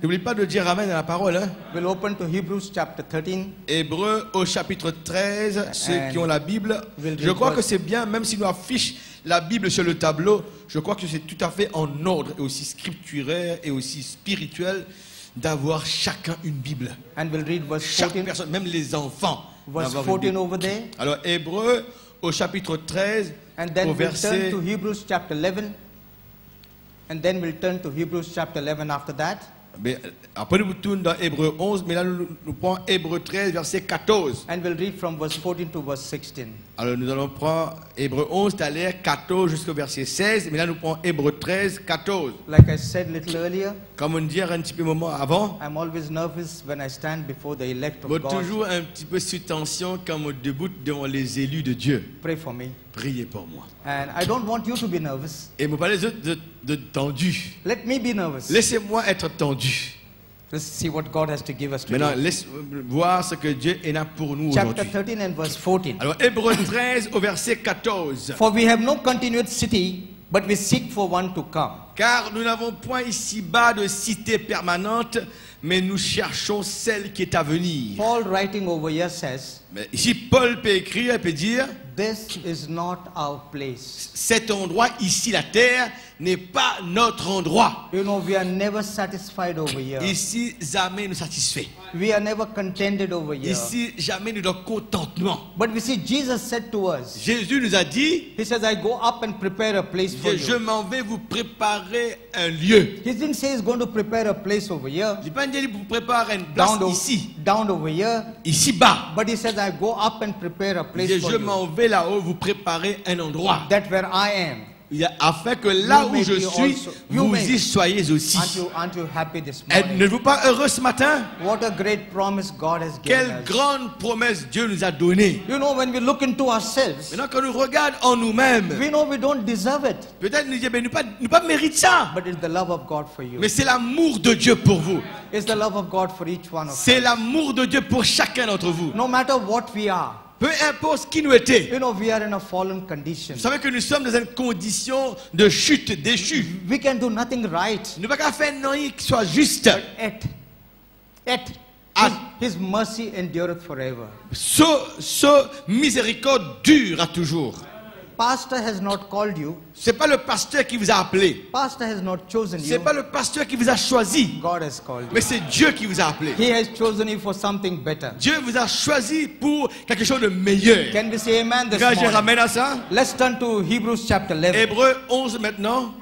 N'oublie pas de dire Amen à la parole. Hein? We'll open to Hebrews chapter 13. Hébreux au chapitre 13, ceux qui ont la Bible. We'll Je crois que c'est bien, même s'ils nous affichent la Bible sur le tableau, je crois que c'est tout à fait en ordre et aussi scripturaire et aussi spirituel d'avoir chacun une Bible. And we'll read verse Chaque 14. personne, même les enfants. Verse d'avoir une 14 Bible. over there. Alors Hébreux au chapitre 13, And then au we'll turn verset... to Hebrews chapter 11. And then we'll turn to Hebrews chapter 11 after that. Mais après nous tournons dans Hébreux 11, mais là nous prenons Hébreux 13, verset 14. And we'll read from verse 14 to verse 16. Alors nous allons prendre Hébreux 11, c'est-à-dire 14 jusqu'au verset 16, mais là nous prenons Hébreux 13, 14. Like I said a little earlier, Comme on dit un petit peu moment avant, I'm always nervous when I stand before the elect of mais God. toujours un petit peu sous tension quand on débute devant les élus de Dieu. Pray for me. Priez pour moi. And I don't want you to be nervous. Et ne pas les autres de tendu. Let me be nervous. Laissez-moi être tendu. Let's see what God has to give us Maintenant, today. laisse voir ce que Dieu est là pour nous Chapter aujourd'hui. 13 and verse 14. Alors Hébreux 13 au verset 14. For we have no continued city, but we seek for one to come. Car nous n'avons point ici-bas de cité permanente, mais nous cherchons celle qui est à venir. Paul writing over here says, Mais ici, Paul peut écrire, il peut dire, this is not our place. cet endroit ici, la terre, n'est pas notre endroit. You know, we are never satisfied over here. Ici, jamais nous satisfait. We are never contented over here. Ici, jamais nous donne contentement. But we see Jesus said to us, Jésus nous a dit, he says, I go up and prepare a place for je you. m'en vais vous préparer un lieu. He didn't say he's going to prepare a place over here, Je n'ai pas dit pour vous préparer une place ici, down over here. ici-bas. But he says, I go up and prepare a place for Je you. m'en vais là-haut vous préparer un endroit. That where I am. Afin que là You où may je be suis, also- you vous may- y soyez aussi. Aren't you happy this morning? N'êtes-vous pas heureux ce matin? What a great promise God has given Quelle us. grande promesse Dieu nous a donnée. You know, when we look into ourselves, Maintenant, quand nous regardons en nous-mêmes, we know we don't deserve it. peut-être nous disons, mais nous pas mérite ça. But it's the love of God for you. Mais c'est l'amour de Dieu pour vous. It's the love of God for each one of us. C'est l'amour de Dieu pour chacun d'entre vous. No matter what we are, Peu importe ce qui nous était. you know, we are in a fallen condition. Vous savez que nous sommes dans une condition de chute, déchue. We can do nothing right. Nous ne pouvons pas faire rien qui soit juste. Yet, Ah. his mercy endureth forever. Ce miséricorde dure à toujours. Pastor has not called you. Ce n'est pas le pasteur qui vous a appelé. Pastor has not chosen Ce you. n'est pas le pasteur qui vous a choisi. God has called you. Mais c'est Dieu qui vous a appelé. He has chosen you for something better. Dieu vous a choisi pour quelque chose de meilleur. Can we say amen this Quand je morning? ramène à ça, Let's turn to Hebrews chapter 11. Hébreux 11 maintenant.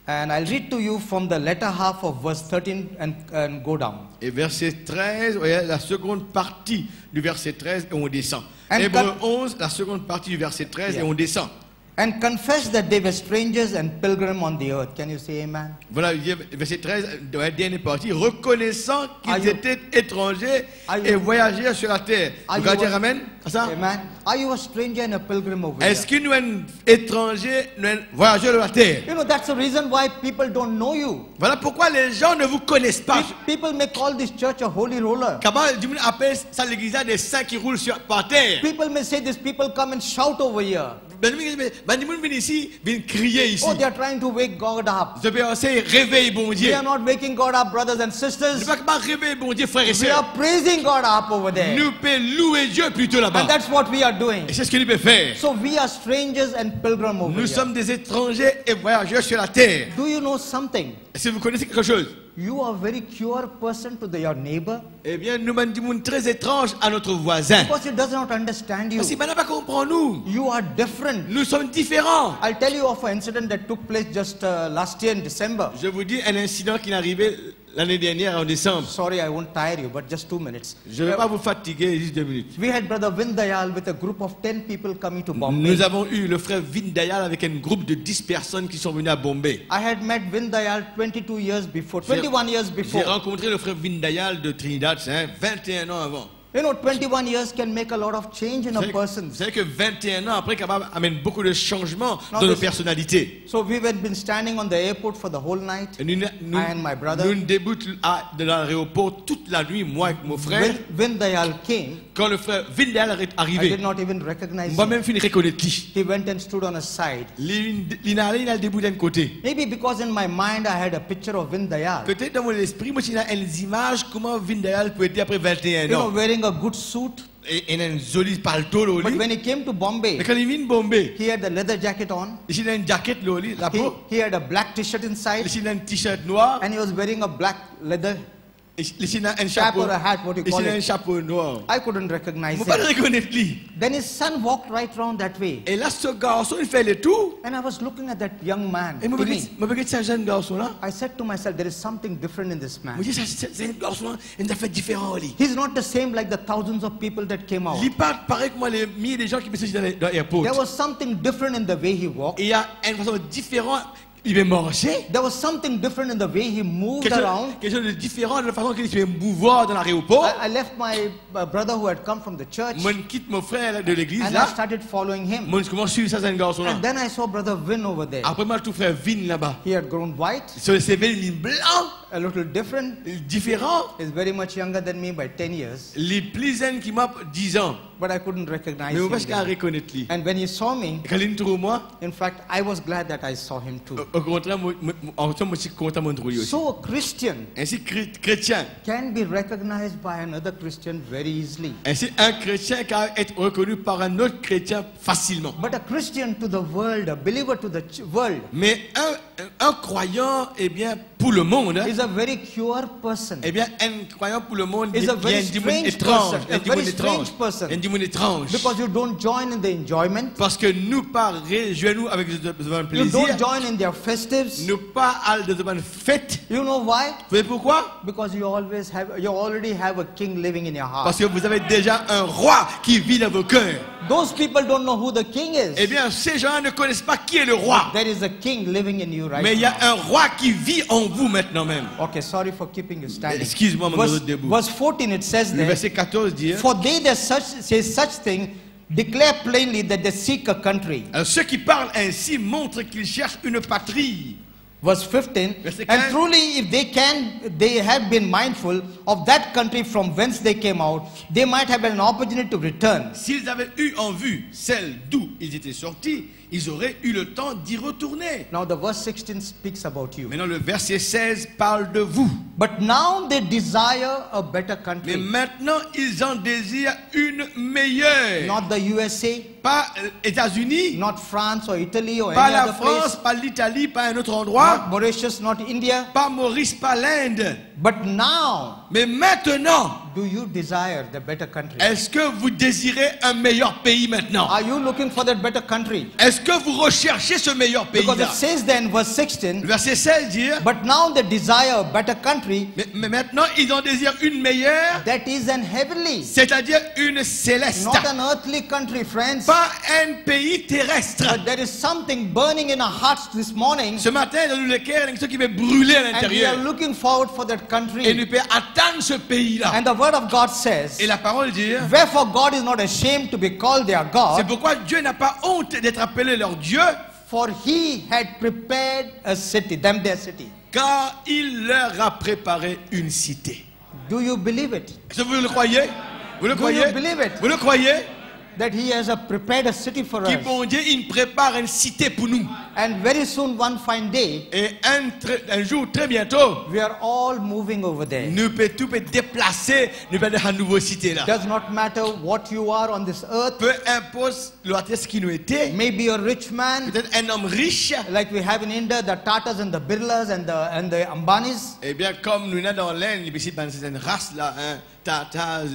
And I'll read to you from the latter half of verse 13 and go down. Et verset 13, voyez, la seconde partie du verset 13 et on descend. And Hébreux 11, la seconde partie du verset 13 et on descend. And confess that they were strangers and pilgrims on the earth. Can you say amen? Voilà, verset 13, de la dernière partie. Reconnaissant Are qu'ils you- étaient étrangers Are you- et voyageurs sur la terre. Are Vous you pouvez dire a- amen à ça? Amen. Are you a stranger and a pilgrim over Est-ce here? que nous sommes étrangers, nous sommes voyageurs de la terre? You know, that's the reason why people don't know you. Voilà pourquoi les gens ne vous connaissent pas. People may call this church a holy roller. Comment du monde appelle ça l'église des saints qui roulent par terre? People may say these people come and shout over here. Ben, du monde vient ici, vient crier ici. Oh, they are trying to wake God up. Je peux penser, réveille bon We Dieu. are not waking God up, brothers and Je sisters. ne peux pas réveiller bon Dieu, frères et We sœurs. are praising God up over there. Nous pouvons louer Dieu plutôt And là-bas. that's what we are doing. Et c'est ce que nous pouvons faire. So we are strangers and pilgrims over Nous here. sommes des étrangers et voyageurs sur la terre. Do you know something? Est-ce que vous connaissez quelque chose? You are a very pure person to your neighbor Eh bien, nous sommes du monde très étrange à notre voisin. because he does not understand you. Parce qu'il n'a pas compris nous. You are different. Nous sommes différents. I'll tell you of an incident that took place just last year in December. Je vous dis un incident qui est arrivé l'année dernière en décembre. Sorry, I won't tire you, but just 2 minutes. Je ne vais pas vous fatiguer, juste 2 minutes. We had Brother Vindayal with a group of 10 people coming to Bombay. Nous avons eu le frère Vindayal avec un groupe de 10 personnes qui sont venues à Bombay. I had met Vindayal 21 years before. J'ai before. rencontré le frère Vindayal de Trinidad, c'est 21 ans avant. You know, 21 years can make a lot of change in a person. Vous savez que 21 ans après, capable amène beaucoup de changements Non, dans nos this- personnalités. So we had been standing on the airport for the whole night. Et nous And my brother. nous débutons dans l'aéroport toute la nuit, moi et mon frère. When Dayal came, Quand le frère Vindel est I did arrivé, not even recognize him. moi-même, je ne reconnaître qui. He went and stood on a side. Il a allé début d'un côté. Maybe because in my mind I had a picture of Vin Dayal. Peut-être dans mon esprit, moi, j'ai des images comment Vindel peut être après 21 You know, ans. wearing a good suit. Et il a une jolie palto, là, But when he came to mais Bombay, quand il vient de Bombay, he had the leather jacket on. il a une jaquette, là, la He, peau. he had a black t-shirt inside. Il a un t-shirt noir. And he was wearing a black leather Il a un cap chapeau. or a hat, what you Il call a un it. chapeau noir. I couldn't recognize Je ne peux pas le him. reconnaître lui. Then his son walked right round that way. Et là, ce garçon, il fait le tour. And I was looking at that young man. Et moi, Timmy. je regarde ce jeune garçon-là. I said to myself, there is something different in this Je man. me dis, c'est un garçon, il a fait différent, lui. He's not the same like the thousands of people that came out. Il parle pareil que moi, les milliers de gens qui me sont dans l'aéroport. There was something different in the way he walked. Et il y a une façon différente. Il va marcher. There was something different in the way he moved around. Quelque chose de différent de la façon qu'il se fait mouvoir dans l'aéroport. I left my brother who had come from the church Moi, je quitte mon frère de l'église and I là. started following him. Moi, je commence à suivre ça, c'est un garçon-là. And then I saw brother Vin over there. Après, moi, je trouve frère Vin là-bas. He had grown white, Sur le CV, il est blanc, a little different. différent. He's very much younger than me by 10 years. Les plus jeunes qui m'ont 10 ans. But I couldn't recognize Mais on va him. se then. reconnaître lui. And when he saw me, Et quand il me trouve moi, in fact, I was glad that I saw him too. au contraire, moi, je suis content de me trouver aussi. So a Christian Ainsi, chrétien. can be recognized by another Christian very easily. Ainsi, un chrétien peut être reconnu par un autre chrétien facilement. But a Christian to the world, a believer to the world, Mais un croyant, eh bien, pour le monde, hein, is a very pure person. eh bien, un croyant pour le monde, Is il y a a very un démon strange étrange. person, a Un démon very étrange. strange person. Un démon étrange. Because you don't join in the enjoyment, Parce que nous pas réjouir-nous avec le you plaisir, don't join in their festives. nous pas aller dans une fête. You know why? Vous savez pourquoi? Because you already have a king living in your Parce heart. que vous avez déjà un roi qui vit dans vos cœurs. Those people don't know who the king Eh is. bien, ces gens ne connaissent pas qui est le roi. There is a king living in you right Mais il y a now. un roi qui vit en vous maintenant même. Okay, sorry for keeping you standing. Excuse-moi, mon Verse, autre debout. verse 14 it says Le there, verset 14 dit, for they that say such thing declare plainly that they seek a country. alors, ceux qui parlent ainsi montrent qu'ils cherchent une patrie. Verse 15, Verset and 15. truly if they have been mindful of that country from whence they came out, they might have an opportunity to return. S'ils avaient eu en vue celle d'où ils étaient sortis, ils auraient eu le temps d'y retourner. Now the verse 16 speaks about you. Maintenant, le verset 16 parle de vous. But now they desire a better Mais country. maintenant, ils en désirent une meilleure. Not the USA, Pas États-Unis, not France or Italy or pas any la other France, place, pas l'Italie, pas un autre endroit, not Mauritius, not India. pas Maurice, pas l'Inde. But now, Mais maintenant, do you desire the better country? est-ce que vous désirez un meilleur pays maintenant? Are you looking for that better country? Est-ce que vous recherchez ce meilleur Because pays-là? it says there in verse 16, Le verset 16 dit, but now they desire a better country mais maintenant ils en désirent une meilleure, that is an heavenly, c'est-à-dire une céleste. not an earthly country, friends. Pas un pays terrestre. But there is something burning in our hearts this morning, Ce matin, dans le cœur, il y a quelque chose qui va brûler à and we are l'intérieur. looking forward for that Et country. nous pouvons atteindre ce pays-là. And the word of God says, Et la parole dit, wherefore God is not ashamed to be called their c'est God, pourquoi Dieu n'a pas honte d'être appelé leur Dieu, for he had prepared a city, them their city. car il leur a préparé une cité. Do you believe it? Est-ce que vous le croyez? Vous le Do croyez? you believe it? Vous le croyez? That he has prepared a city for Qui us. bon Dieu, il prépare une cité pour nous. And very soon, one fine day, Et un jour, très bientôt, we are all moving over there. nous pouvons tout déplacer, nous pouvons aller à une nouvelle cité là. Does not matter what you are on this earth. Peu importe ce qui nous était, Maybe a rich man, peut-être un homme riche, like we have in India, the Tatas and the Birlas and the Ambanis. eh bien comme nous sommes dans l'Inde, ici dans cette race là, hein, Tatas,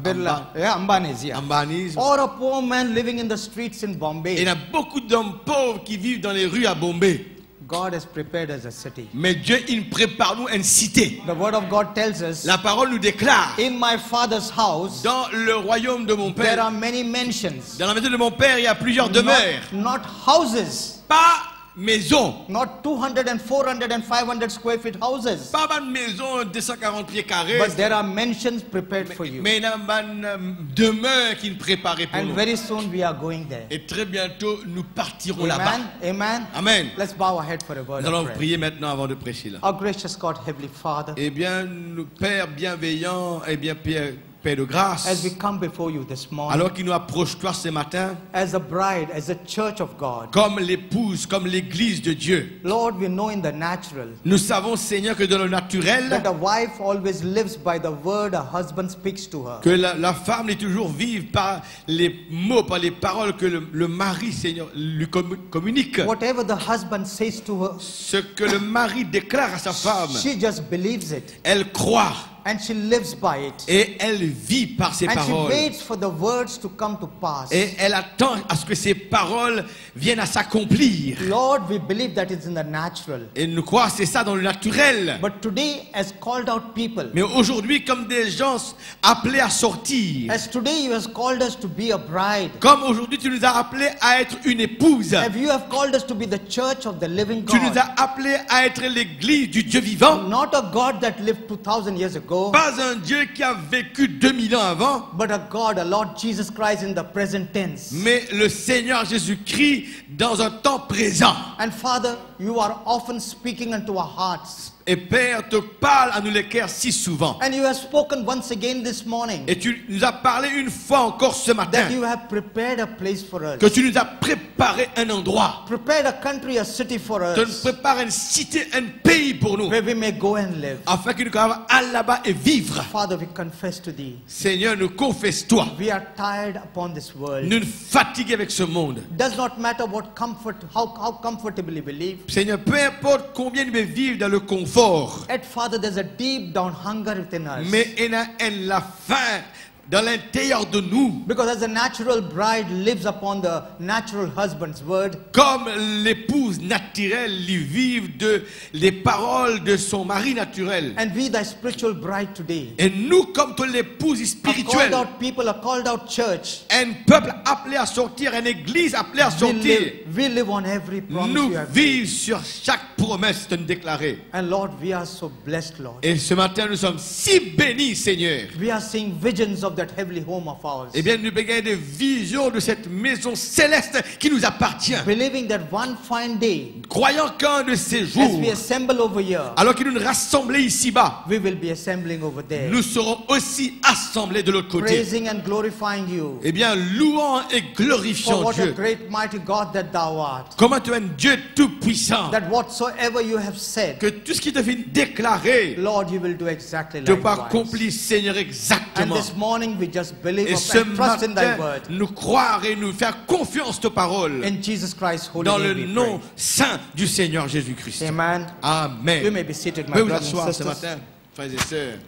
Birla, yeah, Ambanis, yeah. Ambanis. Or a poor man living in the streets in Et il y Bombay. a beaucoup d'hommes pauvres qui vivent dans les rues à Bombay. God has prepared us a city. Mais Dieu, il prépare nous une cité. The word of God tells us, La parole nous déclare, in my father's house, dans le royaume de mon there Père, are many mansions. dans la maison de mon Père, il y a plusieurs demeures. Not houses. Pas maison. Not 200 and 400 and 500 square feet houses. Pas une maison de 240 pieds carrés. But there are mansions prepared for you. Mais il y a une demeure qui nous préparait pour And nous. very soon we are going there. Et très bientôt, nous partirons là-bas. Amen. Amen. Amen. Let's bow our head for a word Nous allons of prayer. prier maintenant avant de prêcher là. Our gracious God, Heavenly Father, Eh bien, nous, Père bienveillant, eh bien, Père de grâce, as we come before you this morning, alors qu'il nous approche toi ce matin, as a bride, as a church of God, comme l'épouse, comme l'église de Dieu, Lord, we know in the natural nous savons, Seigneur, que dans le naturel, that a wife always lives by the word a husband speaks to her. que la femme est toujours vive par les mots, par les paroles que le mari, Seigneur, lui communique. Whatever the husband says to her, Ce que le mari déclare à sa femme, she just believes it elle croit and she lives by it. et elle vit par ses And she paroles. waits for the words to come to pass. Et elle attend à ce que ces paroles viennent à s'accomplir. Lord, we believe that it's in the natural. Et nous croyons que c'est ça dans le naturel. But today, as called out people, Mais aujourd'hui, comme des gens appelés à sortir, as today you have called us to be a bride, comme aujourd'hui tu nous as appelés à être une épouse, if you have called us to be the church of the living tu nous God, as appelés à être l'église du Dieu vivant, not a God that lived 2000 years ago, pas un Dieu qui a vécu 2000 ans avant, but a God, a Lord Jesus Christ in the present tense. mais le Seigneur Jésus-Christ dans un temps présent. And Father, you are often speaking unto our hearts. Et Père te parle à nous les cœurs si souvent. And you have spoken once again this morning Et tu nous as parlé une fois encore ce matin that you have prepared a place for us. que tu nous as préparé un endroit. Prepared a country, a city for Tu nous us prépares une cité, un pays pour nous, where we may go and live. afin que nous puissions aller là-bas et vivre. Father, we confess to thee, Seigneur, nous confesse-toi. we are tired upon this world. Nous nous fatiguons avec ce monde. Does not matter what comfort, how comfortably we live. Seigneur, peu importe combien nous vivons dans le confort, Yet, Father, there's a deep down hunger within us. mais il y a la faim dans l'intérieur de nous. Because as a natural bride lives upon the natural husband's word, Comme l'épouse naturelle lui vive de les paroles de son mari naturel. and we, thy spiritual bride today, Et nous, comme ton épouse a spirituelle, called out people, a called out church, un peuple appelé à sortir, une église appelée à sortir, we live on every promise nous you have made. vivons sur chaque promesse que tu nous déclarée. And Lord, we are so blessed, Lord. Et ce matin, nous sommes si bénis, Seigneur. We are seeing visions of that heavenly home of ours. Eh bien, nous begayons des visions de cette maison céleste qui nous appartient. Believing that one fine day, Croyant qu'un de ces as jours, we assemble over here, alors que nous nous rassemblons ici-bas, we will be assembling over there, nous serons aussi assemblés de l'autre côté. praising and glorifying you. Eh bien, louant et For glorifiant what a Dieu. great mighty God that thou art. Comment tu es un Dieu tout-puissant. That whatsoever you have said, Que tout ce qui te vient déclarer, Lord, you will do exactly tu peux likewise. accomplir, Seigneur, And exactement. this morning we just believe Et of ce and trust in thy matin, word. nous croire et nous faire confiance de parole In Jesus Christ's holy dans name le we nom pray. saint du Seigneur Jésus-Christ. Amen. You Amen. may be seated, my Pouvez vous brothers and asseoir ce sisters. matin, frères et sœurs.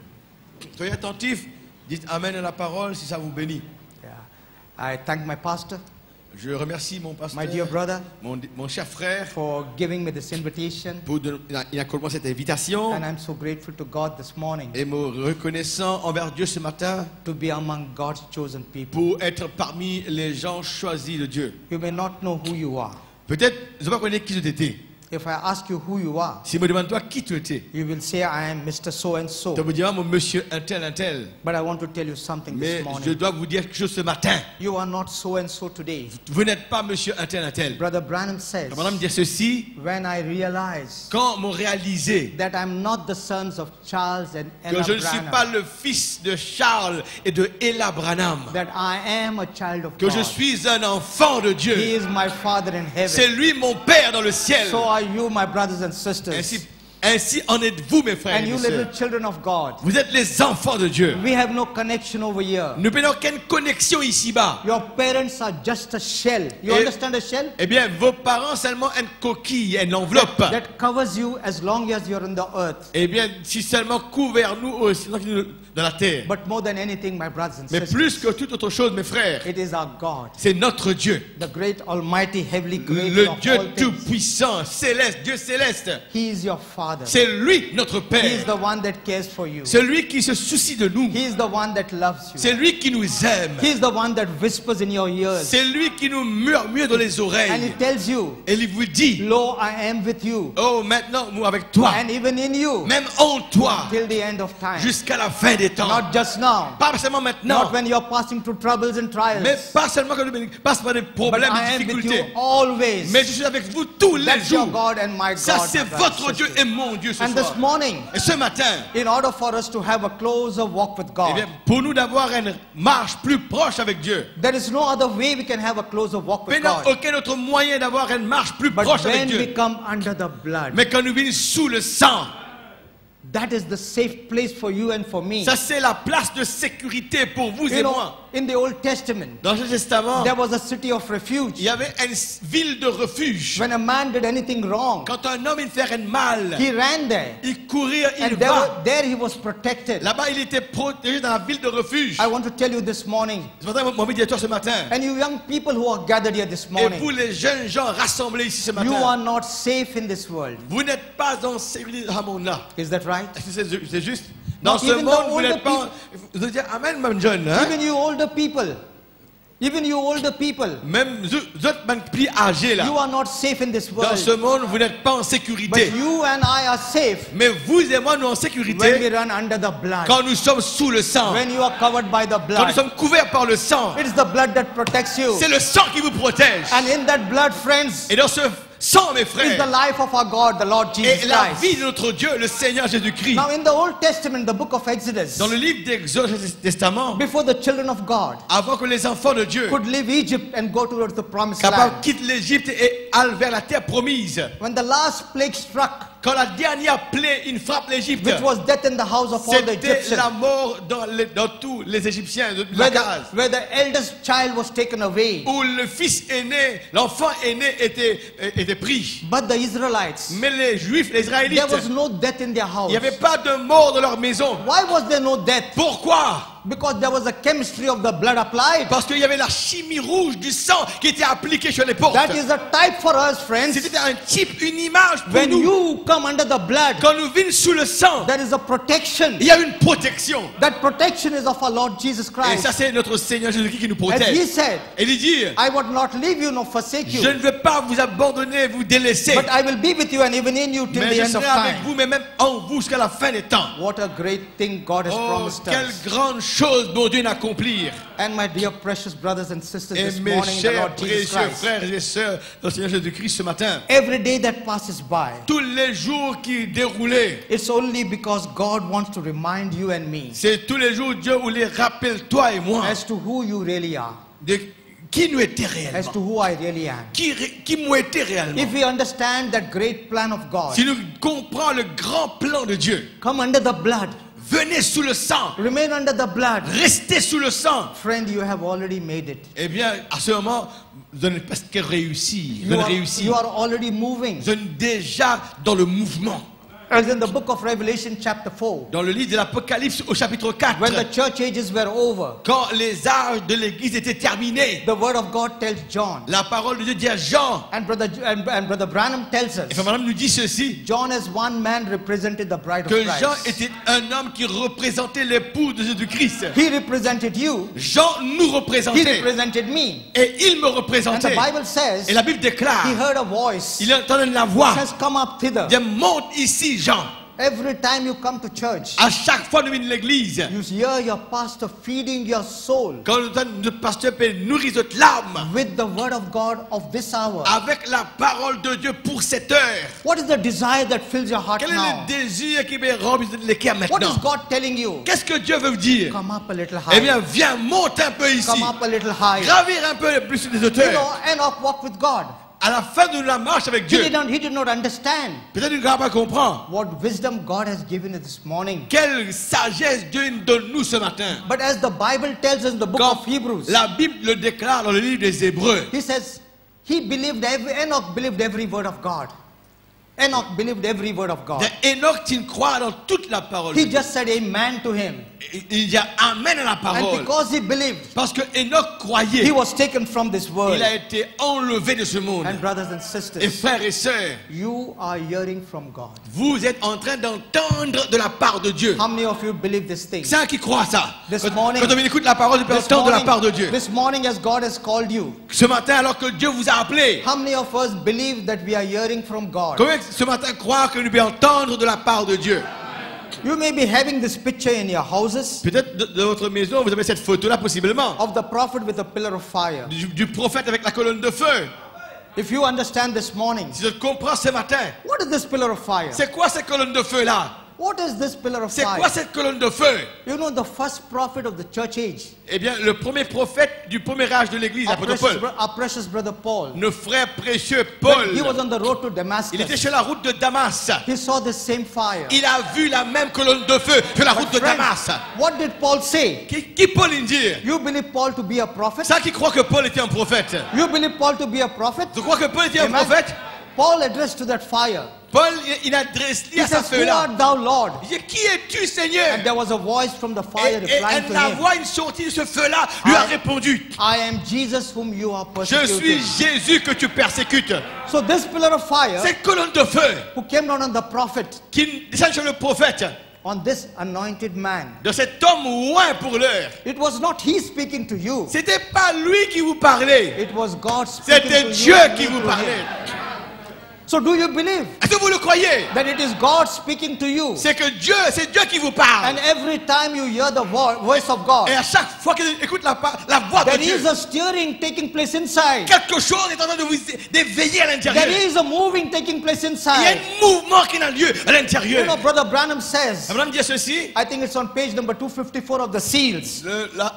Soyez attentifs. Dites Amen à la parole si ça vous bénit. Yeah. I thank my pastor, Je remercie mon pasteur, my dear brother, mon cher frère, for giving me this invitation. pour il a accordé cette invitation And I'm so grateful to God this morning et me reconnaissant envers Dieu ce matin to be among God's chosen people. pour être parmi les gens choisis de Dieu. You may not know who you are. Peut-être, je ne sais pas connaître qui tu étais. If I ask you who you are, Si me demande toi qui tu étais, you will say, I am Mr. So and tu so. me diras mon monsieur un tel. But I want to tell you something Mais this je morning. dois vous dire quelque chose ce matin. You are not so and so today. Vous n'êtes pas monsieur un tel. Brother Branham says, Madame me dire ceci, when I realize quand m'ont réalisé that I'm not the sons of Charles and que Ella je ne suis pas Branham, le fils de Charles et de Ella Branham, that I am a child of que je God. suis un enfant de He Dieu. is my Father in C'est heaven. lui mon Père dans le ciel. So are you, my brothers and sisters. Ainsi en êtes-vous, mes frères And et you sœurs. little children of God. Vous êtes les enfants de Dieu. We have no connection over here. Nous n'avons aucune connexion ici-bas. Your parents are just a shell. You Et- understand a shell? Eh bien, vos parents seulement une coquille, une enveloppe. That covers you as long as you're in the earth. Eh bien, si seulement couvert nous aussi dans la terre. But more than anything, my brothers and Mais sisters, plus que toute autre chose, mes frères, it is our God, c'est notre Dieu. the great Almighty Heavenly Creator Le of Dieu all things. tout-puissant, céleste, Dieu céleste. He is your Father. Father. C'est lui notre He is Père. the one that cares for you. C'est lui qui se soucie de nous. He is the one that loves you. C'est lui qui nous aime. He is the one that whispers in your ears. C'est lui qui nous murmure dans les And he oreilles. tells you, Et il vous dit, lo, I am with you. oh maintenant moi avec toi, And even in you. même en toi, Till the end of time. jusqu'à la fin des temps. Not just now. Pas seulement maintenant, Not when you're passing through troubles and trials. mais pas seulement quand nous passons par des But problèmes, I des am with you difficultés. always. Mais je suis avec vous tous les That's your jours. God and my Ça God. c'est my brothers votre and Dieu sisters. et mon Dieu ce And this soir. morning, Et ce matin, in order for us to have a closer walk with eh God, bien, pour nous d'avoir une marche plus proche avec Dieu, there is no other way we can have a closer walk mais with non God. aucun autre moyen d'avoir une marche plus But proche avec when we Dieu. come under the blood, Mais quand nous venons sous le sang, that is the safe place for you and for me. ça c'est la place de sécurité pour vous et You know, moi. in the Old Testament, Dans le Testament, there was a city of refuge. il y avait une ville de refuge. When a man did anything wrong, Quand un homme il fait un mal, he ran there. il courait, il And va. there he was protected. Là-bas, il était protégé dans la ville de refuge. I want to tell you this morning, C'est pour ça que mon médiateur ce matin. and you young people who are gathered here this Et vous, morning, les jeunes gens rassemblés ici ce you are matin, not safe in this world. vous n'êtes pas en sécurité dans ce monde-là. Is that right? Est-ce que c'est juste? Dans No, ce even the monde, vous older n'êtes pas. Vous allez dire Amen, même jeune. Hein? Even you older people, Même vous êtes même plus âgés là. you are not safe in this Dans world. ce monde, vous n'êtes pas en But sécurité. you and I are safe Mais vous et moi, nous en when we sécurité run under the blood. quand nous sommes sous le sang. When you are covered by the Quand nous blood. sommes couverts par le sang. It's the blood that protects you. C'est le sang qui vous protège. And in that blood, friends, Et dans ce sang, mes is the frères, life of our God, the Lord Jesus et la Christ. vie de notre Dieu, le Seigneur Jésus-Christ. Now in the Old Testament, the book of Exodus, Dans le livre d'Exode Testament, before the children of God avant que les enfants de Dieu could leave Egypt and go towards the promised capables land, quittent l'Égypte et allent vers la terre promise, when the last plague struck, quand la dernière plaie, une frappe l'Égypte, which was death in the house of all the c'était Egyptians, la mort dans tous les Égyptiens de la case. where the eldest child was taken away. Où le fils aîné, l'enfant aîné était pris. But the Israelites, Mais les Juifs, les Israélites, there was no death in their house. il n'y avait pas de mort dans leur maison. Why was there no death? Pourquoi? Because there was a chemistry of the blood applied. Parce qu'il y avait la chimie rouge du sang qui était appliquée sur les portes. That is a type for us, friends. C'était un type, une image pour When nous. you come under the blood, Quand nous vîmes sous le sang, there is a protection. il y a une protection. That protection is of our Lord Jesus Et Christ. ça, c'est notre Seigneur Jésus-Christ qui nous As he protège. said, Et il dit, I would not leave you nor forsake je you, ne veux pas vous abandonner, vous délaisser. but I will be with you and even in you till Mais the je end of serai avec time. vous, mais même en vous jusqu'à la fin des temps. What a great thing God has Oh, promised quelle us. grande chose mon Dieu d'accomplir. And my dear precious brothers and sisters, Et this mes morning in the chers, Lord Jesus précieux Christ, frères et sœurs, dans le Seigneur Jésus-Christ ce matin, every day that passes by, tous les jours qui déroulaient, it's only because God wants to remind you and me c'est tous les jours Dieu voulait rappeler toi et moi as to who you really are, de qui nous était as réellement. to who I really am. Qui nous était réellement. If we understand that great plan of God, Si nous comprenons le grand plan de Dieu, come under the blood, venez sous le sang, remain under the blood, restez sous le sang. friend, you have already made it. Eh bien, à ce moment, vous allez presque réussir. Vous You allez are, réussir. you are already moving. Vous êtes déjà dans le mouvement. As in the book of Revelation chapter 4, Dans le livre de l'Apocalypse au chapitre 4, when the church ages were over, quand les âges de l'Église étaient terminés, the word of God tells John, la parole de Dieu dit à Jean, and Brother Branham tells et us, Frère Branham nous dit ceci, John as one man represented the bride of que Jean Christ. était un homme qui représentait l'époux de Jésus-Christ. He represented you, Jean nous he représentait represented me. et il me And the représentait. Bible says, Et la Bible déclare, he heard a voice, il entendait la voix, says, come up thither. il dit, monte ici Jean. Every time you come to church, À chaque fois que nous venons à l'église, you hear your pastor feeding your soul quand notre pasteur peut nourrir notre âme with the word of God of this hour. avec la parole de Dieu pour cette heure. What is the desire that fills your heart Quel est now? le désir qui me remplit le cœur What is maintenant? God telling you? Qu'est-ce que Dieu veut vous dire? Come up a little Eh bien, higher. viens, monte un peu ici. Come up a little higher. Gravir un peu plus sur les You know, hauteurs. Enoch walked with God. À la fin de la marche avec Dieu, He did not understand peut-être qu'il ne va pas comprendre what wisdom God has given us this morning. quelle sagesse Dieu nous donne nous ce matin. But as the Bible tells us in the book Quand of Hebrews, la Bible le déclare dans le livre des Hébreux, he says, Enoch believed every word of God. Enoch believed every word of God. Enoch, il croit dans toute la parole. He just said amen to him. Il dit amen à la And parole. because he believed, Parce que Enoch croyait. he was taken from this world. Il a été enlevé de ce monde. And brothers and Et sisters, frères et sœurs, you are hearing from God. vous êtes en train d'entendre de la part de Dieu. How many of you believe this thing? C'est un qui croit ça. This Quand morning- on écoute la parole, on peut entendre de la part de Dieu. this morning as God has called you, Ce matin, alors que Dieu vous a appelé, how many of us believe that we are hearing from God? combien ce matin croient que nous pouvons entendre de la part de Dieu? You may be having this picture in your houses Peut-être de votre maison, vous avez cette photo-là possiblement. of the prophet with a pillar of fire. Du prophète avec la colonne de feu. If you understand this morning, Si je comprends ce matin, what is this pillar of fire? c'est quoi cette colonne de feu-là? What is this pillar of C'est fire? quoi cette colonne de feu? You know, the first prophet of the church age, Eh bien, le premier prophète du premier âge de l'église, l'apôtre Paul. our precious brother Paul, Nos frères précieux when he was Paul. on the road to Il était Damascus, sur la route de Damas. he saw the same fire. Il a vu la même colonne de feu sur la route de Friends, Damas. what did Paul say? Qui Paul il dit? You believe Paul to be a prophet? Ça qui croit que Paul était un prophète. You believe Paul to be a prophet? Tu crois que Paul était un Amen. prophète? Paul addressed to that fire. Paul, il adresse He à sa says, Who feu-là. art thou, Lord? Il dit, qui es-tu, Seigneur? And there was a voice from the Et, fire replying to la him, voix, une sortie de ce feu-là, lui a répondu. I am Jesus whom you are Je suis persecuting. Jésus que tu persécutes. So this pillar of fire Cette colonne de feu who came down on the prophet, qui descend sur le prophète, on this anointed man, de cet homme loin pour l'heure, it was not he speaking to you. c'était pas lui qui vous parlait, It was God speaking c'était to Dieu you and qui me vous to parlait. him. So do you believe Est-ce que vous le croyez? that it is God speaking to you? C'est que Dieu, c'est Dieu qui vous parle. And every time you hear the voice of God, Et à chaque fois que tu écoutes la voix de there Dieu, is a stirring taking place inside. quelque chose est en train de vous d'éveiller à l'intérieur. There is a moving taking place Il y a inside. un mouvement qui a lieu à You l'intérieur. know, Brother Branham says, Abraham dit ceci, I think it's on page number 254 of the seals.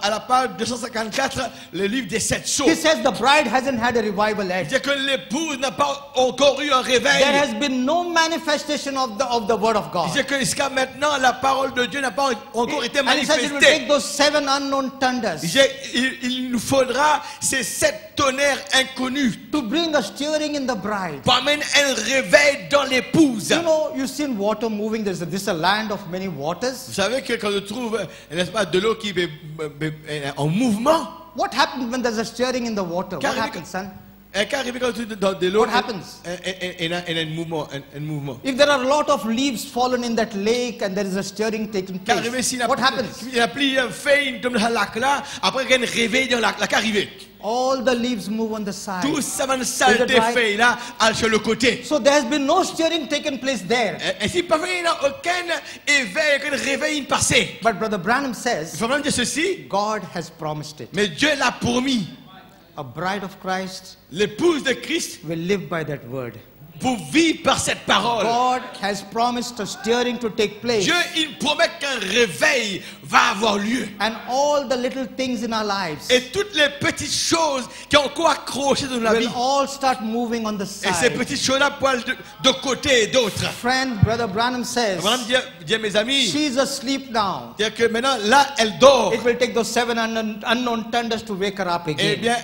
à la page 254, le livre des 7 sceaux. He says the bride hasn't had a revival Il yet. dit que l'épouse n'a pas encore eu un réveil. There has been no manifestation of the word of Il God. dit que jusqu'à maintenant, la parole de Dieu n'a pas encore été And he says it will manifestée. take those 7 unknown thunders Il dit, il nous faudra ces 7 tonnerres inconnus to bring a stirring in the bride. pour amener un réveil dans l'épouse. You know, you've seen water moving. This is a land of many waters. Vous savez que quand on trouve, n'est-ce pas, de l'eau qui est en mouvement, What happens when there's a stirring in the water? What Caribbean- happens, son? et quand arrive quand tu es dans de l'eau, What happens? il y a un mouvement. Un mouvement. If there are a lot of leaves fallen in that lake and there is a stirring taking Quand arrive ici, place, what happens? il y a plus de feuilles dans le lac là, après il y a un réveil dans le lac arrivé. All the leaves move on the side. Tout ça va salter Is it right? feuilles là sur le côté. So there has been no stirring taken place there. Et si parfois il n'y a aucun éveil, aucun réveil passé. But Brother Branham Il says, faut vraiment dire ceci, God has promised it. mais Dieu l'a promis. A bride of Christ L'épouse de Christ will live by that word. pour vivre par cette parole. God has promised a stirring to take place. Dieu, il promet qu'un réveil va avoir lieu. And all the little things in our lives Et toutes les petites choses qui ont encore accroché dans la vie. will all start moving on the Et ces side. petites choses-là pour aller de côté et d'autres. Friend, Brother Branham says, Madame dit à mes amis, she's asleep now. dire que maintenant, là, elle dort. It will take those 7 unknown thunders to wake her up Eh again. bien,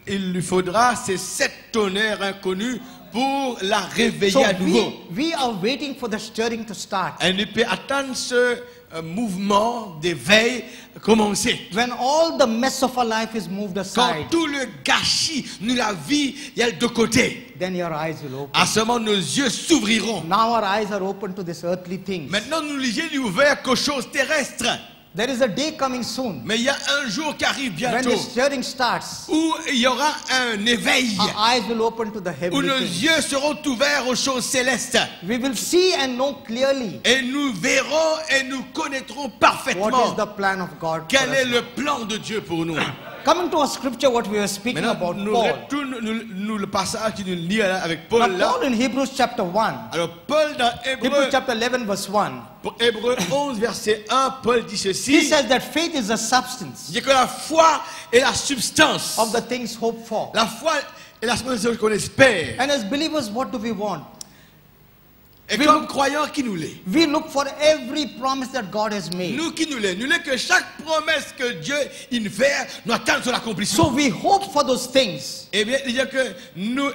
il lui faudra ces 7 tonnerres inconnus pour la réveiller So à nouveau. we are waiting for the stirring to start. Elle ne peut attendre ce mouvement d'éveil commencer. When all the mess of our life is moved Quand aside, tout le gâchis de la vie il y a de côté, then your eyes will open. à ce moment nos yeux s'ouvriront. Now our eyes are open to this earthly things. Maintenant nous les yeux ouverts qu'aux choses terrestres. There is a day coming soon Mais il y a un jour qui arrive when bientôt the stirring starts. où il y aura un éveil, Our eyes will open to the où heavenly nos things. yeux seront ouverts aux choses célestes. We will see and know clearly Et nous verrons et nous connaîtrons what is parfaitement the plan of God for quel est us. le plan de Dieu pour nous. Coming to a scripture, what we were speaking Maintenant, about nous Paul. retournons le passage qui nous lie avec Now, Paul là. Paul in Hebrews chapter 1, Alors Paul dans Hebrews chapter 11 verse 1, pour Hébreux 11 verset 1, Paul dit he ceci. says that faith is the substance Il dit que la foi est la substance. of the things hoped for. La foi est la substance qu'on espère. And as believers, what do we want? Et We comme look, croyants qui nous l'est. we look for every promise that God has made. Nous qui nous l'est. Nous l'est que chaque promesse que Dieu il fait nous attend son accomplissement. So we hope for those things. Eh bien, il y a que nous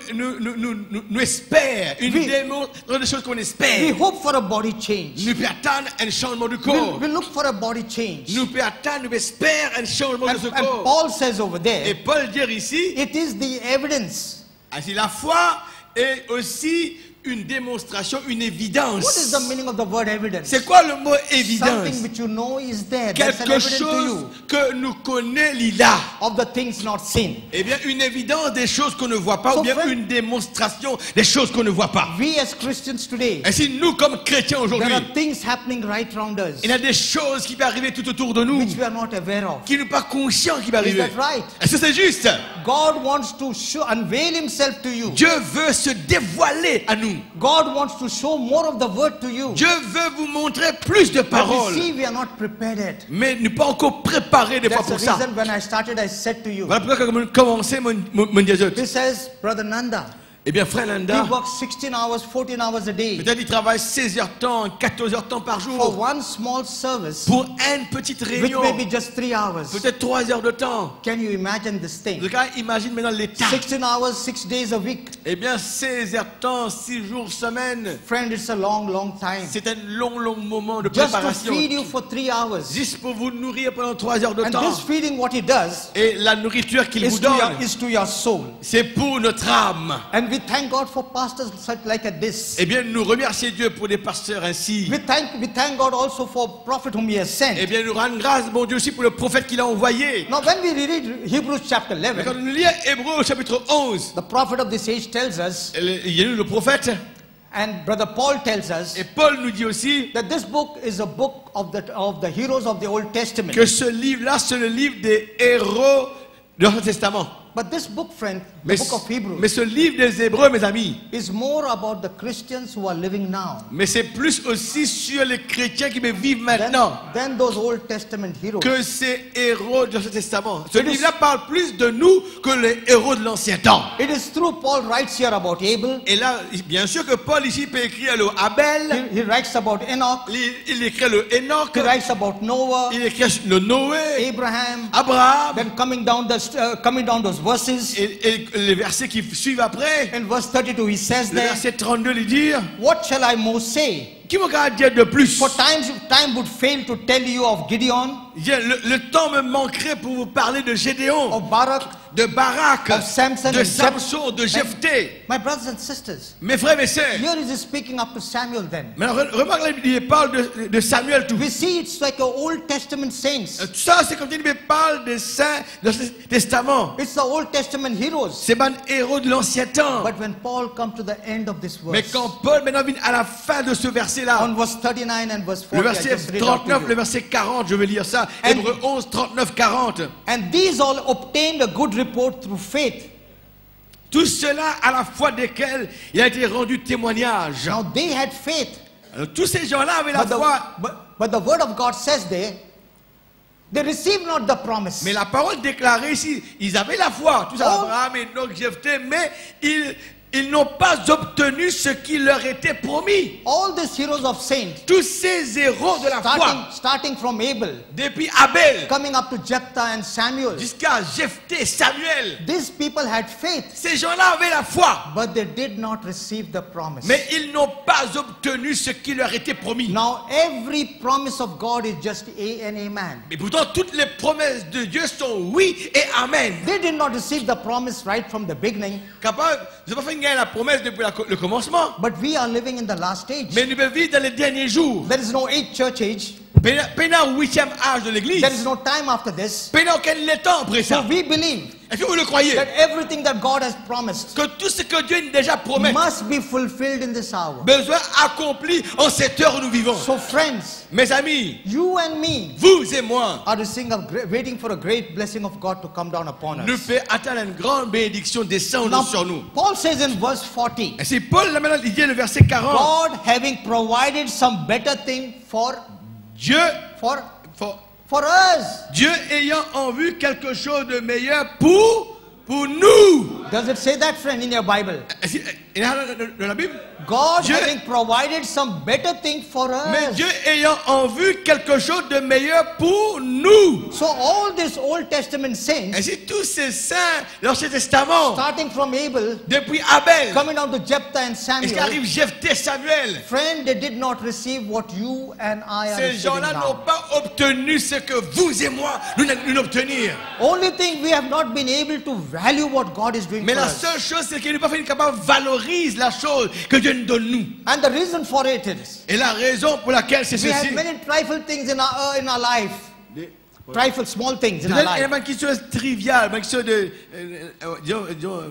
espérons une We- démonstration des choses qu'on We espère. hope for a body change. Nous pouvons attendre un changement de We, corps. we look for a body change. Nous pouvons attendre, nous espérons un changement de ce And corps. Paul says over Et there, Paul dit ici, it is the evidence. ainsi la foi est aussi une démonstration, une évidence. What is the meaning of the word evidence? C'est quoi le mot évidence? Something which you know is there. That's an Quelque evidence to chose you que nous connaissons là. of the things not seen. Eh bien, une évidence des choses qu'on ne voit pas, So ou bien friend- une démonstration des choses qu'on ne voit pas. We as Christians today, Ainsi, nous, comme chrétiens aujourd'hui, there are things happening right around us il y a des choses qui peuvent arriver tout autour de nous, which we are not aware of. qui ne sont pas conscients qui vont Is arriver. that right? Est-ce que c'est juste? God wants to unveil himself to you. Dieu veut se dévoiler à nous. God wants to show more of the word to you. Dieu veut vous montrer plus de But we paroles. see we are not prepared yet. Mais nous pas encore préparés des fois That's the pour ça. reason when I started, I said to you, Voilà pourquoi quand on commençait mon diazote. this says, Brother Nanda, Eh bien, frère he Nanda, works 16 hours, 14 hours a day peut-être il travaille 16 heures temps, 14 heures temps par for jour. one small service, Pour une petite which réunion, may be just 3 hours. peut-être 3 heures de temps. Can you imagine this thing? Le gars, imagine maintenant l'état. 16 hours, 6 days a week. Eh bien, 16 heures temps, 6 jours semaine. Friend, it's a long, long time. C'est un long moment de Just to préparation. feed you for 3 hours. Juste pour vous nourrir pendant 3 heures de And temps. this feeding, what it does, Et la nourriture qu'il vous is to, your, donne, is to your soul. c'est pour notre âme. And we thank God for pastors such like this. Eh bien, nous remercions Dieu pour des pasteurs ainsi. We thank God also for prophet whom he has sent. Eh bien, nous rendons grâce, mon Dieu, aussi pour le prophète qu'il a envoyé. Now when we read Hebrews chapter Mais quand 11, nous lisons Hébreux au chapitre 11, the prophet of this age tells us, il y a eu le prophète, and Brother Paul tells us, et Paul nous dit aussi that this book is a book of the heroes of the Old Testament. que ce livre-là, c'est le livre des héros de l'Ancien Testament. But this book, friend, the Mais, book of Hebrews, mais ce livre des Hébreux, mes amis, is more about the Christians who are living now mais c'est plus aussi sur les chrétiens qui vivent maintenant than those Old Testament heroes. que ces héros de l'Ancien Testament. Ce It is- livre-là parle plus de nous que les héros de l'Ancien temps. It is true Paul writes here about Abel. Et là, bien sûr que Paul ici peut écrire le Abel, He writes about Enoch. il écrit le Enoch, He writes about Noah, il écrit le Noé, Abraham. Abraham, Then coming down those verses, et les versets qui suivent après. in verse 32 he says Le there, verset 32 lui dit, what shall I more say? qui me dire de plus? For time would fail to tell you of Gideon, Le temps me manquerait pour vous parler de Gédéon, of Barak, de Barak, of Samson de and Samson, de Jephthé. my brothers and sisters. Mes frères, mes sœurs. Here he is speaking up to Samuel then. Mais remarque là, il parle de Samuel tout. We see it's like a Old Testament saints. Tout ça, c'est quand il parle des saints de l'Ancien Testament. It's the Old Testament heroes. C'est un héros de l'ancien temps. But when Paul comes to the end of this Mais verse, quand Paul maintenant vient à la fin de ce verset-là, on verse 39 and verse le 40, I verset just read out to 39, you. le verset 40, je vais lire ça. And- Hébreux 11, 39, 40. And these all obtained a good report through faith. Tout cela à la foi desquels il a été rendu témoignage. Now they had faith. Alors, tous ces gens-là avaient la But foi. but the word of God says there, they received not the promise. Mais la parole déclarée ici, ils avaient la foi. Tous Oh. Abraham, Enoch, Jephthé, mais ils n'ont pas obtenu ce qui leur était promis. All these heroes of saints, Tous ces héros de la foi, starting from Abel, depuis Abel coming up to Jephthah and Samuel, jusqu'à Jephthé, Samuel, these people had faith, ces gens-là avaient la foi. but they did not receive the promise. Mais ils n'ont pas obtenu ce qui leur était promis. Now every promise of God is just a and amen. Mais pourtant, toutes les promesses de Dieu sont oui et amen. They did not receive the promise right from the beginning, Capable, je n'ai pas fait gagner la promesse depuis le commencement. but we are living in the last age. Mais nous vivons dans les derniers jours. There is no eighth church age. Pénal au 8e âge de l'église. There is no time after this. Pénal aucun temps après So ça. we believe Est-ce que vous le croyez? that everything that God has promised Que tout ce que Dieu déjà promet, must be fulfilled in this hour. besoin accompli en cette heure où nous vivons. So friends, Mes amis, you and me vous et moi, are waiting for a great blessing of God to come down upon nous us. fait attendre une grande bénédiction descendre Now, sur nous. Paul says in verse 40, Et c'est Paul, là maintenant, il dit le verset 40. God having provided some better thing for Dieu, us. Dieu ayant en vue quelque chose de meilleur pour nous. Does it say that, friend, in your Bible? Et là, dans la Bible, God Dieu- having provided some better thing for mais us. Dieu ayant en vue quelque chose de meilleur pour nous. So all these Old Testament Et saints, si tous ces saints, l'Ancien Testament, starting from Abel, depuis Abel, coming down to Jephthah and est-ce Samuel, qu'arrive Jephthé, Samuel, friend, they did not receive what you and I are ces receiving gens-là n'ont now. pas obtenu ce que vous et moi, nous n'obtenir. Only thing we have not been able to value what God is doing Mais for la us. seule chose, c'est qu'il n'est pas fait capable valorise la chose que Dieu nous donne nous. And the reason for it is, Et la raison pour laquelle c'est we have ceci. many trifle things in our life. Trifle, small things in our Peut-être il y a life. une chose triviale, une chose de, disons,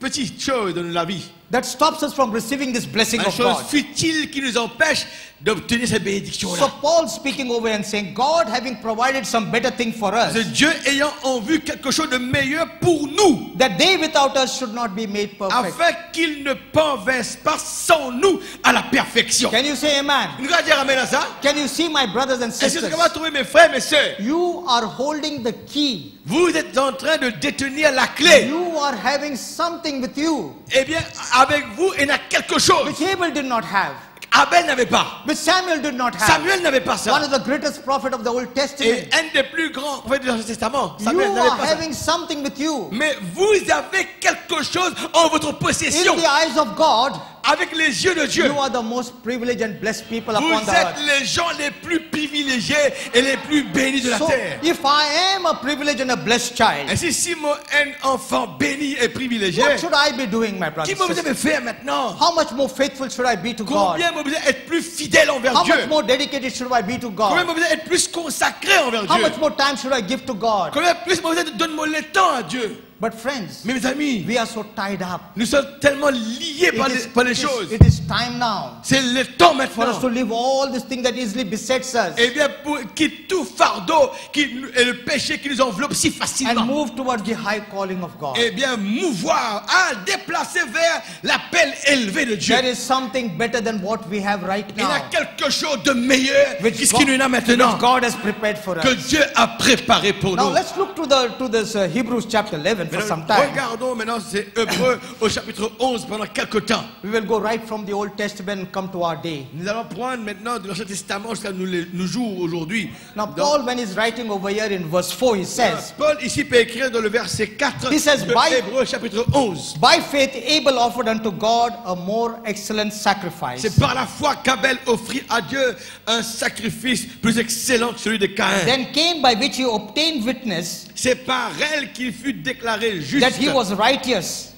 petite chose dans la vie. That stops us from receiving this blessing Une of chose God. futile qui nous empêche d'obtenir cette So bénédiction-là. Paul speaking over and saying, God having provided some better thing for C'est us, Dieu ayant en vue quelque chose de meilleur pour nous, that they without us should not be made perfect. afin qu'il ne parvienne pas sans nous à la perfection. Can you say amen? Nous allons dire amen à ça. Can you see my brothers and Est-ce que sisters? vous pouvez trouver mes frères, mes sœurs? You are holding the key. Vous êtes en train de détenir la clé. You are having something with you Eh bien, avec vous, il y a quelque chose. which Abel did not have, Abel n'avait pas. which Samuel did not have. Samuel n'avait pas One ça. of the greatest prophets of the Old Et Testament. un des plus grands prophètes de l'Ancien Testament, You Samuel n'avait are pas ça. having something with you. Mais vous avez quelque chose en votre possession. In the eyes of God, Avec les yeux de Dieu. you are the most privileged and blessed people Vous upon the êtes earth. les gens les plus privilégiés et les plus bénis de la So, terre. if I am a privileged and a blessed child, Et si mon un enfant béni et privilégié, what should I be doing, my brothers qui and me vous sisters? avez faire maintenant? How much more faithful should I be to God? Combien me vous devez être plus fidèle envers How Dieu? much more dedicated should I be to Combien God? me vous devez être plus consacré envers How Dieu? much more time should I give to God? Combien plus me vous êtes donne-moi le temps à Dieu? But friends, Mais mes amis, we are so tied up. nous sommes tellement liés par les choses. It is time now C'est le temps for us maintenant. to leave all this thing that easily besets us Eh bien, pour quitte tout fardeau et le péché qui nous enveloppe si and facilement. move towards the high calling of God. Eh bien, mouvoir, à déplacer vers l'appel élevé de Dieu. There is something better than what we have right Il y a now, quelque chose de meilleur which que ce qu'il nous a maintenant, which God has prepared for que us. Dieu a préparé pour Now nous. let's look to this Hebrews chapter 11 for some Maintenant, time. regardons maintenant ces Hébreux au chapitre 11 pendant quelque temps. We will go right from the Old Testament and come to our day. Nous allons prendre maintenant de l'Ancien Testament jusqu'à nos jours aujourd'hui. Now Donc, Paul, when he's writing over here in verse 4, he says, Paul ici peut écrire dans le verset 4 He says, de by- Hébreux chapitre 11. by faith Abel offered unto God a more excellent sacrifice C'est par la foi qu'Abel offrit à Dieu un sacrifice plus excellent que celui de Caïn. than Cain, by which he obtained witness C'est par elle qu'il fut déclaré juste. that he was righteous,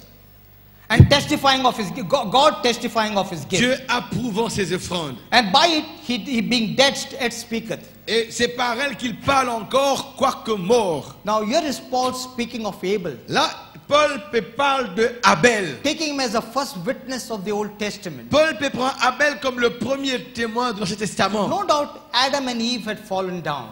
and testifying of his God testifying of his gift. Dieu approuvant ses offrandes. And by it he being dead yet speaketh. Et c'est par elle qu'il parle encore, quoique mort. Now here is Paul speaking of Abel, Là, Paul parle de Abel. taking him as a first witness of the Old Testament. Paul prend Abel comme le premier témoin de l'Ancien Testament. No doubt Adam and Eve had fallen down,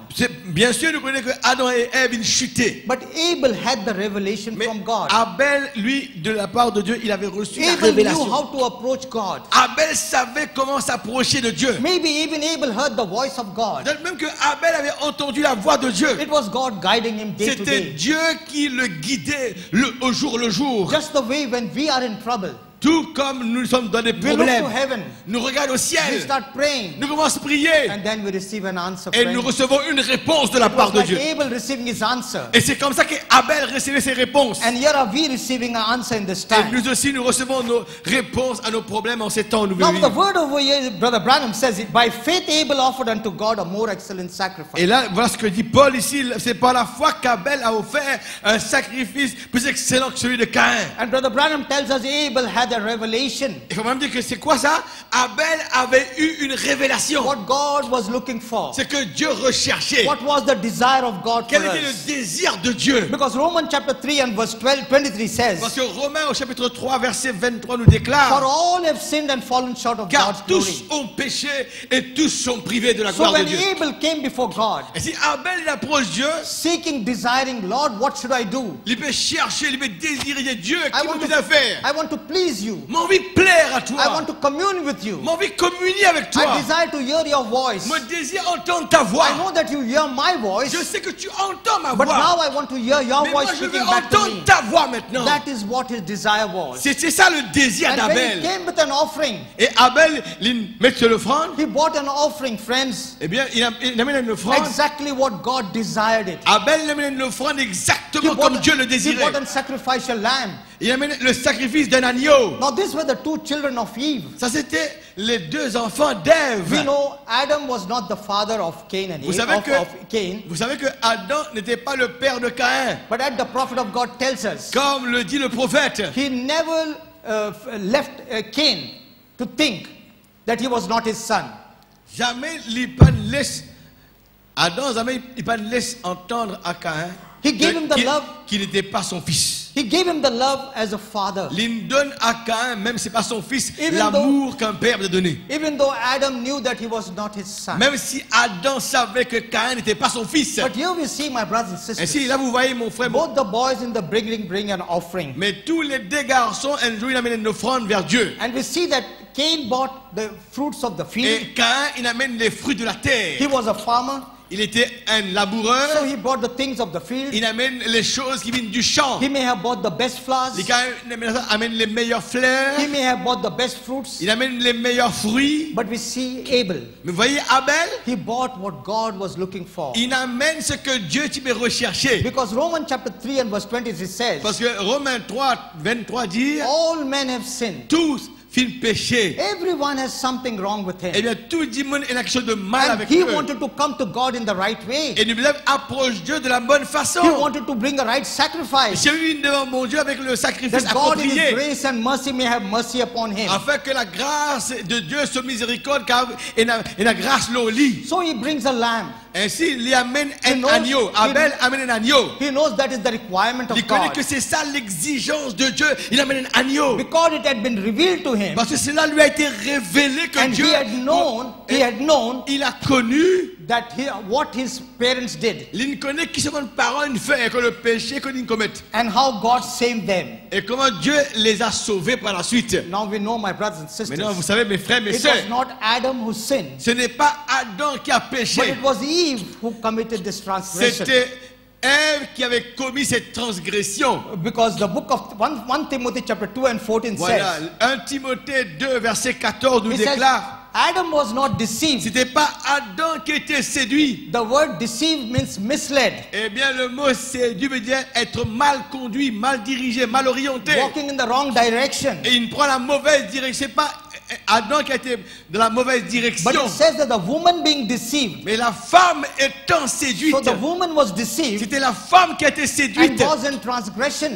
Bien sûr, nous connaissons que Adam et Ève, ils chuté. but Abel had the revelation Mais from God. Abel, lui, de la part de Dieu, il avait reçu la Abel knew révélation. how to approach God. Abel savait comment s'approcher de Dieu. Maybe even Abel heard the voice of God. Peut-être même que Abel avait entendu la voix de Dieu. It was God guiding him day to C'était day. Dieu qui le guidait au jour le jour. Just the way when we are in trouble, Tout comme nous sommes dans des we look problèmes, to heaven, nous regardons au we ciel, start praying, nous commençons à prier and then we receive an answer. et nous friend. recevons une réponse de la It part was de like Dieu. Abel receiving his answer. Et c'est comme ça qu'Abel recevait ses réponses. And here are we receiving an answer in this Et time. nous aussi, nous recevons nos réponses à nos problèmes en ces temps où nous Now the vivons. word over here, Brother Branham says it, by faith Abel offered unto God a more excellent sacrifice. Et là, voilà ce que dit Paul ici. C'est par la foi qu'Abel a offert un sacrifice plus excellent que celui de Caïn. And Brother Branham tells us Abel had a revelation. Il faut même dire que c'est quoi ça? Abel avait eu une révélation. What God was looking for. C'est que Dieu recherchait. What was the desire of God for Quel était le us? désir de Dieu? Because Romans chapter 3 and verse 23 says, Parce que Romains au chapitre 3 verset 23 nous for déclare: all have sinned and fallen short of car God's tous glory. ont péché et tous sont privés de la So gloire de when Dieu. Abel came before God, Et si Abel il approche Dieu, seeking, desiring, Lord, what should I do? il peut chercher, il peut désirer Dieu. I Qui want, vous a fait? I want to please please you. J'ai envie de plaire à I toi. want to commune with you. J'ai envie de communier avec toi. I desire to hear your voice. Je désire entendre ta voix. I know that you hear my Je voice, sais que tu entends ma but voix. now I want to hear your Mais moi, voice je veux speaking back to entendre me. ta voix maintenant. That is what his desire was. C'est ça le désir And when he d'Abel. came with an offering, Et Abel, il met sur l'offrande. he bought an offering, friends. Eh bien, il amène une offrande. Exactly what God desired it. Abel il amène une offrande exactement comme Dieu le he désirait. bought a sacrificial lamb. Il amène le sacrifice d'un agneau. Now these were the two children of Eve. Ça, c'était les deux enfants d'Ève. We know Adam was not the father of Cain and Vous Eve, savez of Cain. Vous savez que Adam n'était pas le père de Caïn. But as the prophet of God tells us, Comme le dit le prophète. he never left Cain to think that he was not his son. Jamais il ne laisse Adam, jamais il ne laisse entendre à Caïn He gave him the love. qu'il n'était pas son fils. He gave him the love as a father. Il donne à Caïn, même si ce n'est pas son fils, Even l'amour qu'un père peut donner. Even though Adam knew that he was not his son. Même si Adam savait que Caïn n'était pas son fils. But here we see, my brothers and sisters, Ainsi, là vous voyez mon frère. both the boys in the beginning bring an offering. Mais tous les deux garçons, un jour, ils amènent une offrande vers Dieu. And we see that Cain bought the fruits of the field. Et Caïn, il amène les fruits de la terre. He was a farmer, Il était un so laboureur. he bought the things of the field. Il amène les choses qui viennent du champ. He may have bought the best flowers. Les Caïn amène les meilleures fleurs. He may have bought the best fruits. Il amène les meilleurs fruits. But we see Abel. Mais vous voyez, Abel, He bought what God was looking for. il amène ce que Dieu t'y recherché. Because Romans chapter 3 and verse 20 it says, Parce que Romains 3, 23 dit, all men have sinned. tous finissent péché. Everyone has something wrong with Eh him. bien, tout le monde a quelque chose de mal And avec he eux. wanted to come to God in the right way. Et nous voulons approcher Dieu de la bonne façon. He wanted to bring a right sacrifice. J'ai eu devant mon Dieu avec le sacrifice That God in His approprié. grace and mercy may have mercy upon him. Afin que la grâce de Dieu soit miséricorde et la grâce l'on lit. So he brings a lamb. Ainsi, il y amène He un knows- agneau. Abel amène un agneau. He knows that is the requirement of Il connaît God. que c'est ça l'exigence de Dieu. Il amène un agneau. Because it had been revealed to him. Parce que cela lui a été révélé que And Dieu, he had known il a connu, that what his parents did il connaît qui se bonne parole fait et que le péché que ils commettent. and how God saved them. Et comment Dieu les a sauvés par la suite. Now we know, my brothers and sisters, Maintenant, vous savez, mes frères, mes it sœurs, was not Adam who sinned, ce n'est pas Adam qui a but péché. it was Eve who committed this transgression. C'était Ève qui avait commis cette transgression. Because the book of 1 Timothy chapter 2 and 14 Voilà, says, 1 Timothée 2, verset 14 nous it says, déclare, Adam was not deceived. c'était pas Adam qui était séduit. The word deceived means misled, Eh bien, le mot séduit veut dire être mal conduit, mal dirigé, mal orienté. walking in the wrong direction. Et il prend la mauvaise direction. C'est pas Adam qui a été dans la mauvaise direction. But it says that the woman being deceived. Mais la femme étant séduite, So the woman was deceived c'était la femme qui a été and séduite. was in transgression.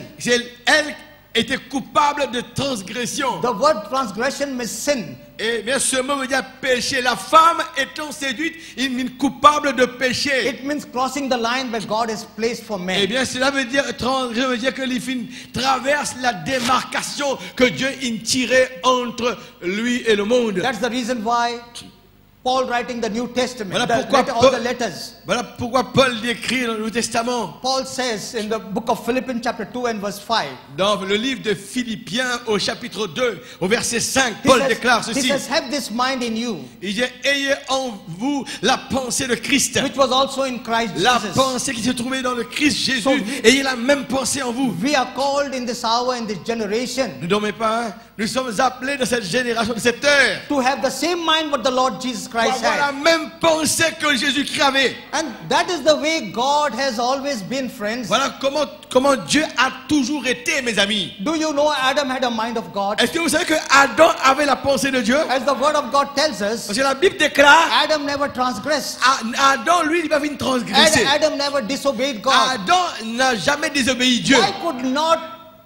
Elle était coupable de transgression. The word transgression means sin. Et bien ce mot veut dire péché. La femme étant séduite, il est coupable de péché. It means crossing the line where God has placed for Eh men. bien cela veut dire que les filles traversent la démarcation que Dieu a tirée entre lui et le monde. That's the reason why Paul writing the New Testament, Voilà pourquoi all the letters. Voilà pourquoi Paul écrit dans le Nouveau Testament, Paul says in the book of Philippians chapter 2 and verse 5. dans le livre de Philippiens au chapitre 2, au verset 5, Paul déclare He ceci. says, have this mind in you, Il dit, ayez en vous la pensée de Christ. which was also in Christ La Jesus. pensée qui se trouvait dans le Christ Jésus. So, Ayez la même pensée en vous. We are called in this hour, in this generation, Ne dormez pas, hein? Nous sommes appelés dans cette génération, de cette heure, to have the same mind what the Lord Jesus pour Christ avoir la had. même pensée que Jésus-Christ avait. And that is the way God has always been, friends. Voilà comment Dieu a toujours été, mes amis. Do you know Adam had a mind of God? Est-ce que vous savez que Adam avait la pensée de Dieu? As the word of God tells us, Parce que la Bible déclare, Adam never transgressed. Adam, lui, il va venir transgresser. Adam never disobeyed God. Adam n'a jamais désobéi Dieu. Why could not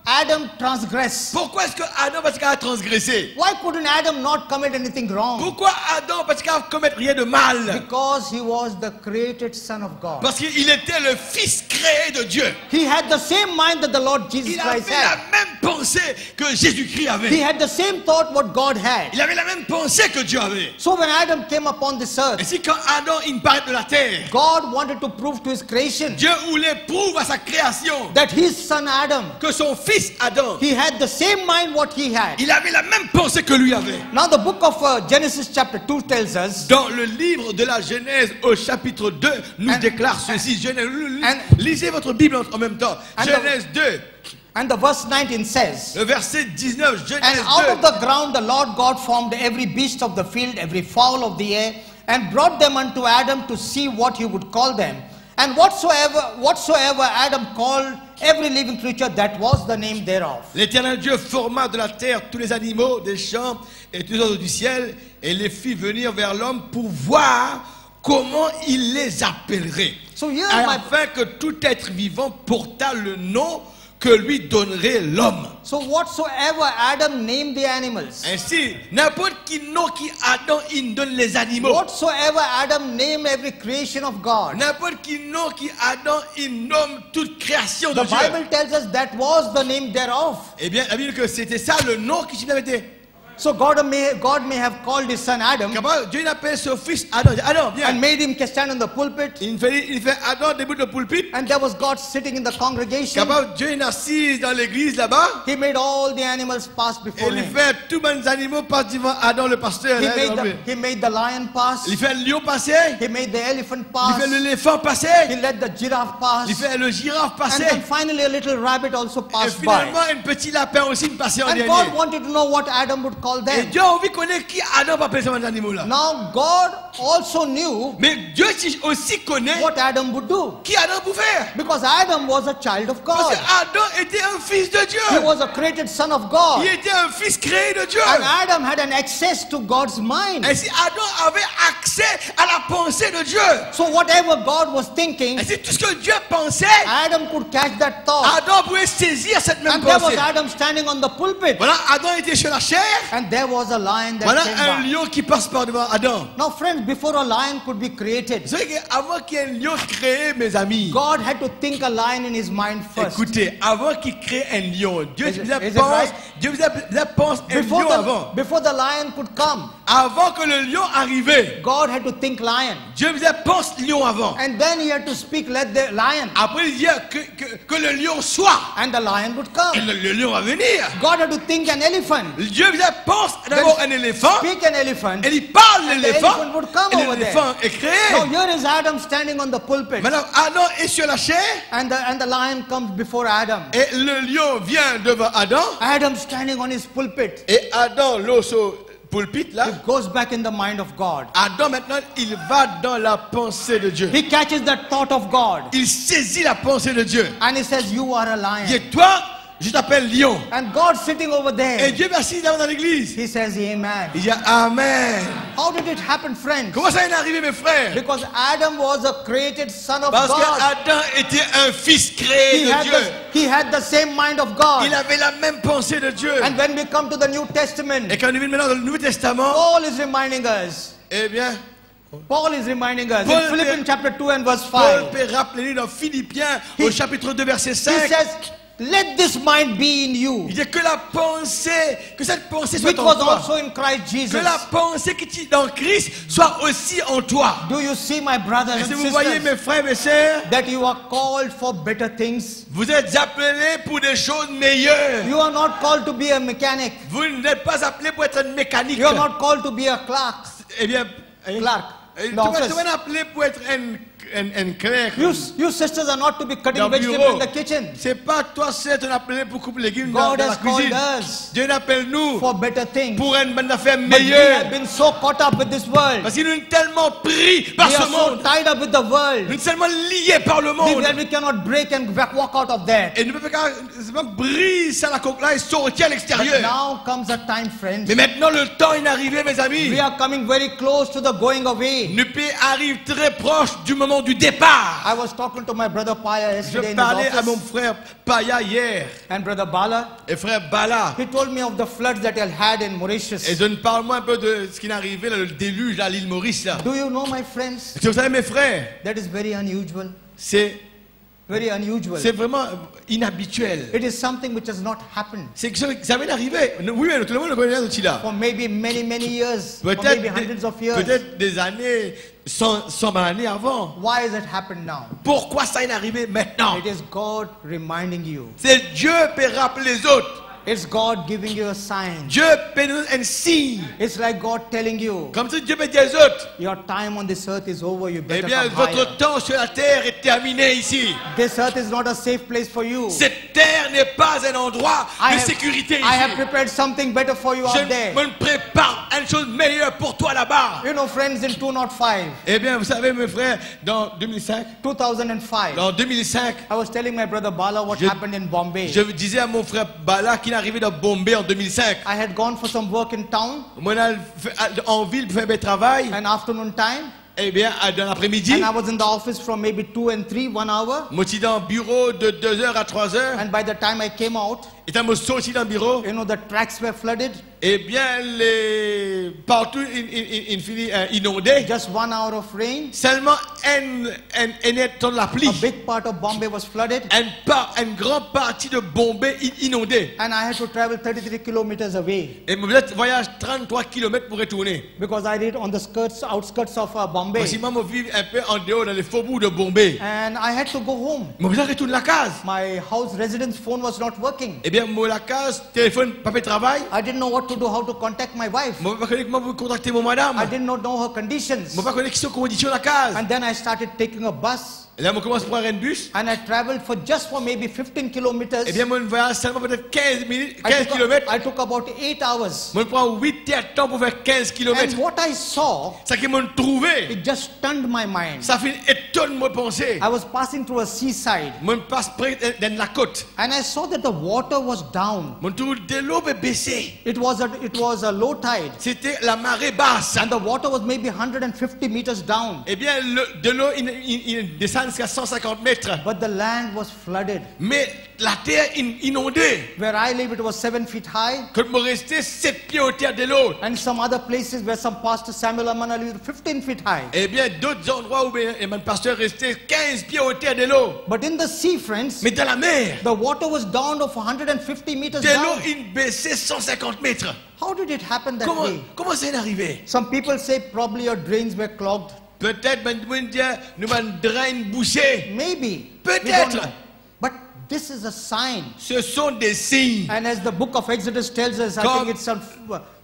Adam transgress? Pourquoi est-ce que Adam, parce qu'il a transgressé? Why couldn't Adam not commit anything wrong? Pourquoi Adam, parce qu'il a commis rien de mal? Because he was the created son of God. Parce qu'il était le fils créé de Dieu. He had the same mind that the Lord Jesus Il avait Christ la had. même pensée que Jésus-Christ He avait. had the same thought what God had. Il avait la même pensée que Dieu avait. So when Adam came upon this Et earth, si quand Adam il paraît de la terre, God wanted to prove to his creation Dieu voulait prouver à sa création that his son Adam que son fils fils Adam, he had the same mind what he had. il avait la même pensée que lui avait. Now the book of Genesis chapter 2 tells us, Dans le livre de la Genèse au chapitre 2, nous déclare ceci. Lisez votre Bible en même temps. Genèse 2. and the verse 19 says, Le verset 19, and Genèse out 2. of the ground the Lord God formed every beast of the field, every fowl of the air, and brought them unto Adam to see what he would call them. And whatsoever Adam called every living creature, that was the name thereof. L'Éternel Dieu forma de la terre tous les animaux des champs et tous les oiseaux du ciel et les fit venir vers l'homme pour voir comment il les appellerait. So here Afin que tout être vivant portât le nom que lui donnerait l'homme. So whatsoever Adam named the animals, Ainsi, n'importe quel nom qui Adam il donne les animaux. whatsoever Adam named every creation of God, N'importe quel nom qui Adam il nomme toute création de the Dieu. Bible tells us that was the name thereof. Eh bien, la Bible dit que c'était ça le nom qui avait été. So God may have called his son Adam Dieu il appelle son fils Adam. Il dit, Adam, viens. and made him stand on the pulpit, Il fait Adam debout de pulpit. and there was God sitting in the congregation. Dieu est assis dans l'église là-bas. He made all the animals pass Et before il him. fait tous les animaux passent devant Adam le pasteur. He made the lion pass. Il fait le lion passer. He made the elephant Il pass. fait l'éléphant passer. He let the giraffe pass. Il fait le girafe And passer. then finally a little rabbit also Et passed by. finalement, un petit lapin aussi passait en And dernier. God wanted to know what Adam would call Et them. Dieu a envie de connaître qui Adam va appeler ces animaux-là. Now God also knew Mais Dieu aussi connaît what Adam would do. qui Adam pouvait faire. Because Adam was a child of Parce God. que Adam était un fils de Dieu. He was a created son of God. Il était un fils créé de Dieu. And Adam had an access to God's mind. Ainsi, Adam avait accès à la pensée de Dieu. So whatever God was thinking, Ainsi, tout ce que Dieu pensait, Adam could catch that thought. Adam pouvait saisir cette même And there was pensée. Adam standing on the pulpit. Voilà, Adam était sur la chair. And there was a lion that Voilà came un by. lion qui passe par devant Adam. Now friends, before a lion could be created, Vous savez qu'avant qu'il y ait un lion créé, mes amis, God had to think a lion in his mind first. écoutez, avant qu'il crée un lion, Dieu Is it pense, right? Dieu pense un lion avant. Before the lion could come, Avant que le lion arrive, God had to think lion. Dieu pense lion avant. And then he had to speak, let the lion. Après, il dit que le lion soit. And the lion would Et come. le lion va venir. God had to think an elephant. Dieu pense d'abord un éléphant. Speak an elephant. Et il parle And the l'éléphant. elephant would come Et over there. l'éléphant est créé. Now here is Adam standing on the pulpit. Maintenant, Adam est sur la chair. And the lion comes before Adam. Et le lion vient devant Adam. Adam standing on his pulpit. Et Adam, l'osso pulpit là. It goes back in the mind of God. Adam maintenant, il va dans la pensée de Dieu. He catches that thought of God. Il saisit la pensée de Dieu. And he says, you are a lion. Et toi, je t'appelle lion. And God sitting over Et there, Dieu est assis dans l'église. he says, amen. Il dit Amen. How did it happen, friends? Comment ça est arrivé, mes frères? Because Adam was a created son of Parce que God. Adam était un fils créé de Dieu. He had the same mind of God. Il avait la même pensée de Dieu. And when we come to the New Testament, Et quand nous venons maintenant dans le Nouveau Testament, Paul is reminding us. eh bien, Paul is reminding us Paul in Philippians chapter 2 and verse Paul 5. peut rappeler dans Philippiens au chapitre 2 verset He 5. says, let this mind be in you, Il dit que la pensée, que cette pensée soit which en was toi. also in Christ Que Jesus. la pensée qui est dans Christ soit aussi en toi. Do you see, my brothers Et and si vous voyez sisters, mes frères et mes sœurs, that you are called for better things? vous êtes appelés pour des choses meilleures. You are not called to be a mechanic. Vous n'êtes pas appelés pour être un mécanique. You are not called to be a clerk. Eh bien, Clerk. tu in the office. vas appelé pour être un clerc. You sisters are not to be cutting Dans le vegetables bureau. in the kitchen. C'est pas toi seul qui es appelé pour couper les légumes dans God la has called cuisine. us Dieu appelle nous for better things. pour une affaire But we meilleure. have been so caught up with this world. Parce que nous sommes tellement pris par We ce are so monde. tied up with the Nous world sommes tellement liés par le monde. that we cannot break and walk out of that. Et nous ne pouvons pas briser la coque là et sortir à But l'extérieur. now comes a time, friends. Mais maintenant le temps est arrivé, mes amis. We are coming very close to the going away. Nous arrive très proche du moment du départ. I was talking to my brother Paya yesterday Je in parlais his à mon office, frère Paya hier and brother Bala. et frère Bala. He told me of the floods that he had in Mauritius. Et parle-moi un peu de ce qui est arrivé, là, le déluge à l'île Maurice. Là. Do you know, my friends? Est-ce que vous savez, mes frères, That is very unusual. c'est very unusual. C'est vraiment inhabituel. It is something which has not happened C'est que ça vient d'arriver. Oui, mais tout le monde le connaît, ce là. for maybe many years, or maybe hundreds of years. Peut-être des années, 100 années avant. Why has it happened now? Pourquoi ça est arrivé maintenant? It is God reminding you. C'est Dieu peut rappeler les autres. It's God giving you a sign. Dieu peut nous un signe. It's like God telling you, Comme si Dieu peut dire aux autres, your time on this earth is over, you eh better bien, come votre higher. temps sur la terre est terminé ici. This earth is not a safe place for you. Cette terre n'est pas un endroit de sécurité I have ici. prepared something better for you Je out there. me prépare une chose meilleure pour toi là-bas. You know, friends, in 205, Eh bien, vous savez, mes frères, dans 2005, 2005, en 2005, I was telling my brother Bala what happened in Bombay. je disais à mon frère Bala qu'il est arrivé dans Bombay en 2005. I had gone for some work in town, Moi, en ville, pour faire un travail, an afternoon time, eh bien, dans l'après-midi, and I was in the office from maybe 2 and 3, 1 hour. moi, j'étais dans le bureau de 2h à 3h. And by the time I came out, Et quand je suis sorti dans le bureau, you know, the tracks were flooded. eh bien, partout, inondé. Just 1 hour of rain. Seulement un temps de la pluie. A big part of Bombay was flooded. Une grande partie de Bombay inondée. And I had to travel 33 kilometers away Et mon voyage 33 km pour retourner. because I did on the outskirts of Bombay. Parce que moi, je vis un peu en dehors, dans les faubourgs de Bombay. And I had to go home. Mon voyage retourne la case. My house residence phone was not working. Eh bien, moi, la case, téléphone, papier de travail. I didn't know what to do, how to contact my wife. Moi, je ne sais pas comment vous contacter mon madame. I did not know her conditions. Moi, je ne sais pas quelles sont les conditions de la case. And then I started taking a bus. Et là, on commence à prendre un bus. And I traveled for maybe 15 kilometers. Eh bien, moi, je voyage seulement peut-être 15 km. I took about 8 hours. Moi, je prends 8 heures de temps pour faire 15 km. And what I saw, Ça qui m'a trouvé, it just stunned my mind. ça fait étonne moi penser. I was passing through a seaside. Moi, je passe près de la côte. And I saw that the water was down. Mon tour de l'eau est baissé. It was a low tide. C'était la marée basse. And the water was maybe 150 meters down. Eh bien, de l'eau, il descend jusqu'à 150 mètres. But the land was flooded. Mais la terre inondée. Where I live, it was 7 feet high. Quand je restais 7 pieds au terre de l'eau. And some other places where some pastor Samuel Amana lived 15 feet high. Eh bien, d'autres endroits où mon pasteur restait 15 pieds au terre de l'eau. But in the sea, friends, Mais dans la mer, the water was down of 150 meters de l'eau, down. il baissait 150 mètres. How did it happen that way? Comment c'est arrivé? Some people say probably your drains were clogged. Peut-être, nous avons drain bouché. Maybe. Peut-être. We don't know. But this is a sign. Ce sont des signes. And as the book of Exodus tells us, I think it's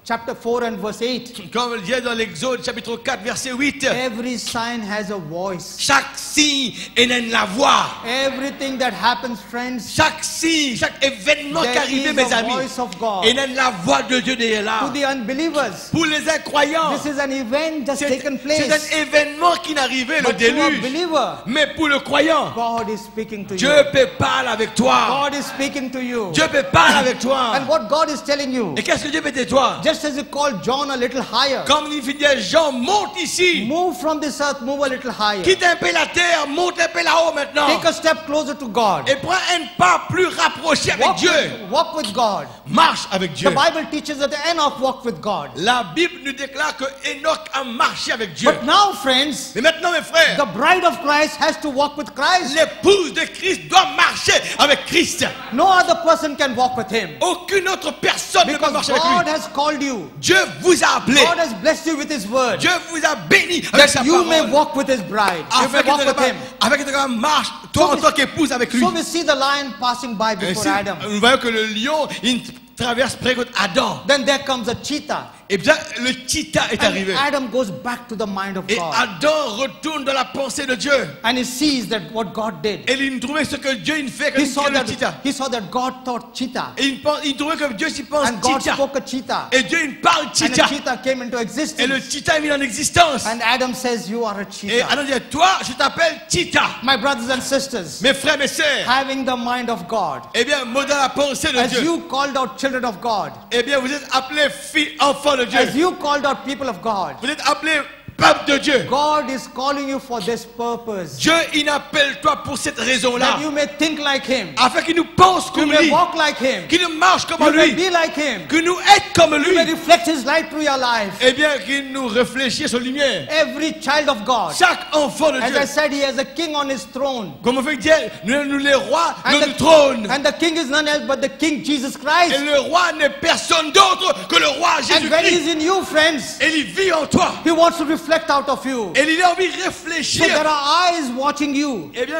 chapter 4 and verse 8. Comme il dit dans l'Exode, chapitre 4, verset 8. Every sign has a voice. Chaque signe est la voix. Everything that happens, friends, Chaque signe, chaque événement qui there arrive, is mes a amis, voice of God. et la voix de Dieu derrière là. To the unbelievers, Pour les incroyants, this is an event just taken c'est place. un événement qui n'arrivait, le But to a déluge. believer, Mais pour le croyant, God is speaking to Dieu you. peut parler avec toi. God is speaking to you. Dieu peut parler avec toi. And what God is telling you, Et qu'est-ce que Dieu peut dire toi? just as He called John a little higher, Comme il dit, Jean, monte ici. move from this earth, move a little higher. Quitte un peu la terre, monte un peu là-haut maintenant. Take a step closer to God. Et prends un pas plus rapproché avec Dieu. Walk with God. Marche avec Dieu. The Bible teaches that Enoch walked with God. La Bible nous déclare que Enoch a marché avec Dieu. But now, friends, Mais maintenant, mes frères, the bride of Christ has to walk with Christ. l'épouse de Christ doit marcher avec Christ. No other person can walk with Him. Aucune autre personne ne peut Because marcher avec God lui. has called you. Dieu vous a appelé. God has blessed you with His word. Dieu vous a béni avec sa That you may parole. walk with His bride. You may walk with Him. Avec que tu marches, toi en tant qu'épouse avec lui. So we see the lion passing by before Ainsi, Adam. nous voyons que le lion, il traverse près de Adam. Then there comes a cheetah. Et bien, le cheetah est arrivé. And Adam goes back to the mind of Et God. Adam retourne dans la pensée de Dieu. And he sees that what God did. Et il trouvait ce que Dieu il fait quand He il saw crée le cheetah. that God thought cheetah. Et il trouvait que Dieu s'y pense And God cheetah. spoke a cheetah. Et Dieu il parle And cheetah. a cheetah came into Et le existence. cheetah est mis en existence. And Adam says, you are a Et cheetah. Adam dit, toi, je t'appelle cheetah. My brothers and sisters, Mes frères, mes sœurs, having the mind of God, eh bien, mot dans la pensée de as Dieu. you called out children of God, Eh bien, vous êtes appelés filles, enfants de Dieu. as you called out people of God, Vous êtes appelés peuple de Dieu. God is calling you for this purpose. Dieu, il appelle toi pour cette raison-là. That you may think like Him. Afin qu'il nous pense You comme may lui. walk like Him. Qu'il nous marche comme You may lui. be like Him. Que nous être comme You lui. may reflect His light through your life. Eh bien, qu'il nous réfléchisse aux lumières. Every child of God. Chaque enfant de As Dieu. I said, He has a king on His throne. Comme on fait dire, nous les rois, And notre trône. and the king is none else but the King Jesus Et Christ. le roi n'est personne d'autre que le roi And when He Jésus-Christ. is in you, friends, Et il vit en toi. He wants to reflect out of you. Et il a envie de So réfléchir. there are eyes watching you Eh bien,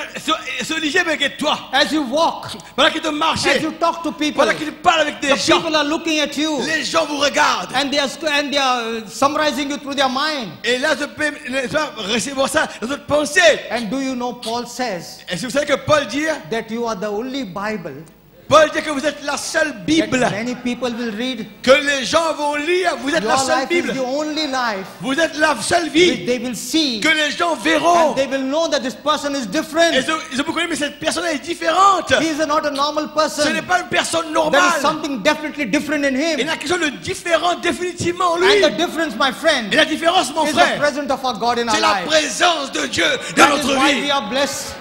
se liger avec toi. as you walk, Pendant qu'il te as marche. you talk to people. Pendant qu'il parle avec des The gens. people are looking at you Les gens vous regardent. and they are summarizing you through their mind. Et là, je peux recevoir ça dans votre pensée. And do you know, Paul says Est-ce que vous savez que Paul dit? that you are the only Bible Paul dit que vous êtes la seule Bible. that many people will read. Que les gens vont lire. Vous êtes la Your seule life is Bible. the only life Vous êtes la seule which vie they will see que les gens verront. and they will know that this person is Et different. ils ont beaucoup mais cette personne est différente. He is not a normal Ce n'est person. pas une personne There is normale. something definitely different in Il y him. a quelque chose de différent définitivement en lui. And the difference, my friend, Et la différence, mon is the frère, presence of our God in our c'est la life. présence de Dieu dans That is notre why vie. we are blessed.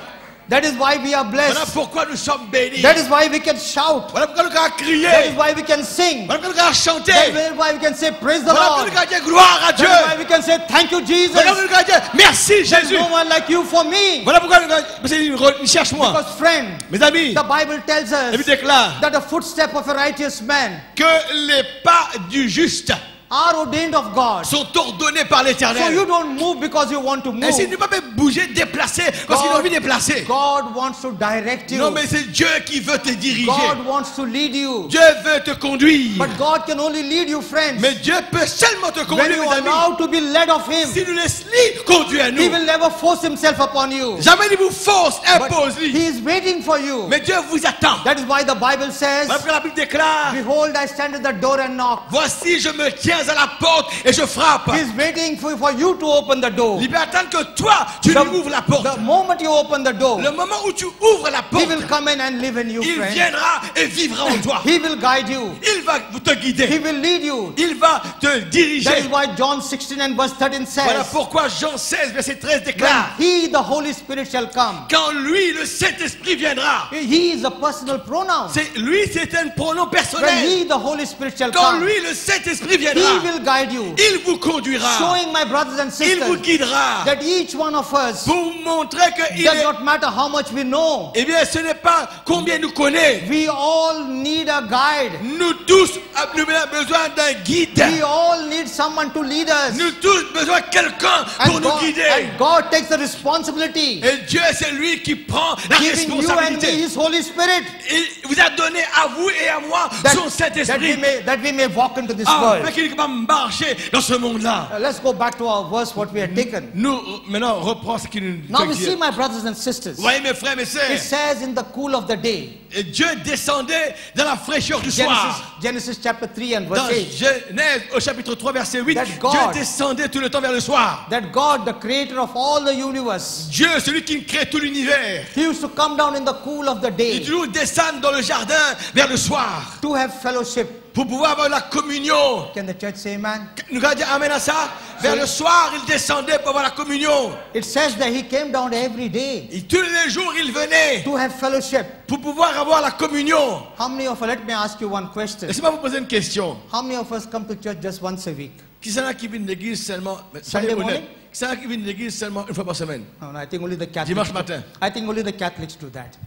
That is why we are Voilà blessed. pourquoi nous sommes bénis. That is why we can shout. Voilà pourquoi nous avons That is crié. why we can sing. Voilà pourquoi nous avons chanté. That is why we can say praise the Voilà pourquoi Lord. nous avons dit gloire à That Dieu. is why we can say thank you, Jesus. Voilà pourquoi nous avons dit merci There is Jésus. no one like you for me. Voilà pourquoi nous avons dit cherche-moi. Because friend, Mes amis, the Bible tells la Bible us déclare that the footstep of a righteous man que les pas du juste are ordained of God. sont ordonnés par So you l'Éternel. don't move because you want to Ainsi, move. ne pas bouger, déplacer, parce qu'il a envie de déplacer. God wants to direct Non, you. mais c'est Dieu qui veut te diriger. God wants to lead you. Dieu veut te conduire. But God can only lead you, friends, Mais Dieu peut seulement te when conduire, you mes amis. allow to be led of Him. Si nous laissons lui conduire à He nous. will never force Himself upon you. Jamais il vous force, But impose lui. He is waiting for you. Mais Dieu vous attend. That is why the Bible says, Parce que la Bible déclare, behold, I stand at the door and knock. voici je me tiens à la porte et je frappe. He is waiting for you to open the door. Il peut attendre que toi, tu lui ouvres la porte. The moment you open the door, Le moment où tu ouvres la He will porte, come in and live in you, il friend. viendra et vivra en toi. He will guide you. Il va te He guider. will lead you. Il va te That is diriger. why John 16 and verse 13 Voilà says, pourquoi Jean 16, verset 13 when déclare, He, the Holy Spirit, shall come. quand lui, le Saint-Esprit viendra, He is a personal pronoun. c'est un pronom When personnel. He, the Holy Spirit, shall Quand come, lui, le Saint-Esprit He viendra, will guide you, il vous conduira, showing my brothers and il vous sisters guidera, that each one of us pour vous montrer que il does est... not matter how much we know. Eh bien, ce n'est pas combien nous connaît. We all need a guide. Nous tous avons besoin d'un guide. We all need someone to lead us. Nous tous besoin de quelqu'un pour nous guider. And God takes the responsibility, Et Dieu, c'est lui qui prend la giving you and me responsabilité. His Holy Spirit, Il vous a donné à vous et à moi son Saint-Esprit. that we may walk into this Afin world. qu'il va marcher dans ce monde-là. Let's go back to our verse, what we had taken. Nous, maintenant, on reprend ce qu'il nous Now we dit. see, my brothers and sisters, Vous voyez, mes frères, mes it sœurs, says in the cool of the day, et Dieu descendait dans la fraîcheur du soir. Genesis chapter 3 and Dans verse 8, Genèse, au chapitre 3, verset 8, That Dieu God- descendait tout le temps vers le soir. that God, the creator of all the universe, Dieu, celui qui crée tout l'univers, He used to come down in the cool of the il day toujours descend dans le jardin vers le soir to have fellowship. pour pouvoir avoir la communion. Can the church say amen? Nous allons dire amen à ça. Vers le soir, il descendait pour avoir la communion. It says that He came down every day Et tous les jours, il venait to have fellowship. pour pouvoir avoir la communion. How many of us, let me ask you one question. Laissez-moi vous poser une question. How many of us come to church just once a week? Qui c'est là qui vient de l'église seulement, Sunday soyez honnête, morning? qui c'est là qui vient de l'église seulement une fois par semaine? No, I think only the Catholics. Dimanche matin. I think only the Catholics do that.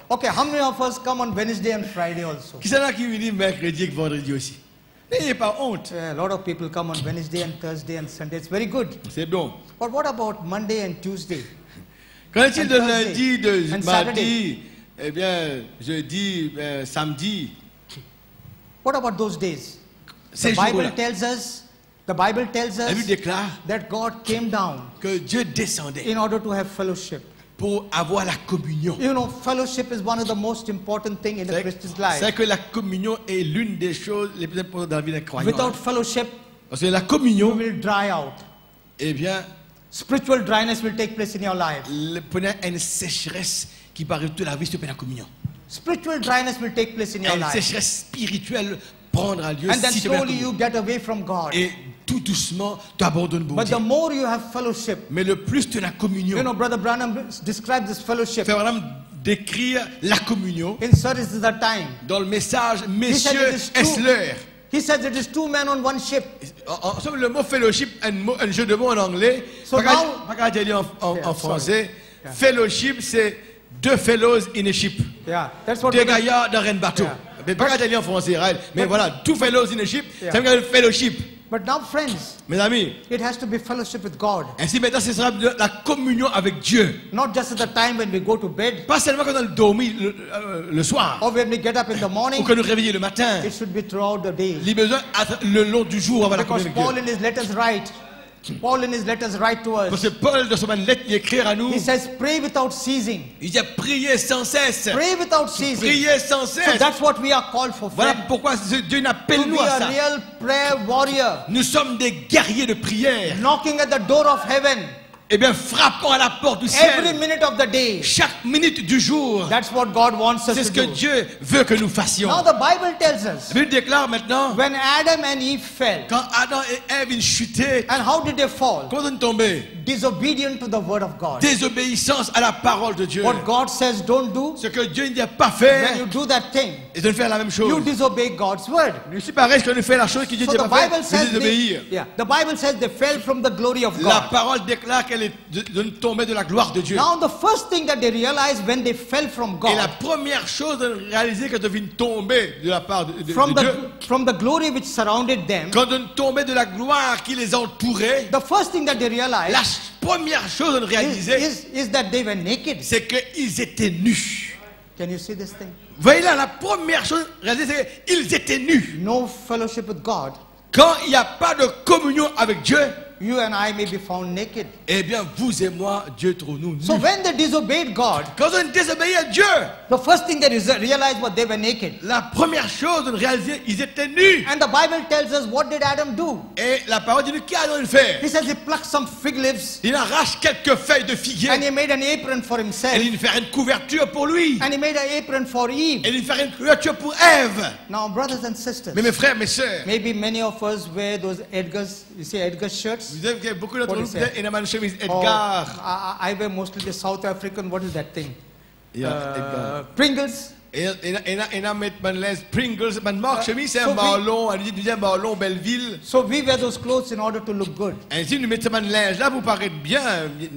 Okay, how many of us come on Wednesday and Friday also? Qui c'est là qui vient mercredi et vendredi aussi? N'ayez pas honte. A lot of people come on Wednesday and Thursday and Sunday. It's very good. C'est bon. But what about Monday and Tuesday? Qu'en est-il de And Thursday. lundi, de And mardi, eh bien, jeudi, samedi? What about those days? Ces The Bible jours-là. tells us, the Bible tells La Bible us déclare that God came down que Dieu descendait in order to have fellowship. pour avoir la communion. You know, fellowship is one of the most important things in a Christian's C'est life. que la communion est l'une des choses les plus importantes dans la vie d'un croyant. Without fellowship, Parce que la you communion, will dry out. eh bien, Spiritual dryness will take place in your life. prenez une sécheresse qui paraît toute la vie sur la communion. Spiritual dryness will take place in your Une life. sécheresse spirituelle prendra lieu And then si tu fais la slowly communion. you get away from God. Et tout doucement, tu abandonnes bon But Dieu. the more you have fellowship, Mais le plus tu as la communion. you know, Brother Branham describes this fellowship Frère Branham décrit la communion in Service is the Time. dans le message He Messieurs, said it is est-ce true. l'heure? He says it is two men on one ship. En somme, le mot fellowship, un jeu de mots en anglais, So pas now- qu'à dire en Yeah, français. Yeah. Fellowship, c'est deux fellows in a ship. Yeah, that's what Deux Brother- gaillards dans un bateau. Yeah. Mais pas qu'à dire en français, Israël. Mais voilà, two fellows in a ship, Yeah. ça veut dire fellowship. But now, friends, Mes amis, it has to be fellowship with God. ainsi maintenant, ce sera de la communion avec Dieu. Not just at the time when we go to bed Pas seulement quand on dormit le soir, or when we get up in the ou morning. quand nous réveillons le matin. It should be throughout the day. Il a besoin le long du jour avoir la Because communion Paul avec Dieu. in his letters write, Paul in his letters write to Parce us. que Paul, dans son lettre, il écrit à nous, He says, pray without ceasing. il dit priez sans cesse. Pray without ceasing. Priez sans So cesse. that's what we are called for, Voilà friend. pourquoi Dieu To n'appelle be nous à a ça. real prayer warrior, Nous sommes des guerriers de prière. knocking at the door of heaven Eh bien, frappons à la porte du every ciel. minute of the day. Chaque minute du jour. That's what God wants us C'est ce to que do. Dieu veut que nous fassions. Now the Bible tells us, La Bible déclare maintenant, when Adam and Eve fell, quand Adam et Ève ils chutaient, and how did they fall? quand ils tombaient, Disobedient to the word of God. désobéissance à la parole de Dieu. What God says don't do, Ce que Dieu n'a pas when fait, you do that thing, et de faire la même you chose. disobey God's word. Mais c'est pareil que nous fait la chose que Dieu So n'a the pas Bible fait, says c'est désobéir. the Bible says they fell from the glory of La God. parole déclare qu'elle est de tomber de la gloire de Dieu. Now the first thing that they realized when they fell from Et la God, première chose de réaliser quand ils viennent tomber de la part de from Dieu, from the glory which surrounded them, quand ils tombaient de la gloire qui les entourait, the first thing that they la realized première chose de réaliser, is that they were naked. c'est qu'ils étaient nus. Can you see this thing? Vous voyez là, la première chose réalisée, c'est qu'ils étaient nus. No fellowship with God. Quand il n'y a pas de communion avec Dieu, You and I may be found naked. eh bien, vous et moi, Dieu trouve-nous nus. So when they disobeyed God, Quand on désobéit à Dieu, the first thing they realized was they were naked. la première chose de réaliser, ils étaient nus. And the Bible tells us, what did Adam do? Et la parole dit, qu'Adam fait? He says he plucked some fig leaves Il arrache quelques feuilles de figuier. and he made an apron for Et himself. il fait une couverture pour lui. And he made an apron for Eve. Et il fait une couverture pour Ève. Now, brothers and sisters, Mais mes frères, mes sœurs, maybe many of us wear those Edgar's, you see Edgar's shirts? vous savez qu'il y a beaucoup d'entre What nous, is that? peut-être, il y a une chemise Or, Edgar. I wear mostly the South African, what is that thing? Yeah, Edgar. Pringles. Et il a mis les Pringles, une marque chemise, c'est So un ballon, elle dit deuxième ballon, Belleville. So we wear those clothes in order to look good. Ainsi, nous mettons un linge là, vous paraît bien,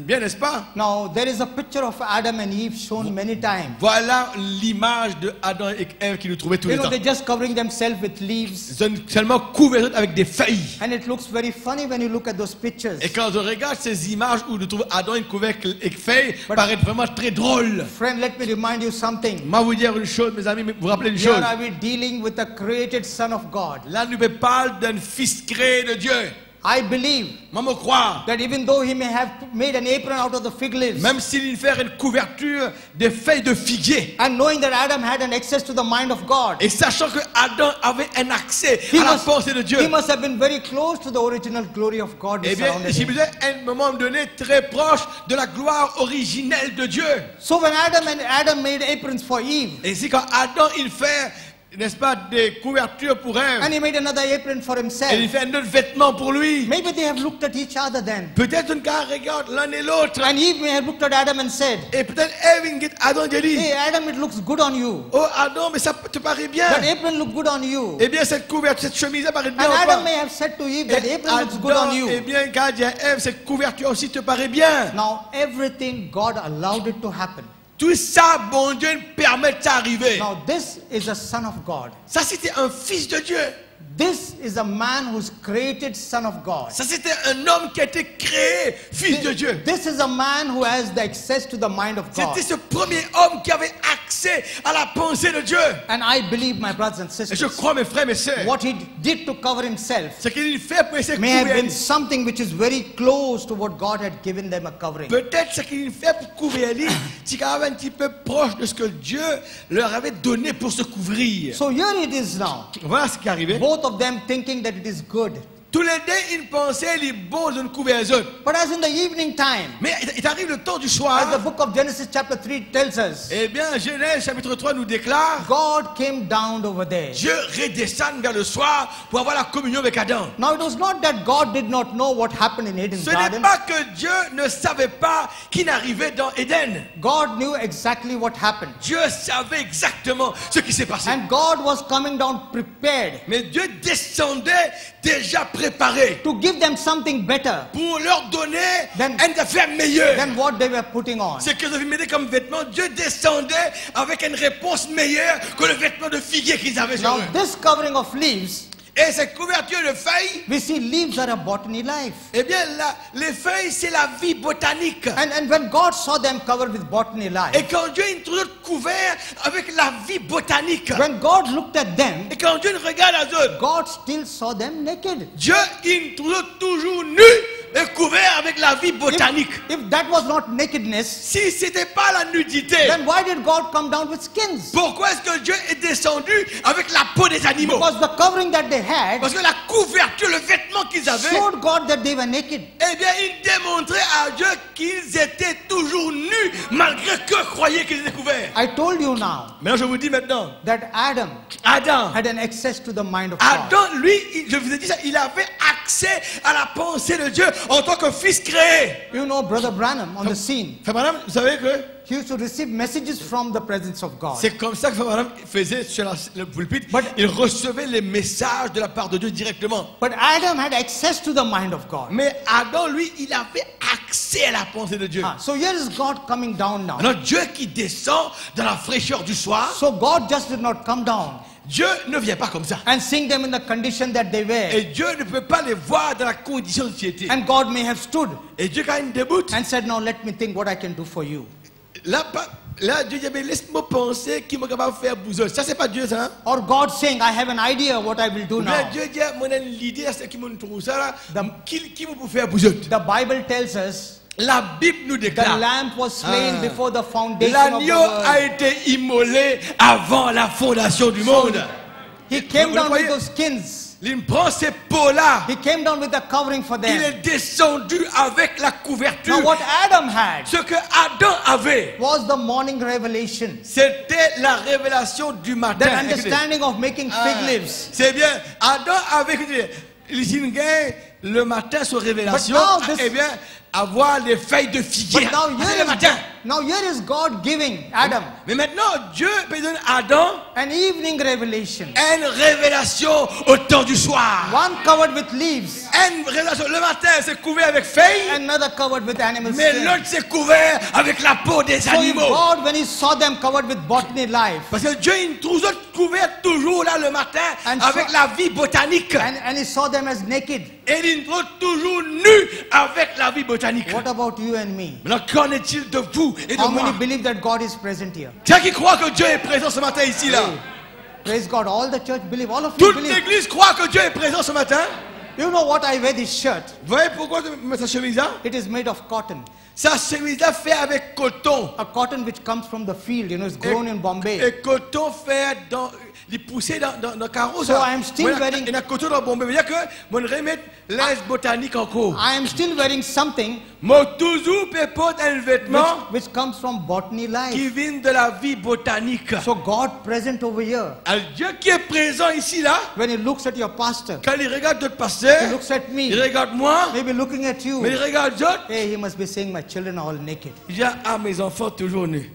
n'est-ce pas? Now, there is a picture of Adam and Eve shown many times. Voilà l'image de Adam et Ève qui nous trouvaient tous You les know, temps. they're just covering themselves with leaves. Ils sont seulement couverts avec des feuilles. And it looks very funny when you look at those pictures. Et quand je regarde ces images où nous trouvons Adam couvert avec feuilles, paraît vraiment très drôle. Friend, let me remind you something. Moi, vous dire une chose, mes amis, vous rappelez une Here chose. are we dealing with the created Son of God. Là, nous parlons d'un fils créé de Dieu. I believe Moi, me crois. that even though he may have made an apron out of the fig leaves, Même s'il fait une couverture des feuilles de figuier. and knowing that Adam had an access to the mind of God, Et sachant que Adam avait un accès he à la must, pensée de Dieu. he must have been very close to the original glory of God Eh which bien, surrounded il him. vous à un moment donné très proche de la gloire originelle de Dieu. So when Adam made aprons for Eve, Et ici, quand Adam, il fait, n'est-ce pas, des couvertures pour Ève, and he made another apron for et il himself, fait un autre vêtement pour lui. maybe they have looked at each other then. Peut-être un gars regarde l'un et l'autre. And Eve may have looked at Adam and said, Et peut-être Ève, il dit, Adam, il dit, hey Adam, it looks good on you. oh Adam, mais ça te paraît bien. That apron look good on you. Eh bien, cette couverture, cette chemise, ça paraît bien And ou Adam pas? may have said to Eve, Et that apron looks good on Adam, you. eh bien, quand il dit à Ève, cette couverture aussi te paraît bien. Now, everything God allowed it to happen. Tout ça, bon Dieu, permet d'arriver. Now, this is a son of God. Ça, c'était un fils de Dieu. This is a man who's created son of God. Ça, c'était un homme qui a été créé fils de Dieu. This is a man who has the access to the mind of God. C'était ce premier homme qui avait accès à la pensée de Dieu. And I believe, my brothers and Et je sisters, crois, mes frères, mes sœurs, what he did to cover himself ce qu'il fait pour essayer de may have couvrir. been something which is very close to what God had given them a covering. Peut-être ce qu'il fait pour couvrir lui, c'est quand même un petit peu proche de ce que Dieu leur avait donné pour se couvrir. So here it is now. Voilà ce qui est arrivé. Both of them thinking that it is good. tous les deux, ils pensaient les bons d'une couverture. But as in the evening time, Mais il arrive le temps du as the soir. book of Genesis chapter 3 tells us, Eh bien, Genèse chapitre 3 nous déclare, God came down over there. Dieu redescend vers le soir pour avoir la communion avec Adam. Now it was not that God did not know what happened in Eden's Ce n'est garden. pas que Dieu ne savait pas qui n'arrivait dans Éden. God knew exactly what happened. Dieu savait exactement ce qui s'est passé. And God was coming down prepared Mais Dieu descendait déjà préparé to give them something better pour leur donner Then- un affaire meilleure. than what they were putting on. Ce que vous avez mis comme vêtement, Dieu descendait avec une réponse meilleure que le vêtement de figuier qu'ils avaient sur Now eux. this covering of leaves, Et cette couverture de feuilles, we see leaves are a botany life. eh bien, les feuilles, c'est la vie botanique. And when God saw them covered with botany life, Et quand Dieu introduit couvert avec la vie botanique, when God looked at them, et quand Dieu regarde à eux, God still saw them naked. Dieu introduit toujours nu et couvert avec la vie botanique. If that was not nakedness, Si ce n'était pas la nudité, then why did God come down with skins? pourquoi est-ce que Dieu est descendu avec la peau des animaux? Because the covering that they had Parce que la couverture, le vêtement qu'ils avaient, showed God that they were naked. eh bien, il démontrait à Dieu qu'ils étaient toujours nus, malgré qu'eux croyaient qu'ils étaient couverts. I told you now Maintenant, je vous dis maintenant, that Adam Adam, had an access to the mind of God. Adam, lui, je vous ai dit ça, il avait accès à la pensée de Dieu en tant que fils créé. You know, Brother Branham on the scene, Frère Madame, vous savez que he used to receive messages from the presence of God. c'est comme ça que Frère Madame faisait sur le pulpit. But- Il recevait les messages de la part de Dieu directement. But Adam had access to the mind of God. Mais Adam, lui, il avait accès à la pensée de Dieu. So here is God coming down now. Alors Dieu qui descend dans la fraîcheur du soir, So God just did not come down Dieu ne vient pas comme ça. and seeing them in the condition that they were. Et Dieu ne peut pas les voir dans la condition de piété. And God may have stood Et Dieu, quand il débute, and said, now let me think what I can do for you. là Dieu dit, mais laisse-moi penser qui m'a capable de faire bouger. Ça, c'est pas Dieu, ça. Hein? Or God saying, I have an idea what I will do Mais now. Dieu dit, mon l'idée, c'est qui me trouve ça là. Qui me peut faire bouger? The Bible tells us La Bible nous the déclare. lamb was slain Ah. before the foundation of the L'agneau a world. été immolé avant la fondation du monde. He came Vous down with voyez? those skins. Il prend ces peaux-là. He came down with the covering for Il them. est descendu avec la couverture. Now what Adam had Ce que Adam avait, was the morning revelation. c'était la révélation du matin. That understanding of making fig Ah, leaves. c'est bien. Adam avait le matin sur révélation. But now this- Eh bien, avoir les feuilles de figuier. But now C'est le matin. here is God giving Adam Mais maintenant, Dieu peut donner à Adam an evening revelation. une révélation au temps du soir. One covered with leaves, Une révélation. Le matin, c'est couvert avec feuilles. another covered with animal Mais skin. l'autre, c'est couvert avec la peau des So if animaux. God, when he saw them covered with botany life, Parce que Dieu, il trouve couvert toujours là le matin And avec so- la vie botanique. and he saw them as naked, Et il trouve toujours nu avec la vie botanique. what about you and me? Maintenant, qu'en est-il de vous et de How moi? many believe that God is present here? Tiens, qui croit que Dieu est présent ce matin ici là? Praise God. All the church believe. All of you Toute believe. l'église croit que Dieu est présent ce matin. You know what I wear this shirt? Vous voyez pourquoi je mets sa chemise là? It is made of cotton. Sa chemise là fait avec coton. A cotton which comes from the field. You know, it's grown in Bombay. Et coton fait dans les poussées dans le carreau. So I am still wearing- Il y a coton dans Bombay. C'est-à-dire que mon remettre l'aise botanique encore. I am still wearing something Moi toujours peut porter un vêtement which comes from botany qui life. vient de la vie botanique. So God present over here. Alors, Dieu qui est présent ici là, When he looks at your pastor, quand il regarde d'autres he pasteurs, looks at il me, regarde moi, maybe looking at you. mais il regarde d'autres. Hey, he must be saying, my children are all naked. Il dit à mes enfants toujours nus.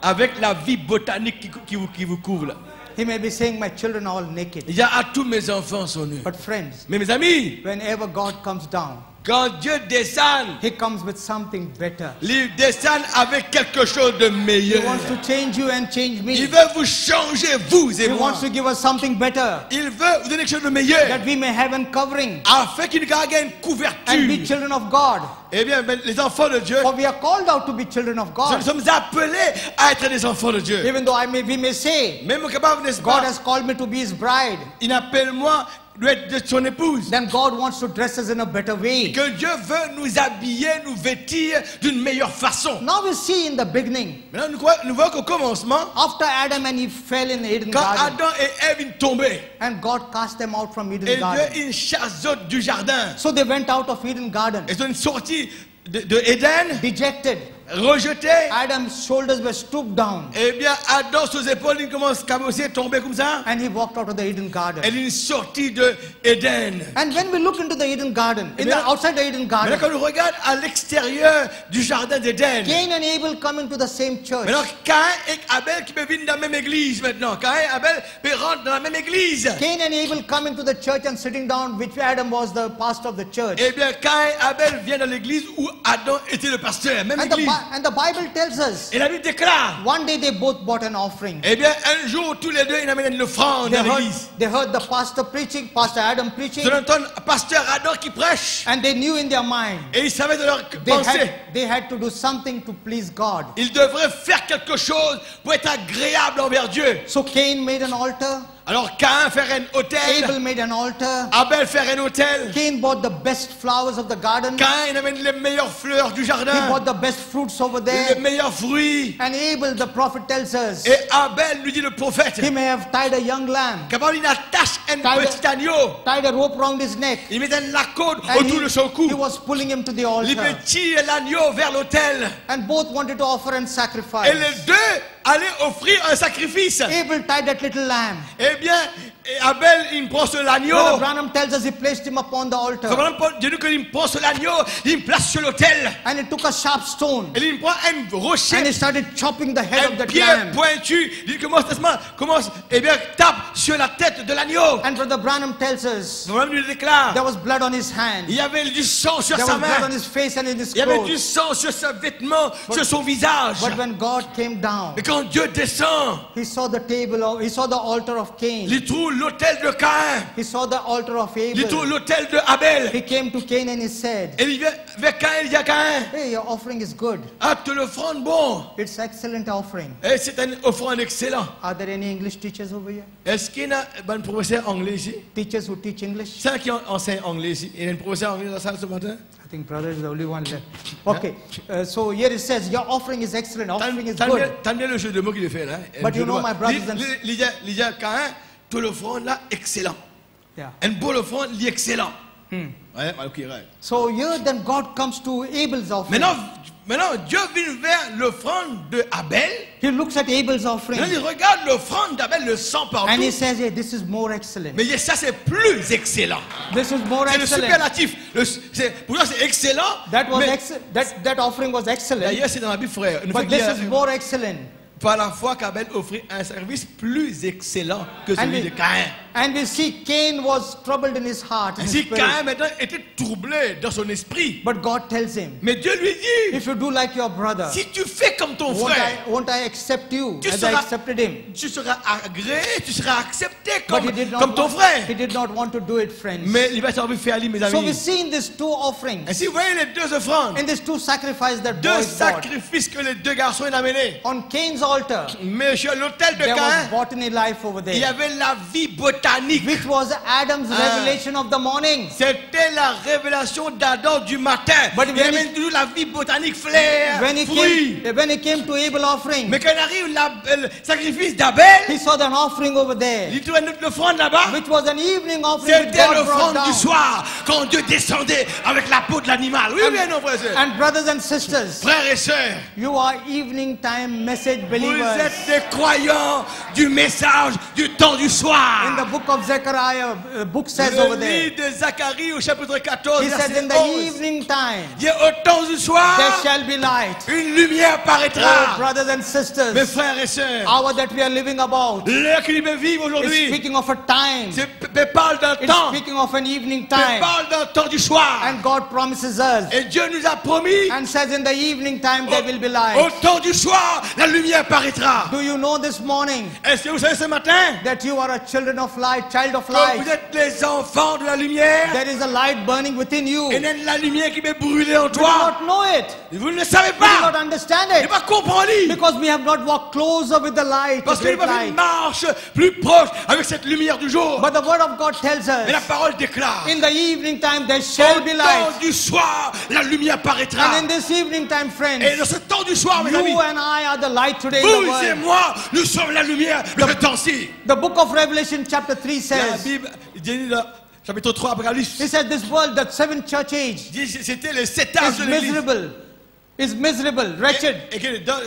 Avec la vie botanique qui vous couvre là. He may be saying, my children are all naked. Il dit à tous mes enfants sont nus. But friends, Mais mes amis, whenever God comes down, quand Dieu descend, he comes with something better. il descend avec quelque chose de He meilleur. wants to change you and change Il me. veut vous changer, vous et He moi. wants to give us something better, Il veut vous donner quelque chose de meilleur. that we may have a covering Afin qu'il gagne une and be couverture. children of God. Eh bien, les enfants de Dieu, For we are called out to be children of nous God. sommes appelés à être des enfants de Dieu. Even though we may say, Même capable, n'est-ce God pas? has called me to be his bride. Il appelle moi de son épouse. then God wants to dress us in a better way. Que Dieu veut nous habiller, nous vêtir d'une meilleure façon. Now we see in the beginning, Maintenant, nous voyons qu'au commencement, after Adam and Eve fell in Eden quand garden, Adam et Ève sont tombés, and God cast them out from et Eden garden. Dieu il chasse d'autres du jardin. So they went out of Eden garden, Ils sont sortis de Éden, dejected. rejetés. Adam's shoulders were stooped down, Eh bien, Adam, sur ses épaules, il commence à cabosser, tomber comme ça. and he walked out of the Eden garden. Elle est sortie de Éden. And when we look into the Eden garden, outside the Eden Maintenant, garden, quand on regarde à l'extérieur du jardin d'Éden, Cain and Abel come into the same church. maintenant, Caïn et Abel qui peuvent venir dans la même église maintenant. Caïn et Abel peuvent rentrer dans la même église. Cain and Abel come into the church and sitting down, which Adam was the pastor of the church. Eh bien, Caïn et Abel viennent dans l'église où Adam était le pasteur, même And the, église. and the Bible tells us, Et la Bible déclare, one day they both bought an offering. eh bien, un jour, tous les deux, ils amènent une offrande dans l'église. They heard the pastor preaching, Pastor Adam preaching, Ils entendent pasteur Adam qui prêche. and they knew in their mind Et ils savaient de leur pensée. they had to do something to please God. Ils devraient faire quelque chose pour être agréable envers Dieu. So Cain made an altar, Alors Caïn fait un autel, Abel made an altar. Abel fait un autel. Cain bought the best flowers of the garden. Caïn amène les meilleures fleurs du He jardin, bought the best fruits over les there. meilleurs fruits. And Abel, the prophet, tells us Et Abel lui dit le prophète, he may have tied a young lamb, qu'abord il attache un Tied- petit agneau, tied a rope around his neck, il met la côte and autour de son cou, he was pulling him to the il altar. fait tirer l'agneau vers l'autel. And both wanted to offer and Et sacrifice. les deux allaient offrir un sacrifice. Abel tied that little lamb. Eh bien, et Abel, il prend sur Brother l'agneau. Branham tells us he placed him upon the altar. Dieu dit qu'il prend sur l'agneau, il me place sur l'autel. And he took a sharp stone Et il prend un and he rocher, started chopping the head of un that pied lamb. pointu. Il commence, eh bien, tape sur la tête de l'agneau. And Brother Branham tells us Nous-mêmes, lui déclare, there was blood on his hand, il y avait du sang sur there sa was blood on main. his face and in his Il y avait du clothes. sang sur ses vêtements, sur son visage. But when God came down, Et quand Dieu descend, he saw the he saw the altar of Cain. il trouve l'autel de Caïn. He saw the altar of Il trouve Abel. l'autel de Abel. He came to Cain and he said, Et il vient vers Caïn, il dit à Caïn, hey, your offering is good. ah, tu l'offrande bon. It's excellent offering. Et c'est un offrande excellent. Are there any English teachers over here? Est-ce qu'il y a un professeur anglais ici? Teachers who teach English? C'est un qui enseigne anglais ici. Il y a un professeur anglais dans la salle ce matin? I think brother is the only one left. Okay, so here it says, your offering is excellent. Offering is good. T'as bien le jeu de mots qu'il fait là. But you know, my brothers and Il dit à Caïn, tu l'offrande là, excellent. Yeah. Un beau offrande, il est excellent. Ouais, ok, right. So here then God comes to Abel's offering. Maintenant, Dieu vient vers l'offrande de Abel. He looks at Abel's offering Maintenant, il regarde l'offrande d'Abel, le sang partout. and he says, hey, this is more excellent. Mais ça, c'est plus excellent. This is more C'est le excellent. superlatif. Pour moi, c'est excellent. That was mais that offering was excellent. d'ailleurs, c'est dans la Bible, frère. Une fois But qu'il y this a- is more excellent. par la foi qu'Abel offrit un service plus excellent que celui de Caïn. And we see Cain was troubled in his heart. In his Ainsi, spirit. Caïn maintenant était troublé dans son esprit. But God tells him, Mais Dieu lui dit, if you do like your brother, si tu fais comme ton frère, won't I accept you Tu as I seras- accepted him? tu seras agréé, tu seras accepté But comme ton frère. he did not want to do it, friends. Mais il va t'en faire aller, mes So we amis. see in these two offerings, Ainsi, vous voyez les deux offrandes, in these two sacrifices that deux boys brought. sacrifices que les deux garçons ont amenés. On Cain's altar, Mais sur l'autel de there was Caïn, botany life over il y there, avait la vie botanique. which was Adam's revelation of the morning. C'était la révélation d'Adam du matin. But Il when amène toujours la vie botanique, fleurs, When fruits. he came to Abel offering, Mais quand il arrive le sacrifice d'Abel, he saw an offering over there, il trouve une autre offrande là-bas. which was an evening offering which C'était God brought l'offrande down. du soir, quand Dieu descendait avec la peau de l'animal. Oui, oui, non, frères et sœurs. And brothers and sisters, Frères et sœurs, you are evening time message vous believers. êtes des croyants du message du temps du In soir. the book of Zechariah, book says Le over there, livre de Zacharie au chapitre 14, he says, verset in the 11. evening time, Dit au temps du soir, there shall be light. une lumière Oh, paraîtra. brothers and Mes sisters, frères et sœurs, hour that we are living about l'heure que nous vivons is aujourd'hui, speaking of a time. parle d'un It's temps, speaking of an evening time. parle d'un temps du soir. And God promises us Et Dieu nous a promis, and says in the evening time there will be au light. temps du soir, la lumière paraîtra. Do you know this morning Est-ce que vous savez ce matin that you are a children of light, child of que light. vous êtes les enfants de la lumière. There is a light burning within you. Et il y a la lumière qui va brûler en You do toi. not know it. Vous ne le savez You do not pas. understand Et it. pas comprendre. Because we have not walked closer with the light, the Parce qu'il great va faire une light. marche plus proche avec cette lumière du jour. But the word of God tells Et la us, parole déclare. in the evening time there Au shall be temps light. du soir, la lumière paraîtra. And in this evening time, friends, Et dans ce temps du soir, mes amis, you and I are the light today in the vous et world. moi, nous sommes la lumière de ce temps-ci. The book of Revelation chapter 3 La says, Bible, dit dans chapitre 3, Apocalypse, he said this world, that seven church age, dit c'était les 7 âges is de l'église. miserable, wretched. Et que dans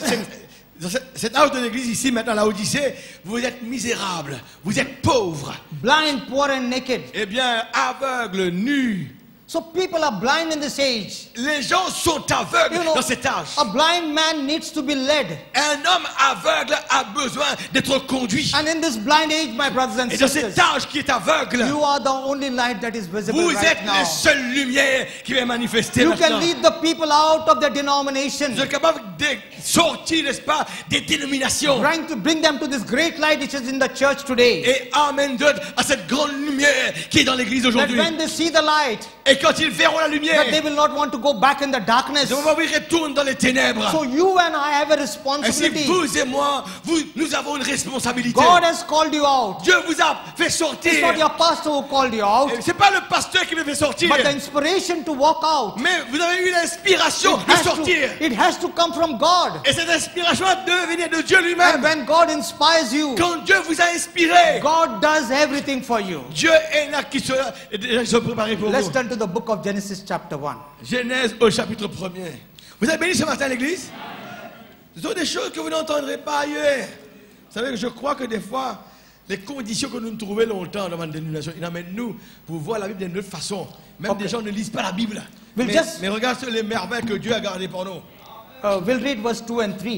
cet âge de l'église ici, maintenant, la Odyssée, vous êtes misérables, vous êtes pauvres, Blind, poor and naked. eh bien, aveugles, nus. So people are blind in this age. Les gens sont aveugles You know, dans cet âge. a blind man needs to be led. Un homme aveugle a besoin d'être conduit. And in this blind age, my brothers and Et dans sisters, cet âge qui est aveugle, you are the only light that is visible vous right êtes now. les seules lumières qui vont manifester You maintenant. can lead the people out of their denomination, Vous êtes capable de sortir, n'est-ce pas, des dénominations bring them to this great light which is in the church today. et amener d'autres à cette grande lumière qui est dans l'église That aujourd'hui. when they see the light, Et quand ils verront la lumière, that they will not want to go back in the darkness. de moment où ils retournent dans les ténèbres. So you and I have a Et si responsibility. vous et moi, nous avons une responsabilité. God has called you out. Dieu vous a fait It's not sortir. your pastor who called you out, C'est pas le pasteur qui vous fait sortir, but the inspiration to walk out. mais vous avez eu l'inspiration de sortir. It has to come from God. Et cette inspiration doit venir de Dieu And lui-même. when God inspires you, Quand Dieu vous a inspiré, God does everything for you. Dieu est là qui se préparé pour Let's vous. turn to the book of Genesis chapter 1. Genèse au chapitre 1er. Vous avez béni ce matin à l'église? Ce sont des choses que vous n'entendrez pas ailleurs. Vous savez, je crois que des fois, les conditions que nous nous trouvons longtemps dans notre dénomination, ils amènent nous pour voir la Bible d'une autre façon. Même des gens ne lisent pas la Bible. We'll Mais regarde sur les merveilles que Dieu a gardées pour nous. We'll read verse 2 and 3.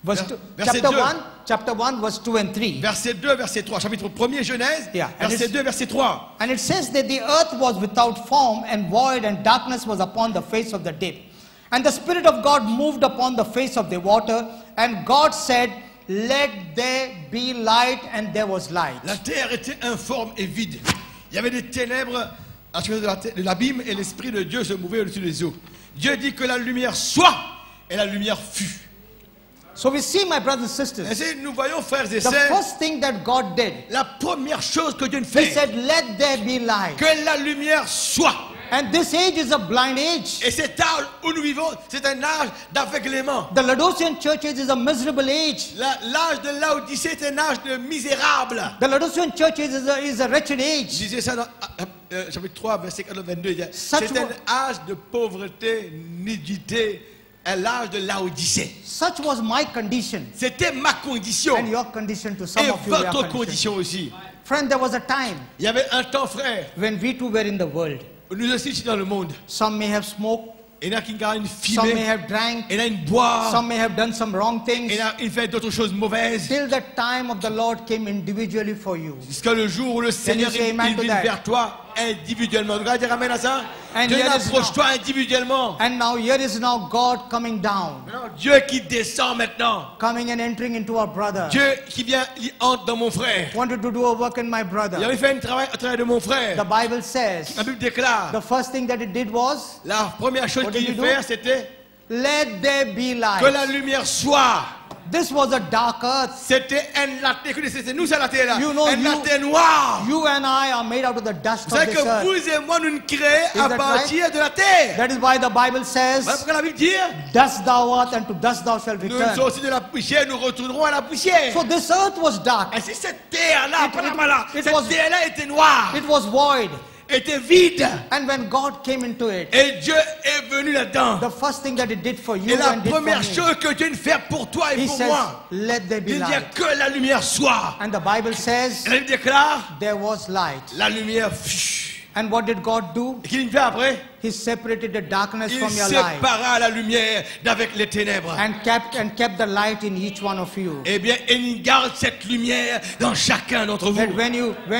Verset Chapter 2. 1, chapter 1, verse 2 and 3. Verset 2, verset 3. Chapitre 1er Genèse, Yeah, and verset it's- 2, verset 3. And it says that the earth was without form and void, and darkness was upon the face of the deep. And the Spirit of God moved upon the face of the water. And God said, "Let there be light," and there was light. La terre était informe et vide. Il y avait des ténèbres à travers de l'abîme et l'Esprit de Dieu se mouvait au-dessus des eaux. Dieu dit que la lumière soit et la lumière fut. So we see, my brothers and sisters, Ainsi, nous voyons, frères et the sœurs, first thing that God did, la première chose que Dieu He fait, said, "Let there be light." que la lumière soit. And this age is a blind age. Et cet âge où nous vivons, c'est un âge d'aveuglement. The Laodicean church age is a miserable age. L'âge de Laodicée est un âge de misérable. The Laodicean church age is a wretched Je age. disais ça dans chapitre 3, verset 22. Such C'est un wa- âge de pauvreté, nudité, l'âge de Laodicée. Such was my condition, C'était ma condition. and your condition to some Et of you. your votre condition. condition aussi. Friend, there was a time Il y avait un temps, frère, when we too were in the world. où nous aussi étions dans le monde. Some may have smoked, Il y en a qui gagnent une some may fumée, have drank, il y en a une boire, some may have done some wrong things. il y en a une fait d'autres choses mauvaises. Till the time of the Lord came individually for you. Jusqu'à le jour où le Seigneur say amen il to vient that? vers toi individuellement. Regarde, dire amen à ça. And Dieu here is approche-toi individuellement. And now here is now God coming down, Maintenant, Dieu qui descend maintenant. coming and entering into our brother. Dieu qui vient, il entre dans mon frère. Wanted to do a work in my Il brother. avait fait un travail à travers de mon The frère. Bible says La Bible déclare, the first thing that it did was, la première chose What did qu'il he do? fait, c'était let there be que la light. lumière soit. This was a dark earth. C'était un latte. Écoutez, c'est nous, c'est la terre là. You know, Un latte noir. You and I are made out of the dust Vous of savez this que earth. vous et moi, nous nous créons à that partir de la terre. That is why the Bible says, Voilà pourquoi la Bible dit, dust thou art and to dust thou shalt nous sommes return. aussi de la poussière, nous retournerons à la poussière. So this earth was dark. Et si cette terre-là, it cette was- terre-là était noire, It was void. était vide, And when God came into it, et Dieu est venu là-dedans. the first thing that He did for you Et la and did for première me, chose que Dieu fait pour toi et He pour says, moi, let there be il dit light. que la lumière soit. And the Bible says, Et il déclare, there was light. la lumière fut. And what did God do? Et qu'il fait après? He separated the darkness Il from your life sépara la lumière d'avec les ténèbres. and kept the light in each one of you. Eh bien, il garde cette lumière dans chacun d'entre vous. That when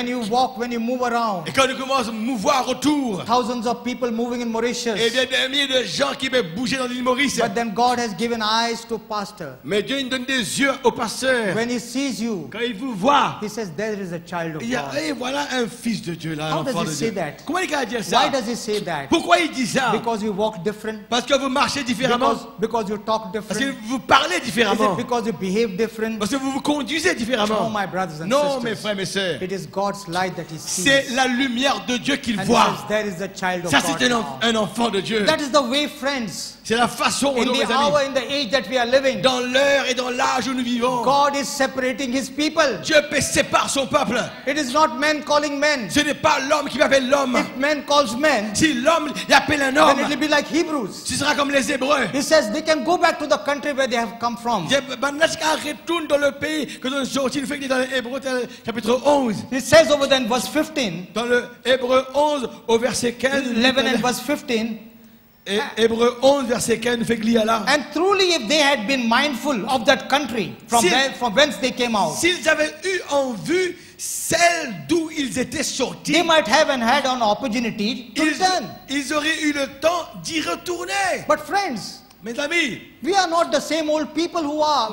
you walk, when you move around, Et quand nous commençons à mouvoir autour, thousands of people moving in eh Mauritius, bien, des milliers de gens qui peuvent bouger dans l'île Maurice. but then God has given eyes to pastor. Mais Dieu nous donne des yeux au pasteur. When he sees you, Quand il vous voit, he says, there is a child of il y a, God. et voilà un fils de Dieu là, un How enfant does de he say Dieu. that? Comment il a dire ça? Why does he say that? Pourquoi il dit ça? Because you walk different? Parce que vous marchez différemment. Because you talk Parce que different? vous parlez Is différemment. it because you behave different? Parce que vous vous conduisez No, différemment. my brothers and Non, mes sisters. frères, mes sœurs. It is God's light that he sees. C'est la lumière de Dieu qu'il And he voit. says, there is a child of Ça, God. c'est now. un enfant de Dieu. That is the way, friends. C'est la façon In dont, mes the hour, amis, in the age that we are living, dans l'heure et dans l'âge où nous vivons, God is separating his people. Dieu sépare son peuple. It is not men calling men. Ce n'est pas l'homme qui appelle l'homme. If men calls men, Si l'homme il appelle un then homme, it will be like Hebrews. ce sera comme les Hébreux. He says they can go back to the country where they have come from. Retourne dans le pays que nous sommes sortis. Nous fait dans l'Hébreu chapitre 11. He says over there in verse 15, Dans le Hébreu 11 au verset 15. 11 and verse 15, Et Hébreu 11 verset 15 nous fait que là. and truly if they had been mindful of that country from whence they came out, S'ils avaient eu en vue celle d'où ils étaient sortis, they might have and had an opportunity to return. ils auraient eu le temps d'y retourner. But friends, Mes amis, we are not the same old people who were.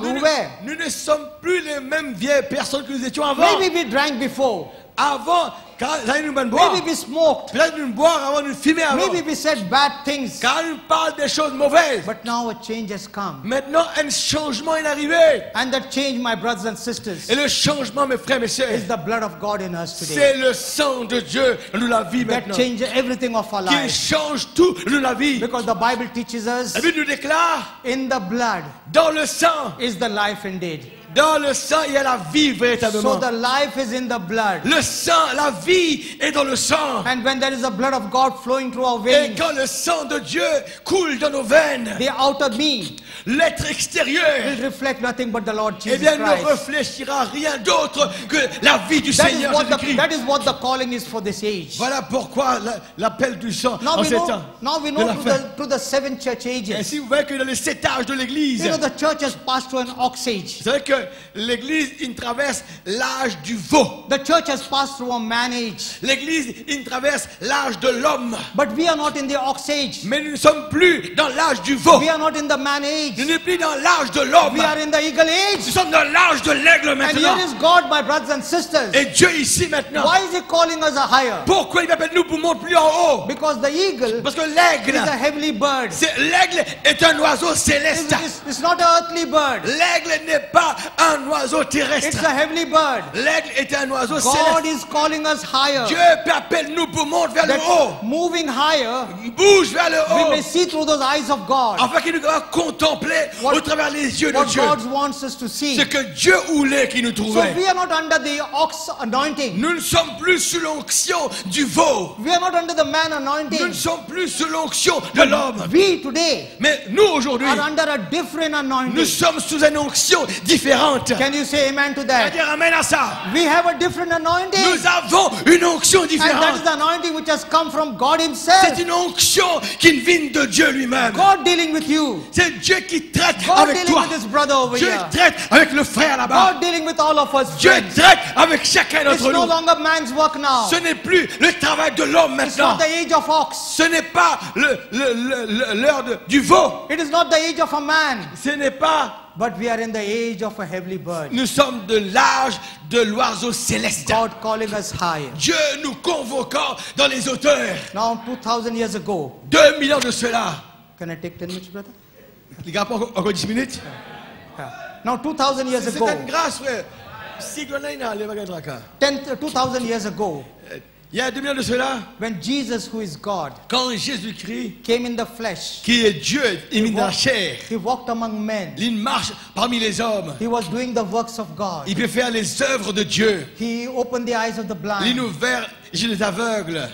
nous ne sommes plus les mêmes vieilles personnes que nous étions avant. Maybe we drank before. Avant, quand nous boire, Maybe we smoked. peut-être nous boire avant, nous fumer avant. Maybe we said bad things. Quand nous parle des choses mauvaises. But now a change has come. Maintenant, un changement est arrivé. And that change, my brothers and sisters, Et le changement, mes frères, mes sœurs, is the blood of God in us today. c'est le sang de Dieu dans nous la vie That maintenant. changes everything of our Qui lives. change tout dans la vie. Because the Bible teaches us, La Bible nous déclare, in the blood dans le sang, is the life indeed. dans le sang, il y a la vie véritablement. So the life is in the blood. Le sang, la vie est dans le sang. And when there is the blood of God flowing through our Et veins, quand le sang de Dieu coule dans nos veines, the outer me l'être will extérieur, reflect nothing but the Lord eh Jesus bien, ne Christ. réfléchira rien d'autre que la vie du That is, Seigneur what Jésus-Christ. that is what the calling is for this age. Voilà pourquoi l'appel du sang Now en we ces know, temps. now we de know la fin. through the 7 church Et ages. si vous voyez que dans les 7 âges de l'Église, You know, the church has passed through an ox age. vous savez que l'Église, il traverse l'âge du veau. The church has passed through a man age. L'Église, il traverse l'âge de l'homme. But we are not in the ox age. Mais nous ne sommes plus dans l'âge du veau. We are not in the man Nous age. ne sommes plus dans l'âge de l'homme. We are in the eagle Nous age. sommes dans l'âge de l'aigle And maintenant. here is God, my brothers and sisters. Et Dieu ici maintenant. Why is He calling us a higher? Pourquoi il m'appelle nous pour monter plus en haut? Because the eagle Parce que is l'aigle, a heavenly bird. l'aigle est un oiseau céleste. It's not an earthly bird. L'aigle n'est pas un oiseau It's terrestre. a heavenly bird. L'aigle est un oiseau God céleste. is calling us higher. Dieu appelle nous pour monter vers le haut. That moving higher, Bouge vers le we haut. may see through those eyes of God Afin qu'il nous va contempler What- au travers les yeux de what Dieu. God wants us to see. Ce que Dieu voulait qu'il nous So trouvait. we are not under the ox anointing. Nous ne sommes plus sous l'onction du veau. We are not under the man Nous ne anointing. sommes plus sous l'onction de l'homme. We today Mais nous aujourd'hui, are under a different nous anointing. sommes sous une onction différente. Can you say amen to On va that? dire amen à ça. We have a different anointing. Nous avons une onction And that is différente. the anointing which has come from God Himself. C'est une onction qui vient de Dieu lui-même. God dealing with you. C'est Dieu qui traite God avec dealing toi. with His brother over Dieu here. traite avec le frère là-bas. God dealing with all of us. Dieu Friends. traite avec chacun It's d'entre no nous. longer man's work now. Ce n'est plus le travail de l'homme It's maintenant. not the age of ox. Ce n'est pas l'heure du veau. It is not the age of a man. Ce n'est pas. But we are in the age of a heavenly bird. Nous sommes de l'âge de l'oiseau céleste. God calling us higher. Dieu nous convoquant dans les hauteurs. Now 2000 years ago. 2000 ans de cela. Can I take 10 minutes, brother? Les gars, encore 10 minutes. Yeah. Now 2000 years C'est ago. une grâce, frère. Si on a une, les bagages de la car. 2000 years ago. Il y a 2000 ans de cela, When Jesus, who is God, quand Jésus-Christ, came in the flesh, qui est Dieu, il est dans la chair, He walked among men. il marche parmi les hommes. He was doing the works of God. Il peut faire les œuvres de Dieu. He opened the eyes of the Il blind. ouvert les aveugles.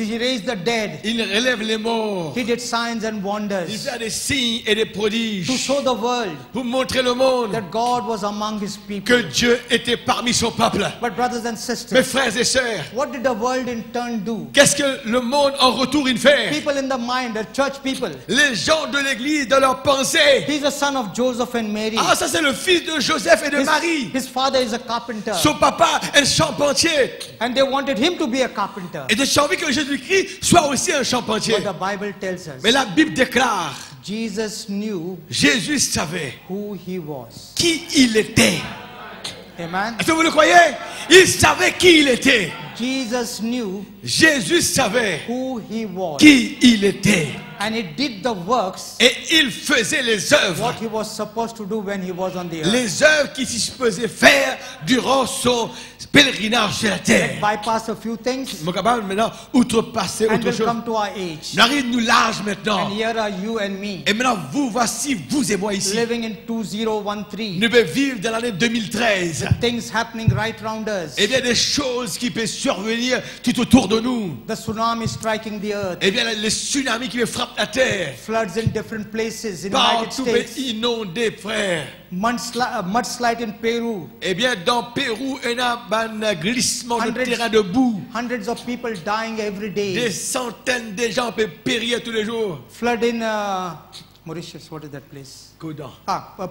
He raised the dead. Il relève les morts. He did signs and Il wonders fait des signes et des prodiges to show the world pour montrer le monde that God was among his que people. Dieu était parmi son peuple. But brothers and Mes sisters, frères et sœurs, what did the world in turn do? qu'est-ce que le monde en retour il fait? People in the mind, the church people. Les gens de l'église, dans leur pensée. He's the son of Joseph and Mary. Ah, ça c'est le fils de Joseph et de Marie. His father is a carpenter. Son papa est charpentier. And they wanted him to be a carpenter. Et de envie que Jésus-Christ soit aussi un charpentier. But the Bible tells us Mais la Bible déclare, Jesus knew Jésus savait who he was. qui il était. Amen. Est-ce que vous le croyez? Il savait qui il était. Jesus knew Jésus savait who he was. qui il était. And he did the works Et il faisait les œuvres. what he was supposed to do when he was on the earth. Les œuvres qu'il se faisait faire durant son pèlerinage sur la terre. Bypass a few things Nous sommes capables maintenant outrepasser and autre we'll chose. come to our age. Nous arrivons nous l'âge maintenant. And here are you and me Et maintenant, voici vous et moi ici. living in 2013. Nous devons vivre dans l'année 2013. Things happening right around us. Eh bien, des choses qui peuvent survenir tout autour de nous. The tsunami striking the earth. Eh bien, les tsunamis qui frappent la terre. Floods in different places in the United Partout States. inondé, frère. Mudslide in Peru. Eh bien, dans Pérou, il y a un glissement de Hundreds- terrain de boue. Hundreds of people dying every Des day. centaines de gens peuvent périr tous les jours. Flood in Mauritius, what is that place? Coudon.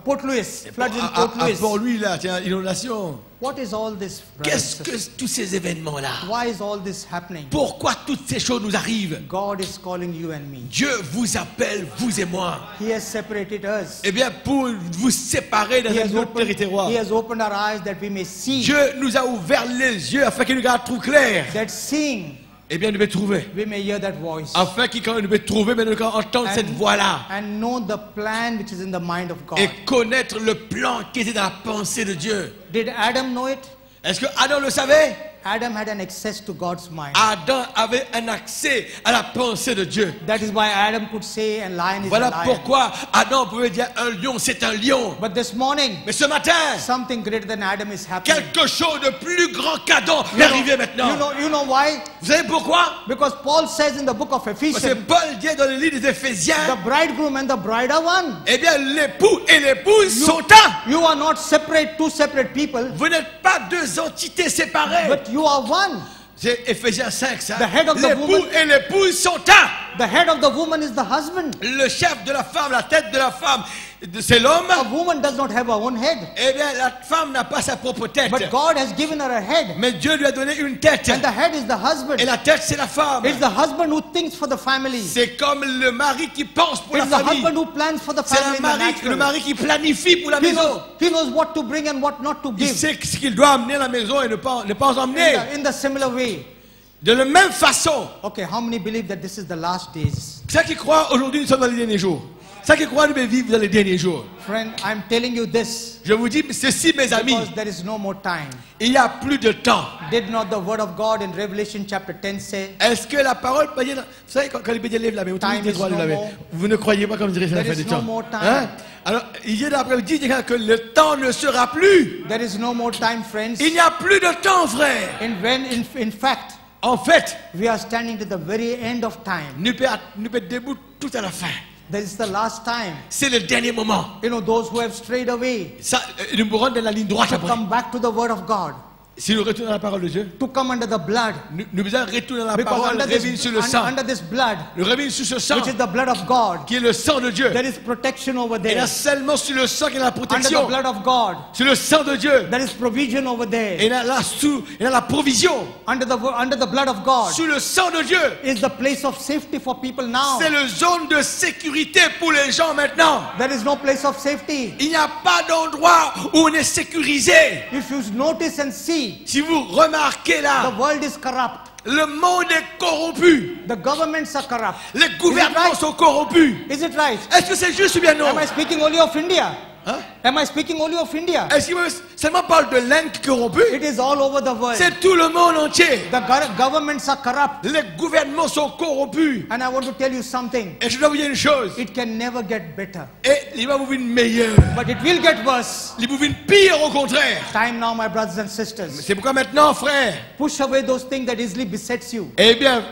Port Louis. Floods in À Port Louis. Port-Louis, là, tiens, inondation. What is all this, brothers and Qu'est-ce que sisters? tous ces événements-là? Why is all this happening? Pourquoi toutes ces choses nous arrivent? God is calling you and me. Dieu vous appelle, vous et moi. He has separated us. Eh bien, pour vous séparer dans He un has, autre territoire. he has opened our eyes that we may see. Dieu nous a ouvert les yeux afin qu'il nous garde tout clair. That seeing, Eh bien, nous devons trouver. we may hear that voice. Afin qu'il nous devons trouver, mais nous devons entendre cette voix-là. And know the plan which is in the mind of God. Et connaître le plan qui était dans la pensée de Dieu. Did Adam know it? Est-ce que Adam le savait? Adam had an access to God's mind. Adam avait un accès à la pensée de Dieu. That is why Adam could say, and lion is a Voilà lion. pourquoi Adam pouvait dire un lion, c'est un lion. But this morning, Mais ce matin, something greater than Adam is happening. quelque chose de plus grand qu'Adam est arrivé maintenant. You know why? Vous savez pourquoi? Because Paul says in the book of Parce que Ephesians, Paul dit dans le livre des Éphésiens, the bridegroom and the bride are one. eh bien l'époux et l'épouse sont un. You are not separate, two separate people, Vous n'êtes pas deux entités séparées. but you are one. C'est Éphésiens 5, ça. The head of the L'époux woman- et l'épouse sont un. The head of the woman is the husband. Le chef de la femme, la tête de la femme, c'est l'homme. A woman does not have her own head, Eh bien, la femme n'a pas sa propre tête. but God has given her a head, Mais Dieu lui a donné une tête. and the head is the husband. Et la tête, c'est la femme. It's the husband who thinks for the family. C'est comme le mari qui pense pour la It's the family. husband who plans for the C'est family. le in the mari, natural. le mari qui planifie pour la maison. He knows what to bring and what not to Il give. sait ce qu'il doit amener à la maison et ne pas en emmener. In the similar way. De la même façon, Okay, how many believe that this is the last days? ceux qui croient aujourd'hui, nous sommes dans les derniers jours. Ceux qui croient, nous devons vivre dans les derniers jours. Friend, I'm telling you this Je vous dis ceci, mes amis, because there is no more time. il n'y a plus de temps. Did not the word of God in Revelation chapter 10 say, Est-ce que la parole peut dire, vous savez, quand les bédiers lèvent la main, Time is no more. vous ne croyez pas comme dirait c'est la There fin is du no temps. more time. Hein? Alors, il y a l'après-midi que le temps ne sera plus. there is no more time, friends? Il n'y a plus de temps, frère. In fact, En fait, we are standing to the very end of time. nous pouvons être debout tout à la fin. This is the last time. C'est le dernier moment. You know, those who have strayed away Ça, nous mourrons dans la ligne droite to après. come back to the word of God, Si nous retournons à la parole de Dieu, to come under the blood. nous devons retourner à la Because parole, revenir sur le sang. under this blood, Le revenir sur ce sang, which is the blood of God, qui est le sang de Dieu. there is protection over Et there. là, seulement sur le sang qu'il y a la Under the protection. blood of God, Sur le sang de Dieu. there is provision over there. Et là, il y a la provision. Under the blood of God Sur le sang de Dieu. is the place of safety for people now. C'est le zone de sécurité pour les gens maintenant. There is no place of safety. Il n'y a pas d'endroit où on est sécurisé. If you notice and see, Si vous remarquez the là, world is corrupt. le monde est corrompu. The governments are corrupt. Les gouvernements sont corrompus. Is it right? Est-ce que c'est juste ou bien non? Am I speaking only of India? Hein? Am I speaking only of India? Est-ce qu'il seulement parle de l'Inde qui est corrompue? It is all over the world. C'est tout le monde entier. The governments are corrupt. Les gouvernements sont corrompus. And I want to tell you something. Et je dois vous dire une chose. It can never get better. Et il va vous venir meilleur. But it will get worse. Il vous venir pire au contraire. Time now, my brothers and sisters. C'est pourquoi maintenant, frère, Push away those things that easily besets you. eh bien,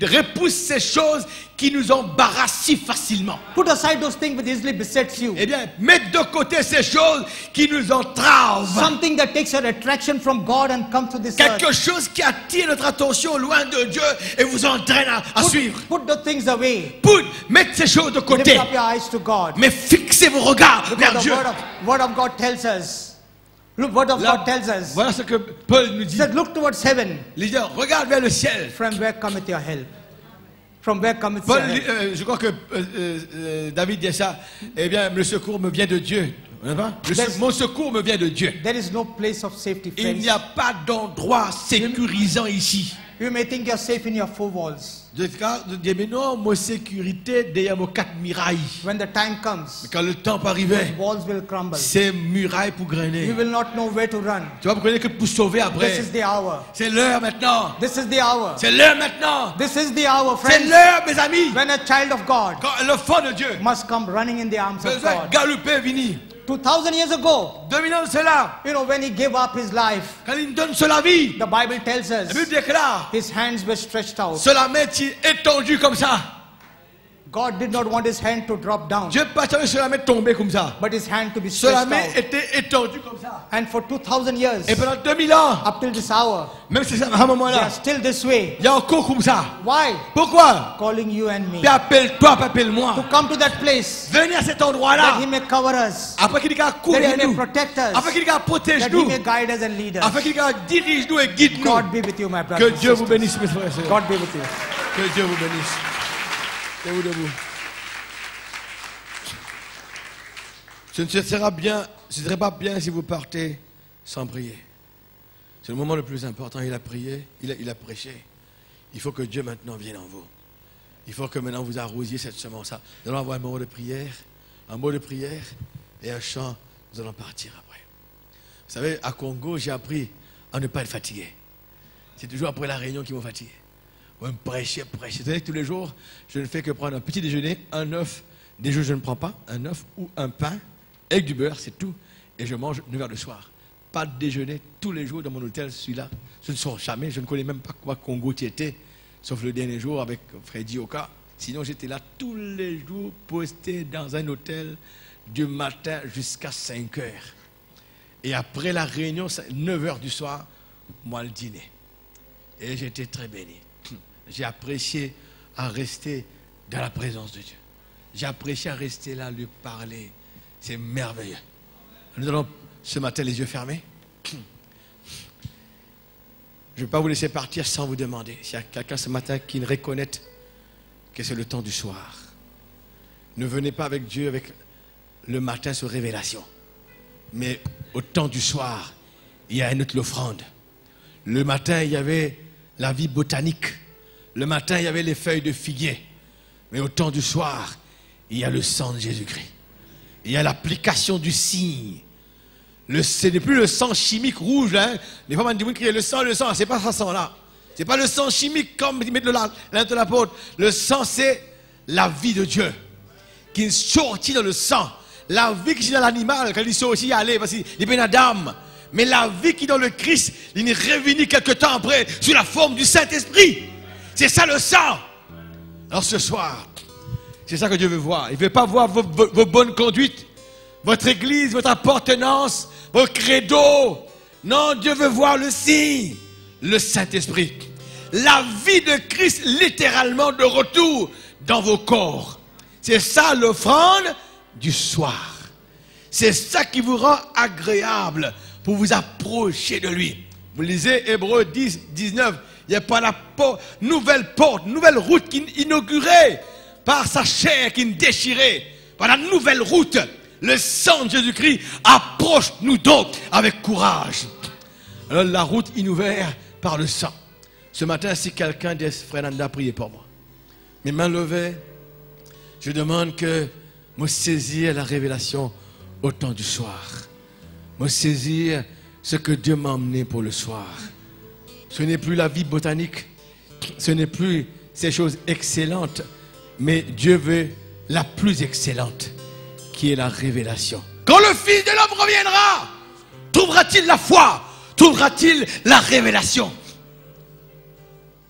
repousse ces choses qui nous embarrassent si facilement. Put aside those things which easily besets you. Eh bien, mettez de côté ces choses qui nous entravent. Something that takes your attraction from God and comes to this earth. Quelque chose qui attire notre attention loin de Dieu et vous entraîne à suivre. Put the things away. Mettez ces choses de Lift côté. up your eyes to God. Mais fixez vos regards vers Because Dieu. the word of God tells us. Look, word of God tells us. Voilà ce que Paul nous He dit. said, look towards heaven. Il dit, regarde vers le ciel. From where cometh your help? From where cometh Paul, your help? je crois que David dit ça. Eh bien, le secours me vient de Dieu. Mon secours me vient de Dieu. There is no place of safety, Il friends. n'y a pas d'endroit sécurisant ici. You may think you're safe in your four walls. Mais non, ma sécurité derrière mes 4 murailles. When the time comes, Quand le temps peut arriver, walls will crumble. ces murailles pour grainer. You will not know where to run. Tu vas me connaître que pour sauver This après. is the hour. C'est l'heure maintenant. This is the hour. C'est l'heure maintenant. This is the hour, C'est friends. l'heure, mes amis. When a child of God Quand l'enfant de Dieu must come running in the arms of besoin God. galoper, venir. 2000 years ago, 2000 ans de cela, you know, when he gave up his life, quand il donne sur la vie, the Bible tells la us Bible déclare, his hands were stretched out. sur la main étendue comme ça. God did not want his hand to drop down, Dieu pas sur la main tomber comme ça. but his hand to be Sur la stretched main out. était étendue comme ça. And for 2000 years, Et pendant 2000 ans, up till this hour, même si c'est à un they moment-là, are still this way. il y a encore comme ça. Why? Pourquoi? Calling you and me Puis appelle-toi, to appelle-moi. come to that place Venez à cet that endroit-là. he may cover us, Après qu'il a that couvert he may nous. protect us, Afin qu'il protège that he nous. may guide us and lead us. Afin qu'il dirige nous et guide nous. God be with you, my Que brothers and Dieu vous sisters. bénisse, mes frères et sœurs. God be with you. Que Dieu vous bénisse. Levez-vous debout. Ce ne serait pas bien si vous partez sans prier. C'est le moment le plus important. Il a prié, il a prêché. Il faut que Dieu maintenant vienne en vous. Il faut que maintenant vous arrosiez cette semence. Nous allons avoir un mot de prière et un chant. Nous allons partir après. Vous savez, à Congo, j'ai appris à ne pas être fatigué. C'est toujours après la réunion qui m'ont fatigué. On me prêcher. Vous savez que tous les jours, je ne fais que prendre un petit déjeuner, un œuf. Des jours, je ne prends pas un œuf ou un pain avec du beurre, c'est tout. Et je mange 9 heures le soir. Pas de déjeuner tous les jours dans mon hôtel, celui-là. Je ne sors jamais, je ne connais même pas quoi Congo tu étais, sauf le dernier jour avec Freddy Oka. Sinon, j'étais là tous les jours, posté dans un hôtel du matin jusqu'à 5 heures. Et après la réunion, 9 heures du soir, moi le dîner. Et j'étais très béni. J'ai apprécié à rester dans la présence de Dieu. J'ai apprécié à rester là, lui parler. C'est merveilleux. Nous allons ce matin les yeux fermés. Je ne vais pas vous laisser partir sans vous demander s'il y a quelqu'un ce matin qui ne reconnaît que c'est le temps du soir. Ne venez pas avec Dieu avec le matin sur révélation. Mais au temps du soir, il y a une autre offrande. Le matin, il y avait la vie botanique. Le matin, il y avait les feuilles de figuier. Mais au temps du soir, il y a le sang de Jésus-Christ. Il y a l'application du signe. Ce n'est plus le sang chimique rouge. Hein. Les femmes disent que le sang, c'est pas ce sang-là. C'est pas le sang chimique comme ils mettent de l'apôtre. Le sang, c'est la vie de Dieu qui est sortie dans le sang. La vie qui est dans l'animal, quand il sort aussi, aller parce qu'il est bien Adam. Mais la vie qui est dans le Christ, il est revenu quelque temps après sous la forme du Saint-Esprit. C'est ça le sang. Alors ce soir, c'est ça que Dieu veut voir. Il ne veut pas voir vos bonnes conduites, votre église, votre appartenance, vos credos. Non, Dieu veut voir le signe, le Saint-Esprit. La vie de Christ littéralement de retour dans vos corps. C'est ça l'offrande du soir. C'est ça qui vous rend agréable pour vous approcher de lui. Vous lisez Hébreux 10, 19. Il n'y a pas la nouvelle porte, nouvelle route qui est inaugurée par sa chair qui est déchirée. Par la nouvelle route, le sang de Jésus-Christ approche-nous donc avec courage. Alors la route est ouverte par le sang. Ce matin, si quelqu'un des frères Nanda priez pour moi. Mes mains levées, je demande que me saisir la révélation au temps du soir. Me saisir ce que Dieu m'a emmené pour le soir. Ce n'est plus la vie botanique, ce n'est plus ces choses excellentes, mais Dieu veut la plus excellente, qui est la révélation. Quand le Fils de l'homme reviendra, trouvera-t-il la foi? Trouvera-t-il la révélation?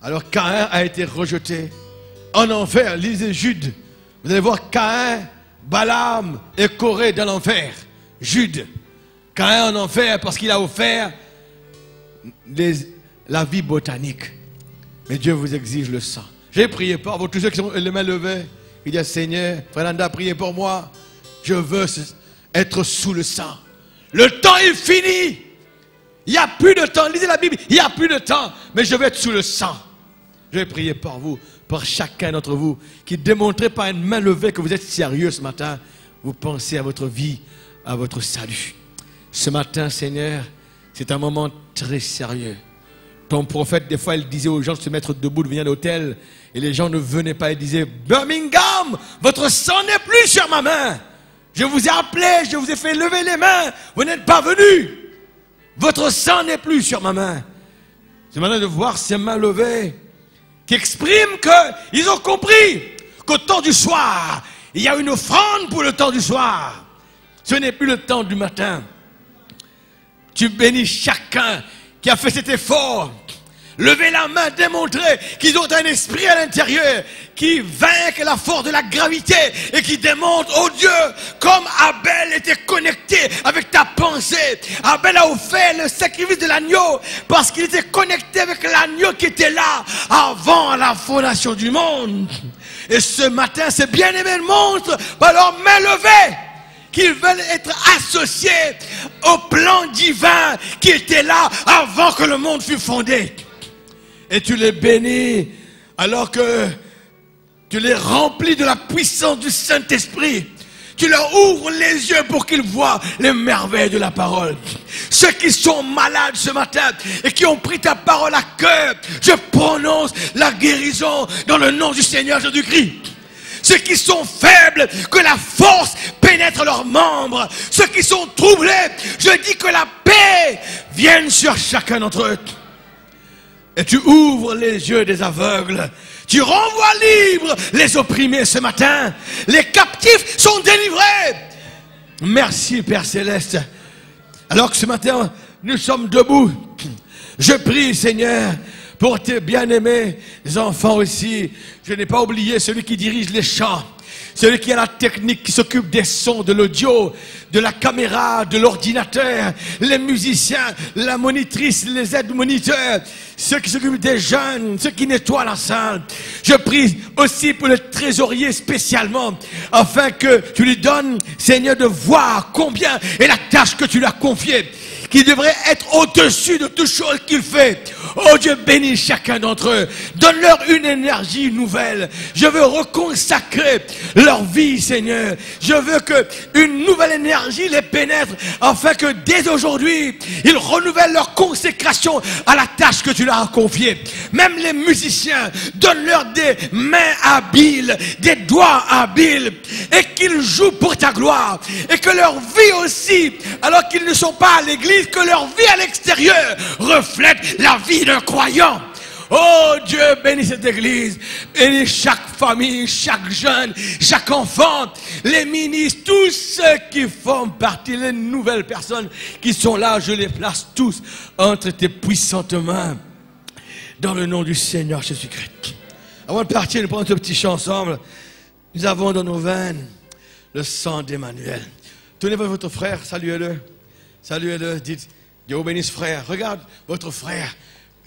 Alors Caïn a été rejeté en enfer. Lisez Jude. Vous allez voir Caïn, Balaam et Corée dans l'enfer. Jude. Caïn en enfer parce qu'il a offert la vie botanique. Mais Dieu vous exige le sang. J'ai prié pour vous, tous ceux qui sont les mains levées. Il dit, Seigneur, Fernanda, priez pour moi. Je veux être sous le sang. Le temps est fini. Il n'y a plus de temps. Lisez la Bible. Il n'y a plus de temps. Mais je veux être sous le sang. Je vais prier pour vous, pour chacun d'entre vous, qui démontrez par une main levée que vous êtes sérieux ce matin. Vous pensez à votre vie, à votre salut. Ce matin, Seigneur, c'est un moment très sérieux. Ton prophète, des fois, il disait aux gens de se mettre debout, de venir à l'hôtel. Et les gens ne venaient pas. Il disait, Birmingham, votre sang n'est plus sur ma main. Je vous ai appelé, je vous ai fait lever les mains. Vous n'êtes pas venus. Votre sang n'est plus sur ma main. C'est maintenant de voir ces mains levées qui expriment qu'ils ont compris qu'au temps du soir, il y a une offrande pour le temps du soir. Ce n'est plus le temps du matin. Tu bénis chacun qui a fait cet effort. Levez la main, démontrez qu'ils ont un esprit à l'intérieur qui vainque la force de la gravité et qui démontre, oh Dieu, comme Abel était connecté avec ta pensée. Abel a offert le sacrifice de l'agneau parce qu'il était connecté avec l'agneau qui était là avant la fondation du monde. Et ce matin, ces bien-aimés montrent par leurs mains levées qu'ils veulent être associés au plan divin qui était là avant que le monde fût fondé. Et tu les bénis alors que tu les remplis de la puissance du Saint-Esprit. Tu leur ouvres les yeux pour qu'ils voient les merveilles de la parole. Ceux qui sont malades ce matin et qui ont pris ta parole à cœur, je prononce la guérison dans le nom du Seigneur Jésus-Christ. Ceux qui sont faibles, que la force pénètre leurs membres. Ceux qui sont troublés, je dis que la paix vienne sur chacun d'entre eux. Et tu ouvres les yeux des aveugles. Tu renvoies libres les opprimés ce matin. Les captifs sont délivrés. Merci Père Céleste. Alors que ce matin, nous sommes debout. Je prie Seigneur pour tes bien-aimés enfants aussi. Je n'ai pas oublié celui qui dirige les chants. Celui qui a la technique, qui s'occupe des sons, de l'audio, de la caméra, de l'ordinateur, les musiciens, la monitrice, les aides-moniteurs, ceux qui s'occupent des jeunes, ceux qui nettoient la salle. Je prie aussi pour le trésorier spécialement, afin que tu lui donnes, Seigneur, de voir combien est la tâche que tu lui as confiée, qui devrait être au-dessus de toute chose qu'il fait. Oh Dieu, bénis chacun d'entre eux. Donne-leur une énergie nouvelle. Je veux reconsacrer leur vie, Seigneur. Je veux qu'une nouvelle énergie les pénètre, afin que dès aujourd'hui, ils renouvellent leur consécration à la tâche que tu leur as confiée. Même les musiciens, donne-leur des mains habiles, des doigts habiles, et qu'ils jouent pour ta gloire. Et que leur vie aussi, alors qu'ils ne sont pas à l'église, que leur vie à l'extérieur reflète la vie d'un croyant. Oh Dieu, bénis cette église, bénis chaque famille, chaque jeune, chaque enfant, les ministres, tous ceux qui font partie, les nouvelles personnes qui sont là, je les place tous entre tes puissantes mains, dans le nom du Seigneur Jésus-Christ. Avant de partir, nous prenons ce petit chant ensemble. Nous avons dans nos veines le sang d'Emmanuel. Tenez votre frère, saluez-le. Saluez-le, dites, Dieu vous bénisse frère. Regarde votre frère.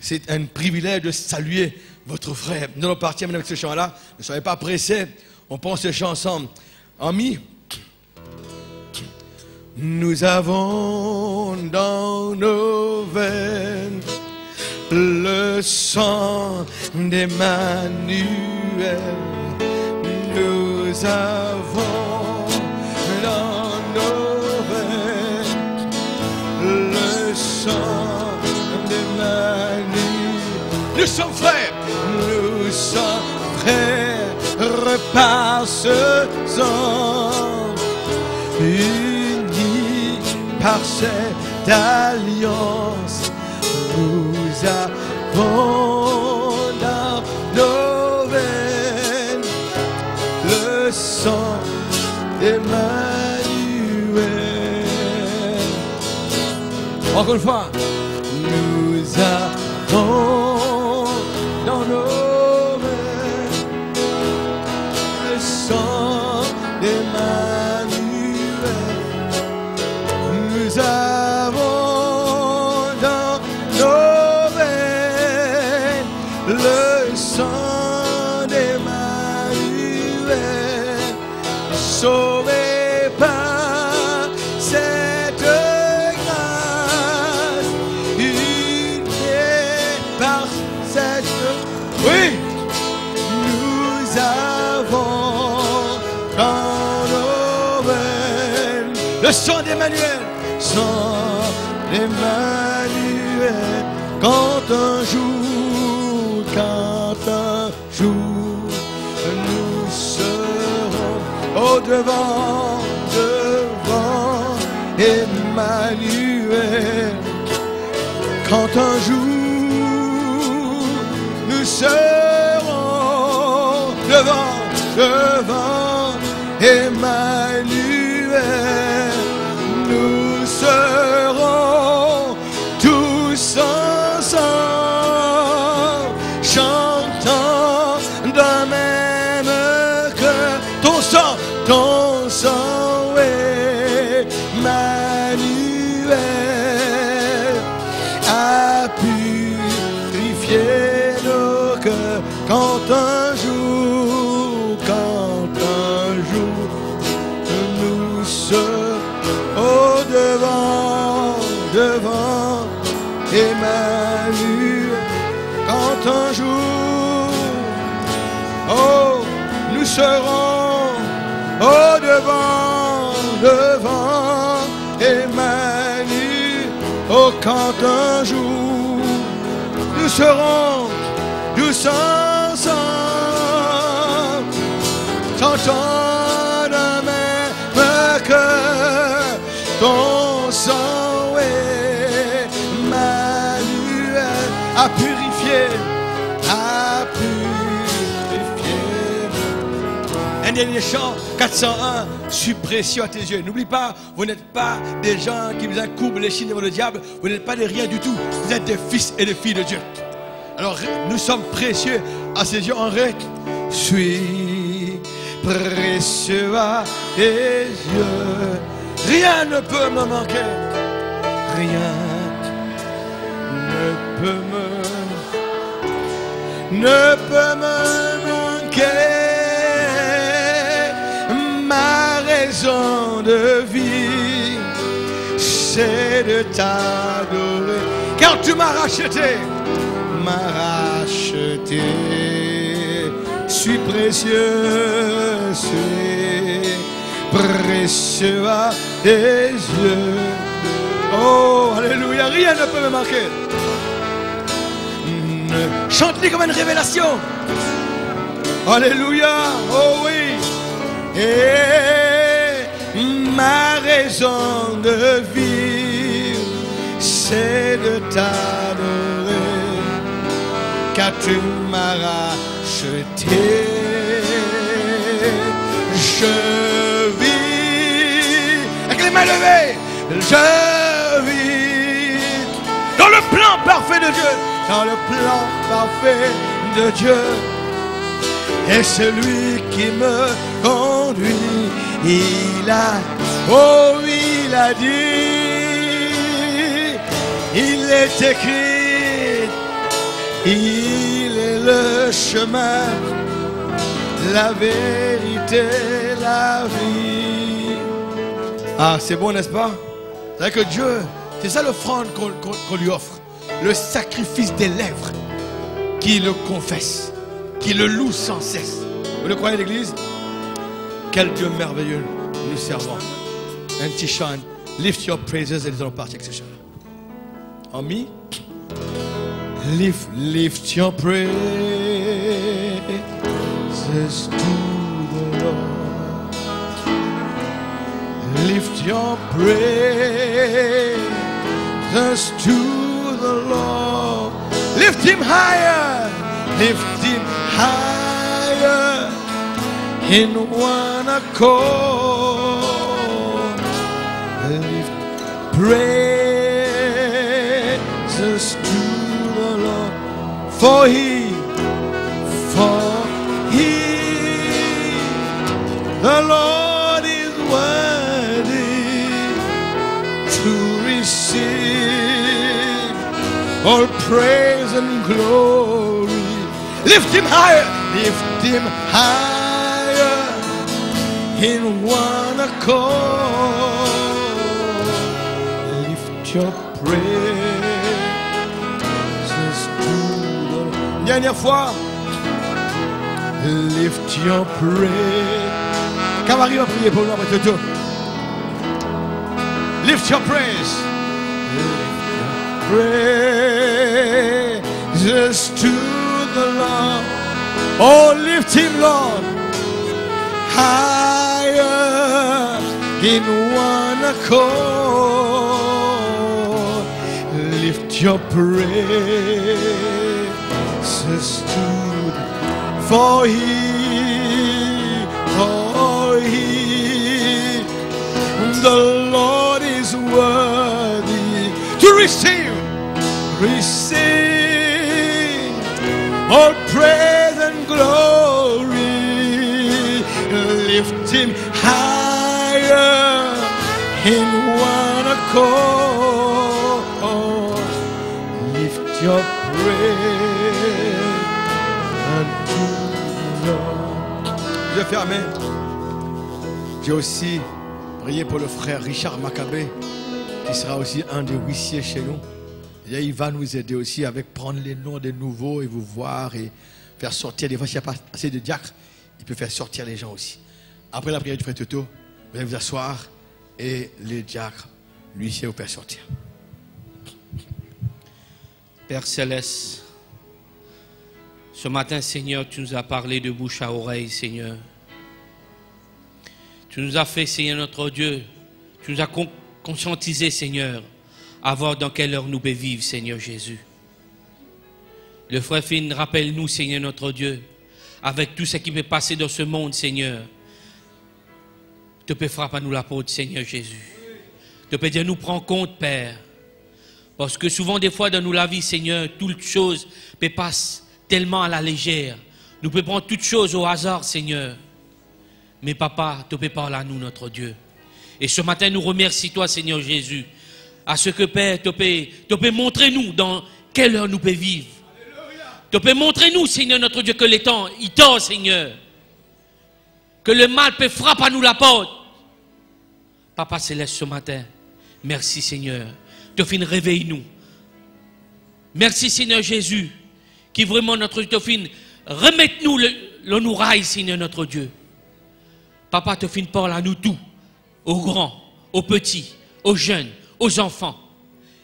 C'est un privilège de saluer votre frère. Nous allons partir maintenant avec ce chant-là. Ne soyez pas pressés. On prend ce chant ensemble. Amis, nous avons dans nos veines le sang d'Emmanuel. Nous avons dans nos veines le sang d'Emmanuel. Nous sommes frères. Nous sommes frères par ce sang, unis par cette alliance. Nous avons dans nos veines le sang d'Emmanuel. Encore une fois. Nous avons dans nos le sang d'Emmanuel, sauvé par cette grâce, unis par cette... Oui, nous avons dans nos veines le sang d'Emmanuel, sang d'Emmanuel. Quand un jour, nous serons au devant Emmanuel. Quand un jour, nous serons devant Emmanuel, nous serons tous ensemble, chantant d'un même cœur. Ton sang, Emmanuel, a purifié nos cœurs. Quand un jour, nous serons au devant Emmanuel. Quand un jour, oh, nous serons au devant Emmanuel. Oh, quand un jour, nous serons tous ensemble, chantant d'un même cœur. Ton sang, Emmanuel, a purifié. Un dernier chant, 401, je suis précieux à tes yeux. N'oublie pas, vous n'êtes pas des gens qui vous incourbent les chines devant le diable. Vous n'êtes pas des rien du tout. Vous êtes des fils et des filles de Dieu. Alors, nous sommes précieux à ses yeux. En règle, je suis précieux à tes yeux. Rien ne peut me manquer. Rien ne peut me manquer. Ma raison de vie, c'est de t'adorer. Car tu m'as racheté. Je suis précieux, précieux à tes yeux. Oh, alléluia, rien ne peut me manquer. Chante-les comme une révélation. Alléluia, oh oui. Et ma raison de vivre, c'est de t'adorer, car tu m'as racheté. Je vis, avec les mains levées, je vis dans le plan parfait de Dieu, dans le plan parfait de Dieu. Et celui qui me conduit, il a dit, il est écrit, il est le chemin, la vérité, la vie. Ah, c'est bon, n'est-ce pas? C'est vrai que Dieu, c'est ça l'offrande qu'on lui offre, le sacrifice des lèvres qui le confesse, qui le loue sans cesse. Vous le croyez, l'église? Quel Dieu merveilleux nous servons. Un petit chant. Lift your praises et nous allons partir avec ce chant. En mi. Lift your praises to the Lord. Lift your praises to the Lord. Lift him higher. Lift him higher in one accord. Lift praises to the Lord, for he, the Lord is worthy to receive all praise and glory. Lift him higher. Lift him higher. In one accord. Lift your praises to the... Dernière fois. Lift your praise. Camarade va prier pour nous après tout. Lift your praise. Lift your praises to the Lord. Oh, lift him, Lord, higher in one accord. Lift your praises to the For he, the Lord is worthy to receive all praise and glory. Lift him higher in one accord. Lift your praise unto the Lord. Je fais amen. J'ai aussi prié pour le frère Richard Maccabé, qui sera aussi un des huissiers chez nous. Et il va nous aider aussi avec prendre les noms des nouveaux et vous voir et faire sortir. Des fois, s'il n'y a pas assez de diacres, il peut faire sortir les gens aussi. Après la prière du frère Toto, vous allez vous asseoir et les diacres, l'huissier, vous faire sortir. Père Céleste, ce matin, Seigneur, tu nous as parlé de bouche à oreille, Seigneur. Tu nous as fait, Seigneur notre Dieu, tu nous as conscientisé, Seigneur, à voir dans quelle heure nous pouvons vivre, Seigneur Jésus. Le frère Finn, rappelle-nous, Seigneur notre Dieu, avec tout ce qui peut passer dans ce monde, Seigneur, tu peux frapper à nous la porte, Seigneur Jésus. Tu peux dire, nous prends compte, Père. Parce que souvent, des fois, dans nous la vie, Seigneur, toutes choses peut passer tellement à la légère. Nous pouvons prendre toutes choses au hasard, Seigneur. Mais papa, tu peux parler à nous, notre Dieu. Et ce matin, nous remercions toi, Seigneur Jésus, à ce que, Père, tu peux montrer nous dans quelle heure nous pouvons vivre. Tu peux montrer nous, Seigneur notre Dieu, que les temps, il tord, Seigneur. Que le mal peut frapper à nous la porte. Papa Céleste, ce matin, merci, Seigneur. Tu finis réveille-nous. Merci, Seigneur Jésus, qui vraiment, notre Dieu, remette-nous le nourraille, Seigneur notre Dieu. Papa, te finis parle à nous tous, aux grands, aux petits, aux jeunes, aux enfants.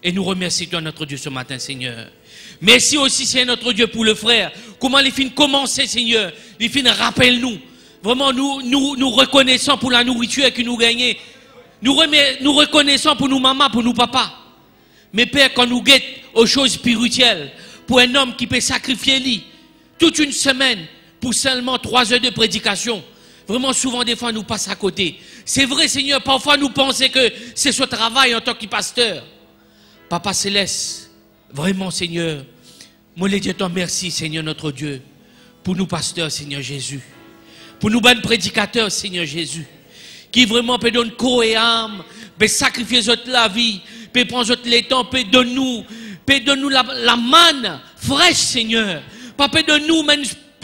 Et nous remercions toi, notre Dieu, ce matin, Seigneur. Merci aussi, Seigneur, notre Dieu, pour le frère. Comment les fins commencer, Seigneur. Les fins rappelle-nous. Vraiment, nous reconnaissons pour la nourriture que nous gagnons. Nous reconnaissons pour nous maman, pour nous papa. Mais Père, quand nous guettons aux choses spirituelles, pour un homme qui peut sacrifier lui, toute une semaine, pour seulement 3 heures de prédication, vraiment, souvent, des fois, nous passons à côté. C'est vrai, Seigneur, parfois, nous pensons que c'est ce travail en tant que pasteur. Papa Céleste, vraiment, Seigneur, moi, les dieux, toi, merci, Seigneur, notre Dieu, pour nous, pasteurs, Seigneur Jésus. Pour nous, bonnes prédicateurs, Seigneur Jésus, qui vraiment peut donner corps et âme, peut sacrifier la vie, peut prendre les temps, peut donner nous la manne fraîche, Seigneur. Pas peut donner nous,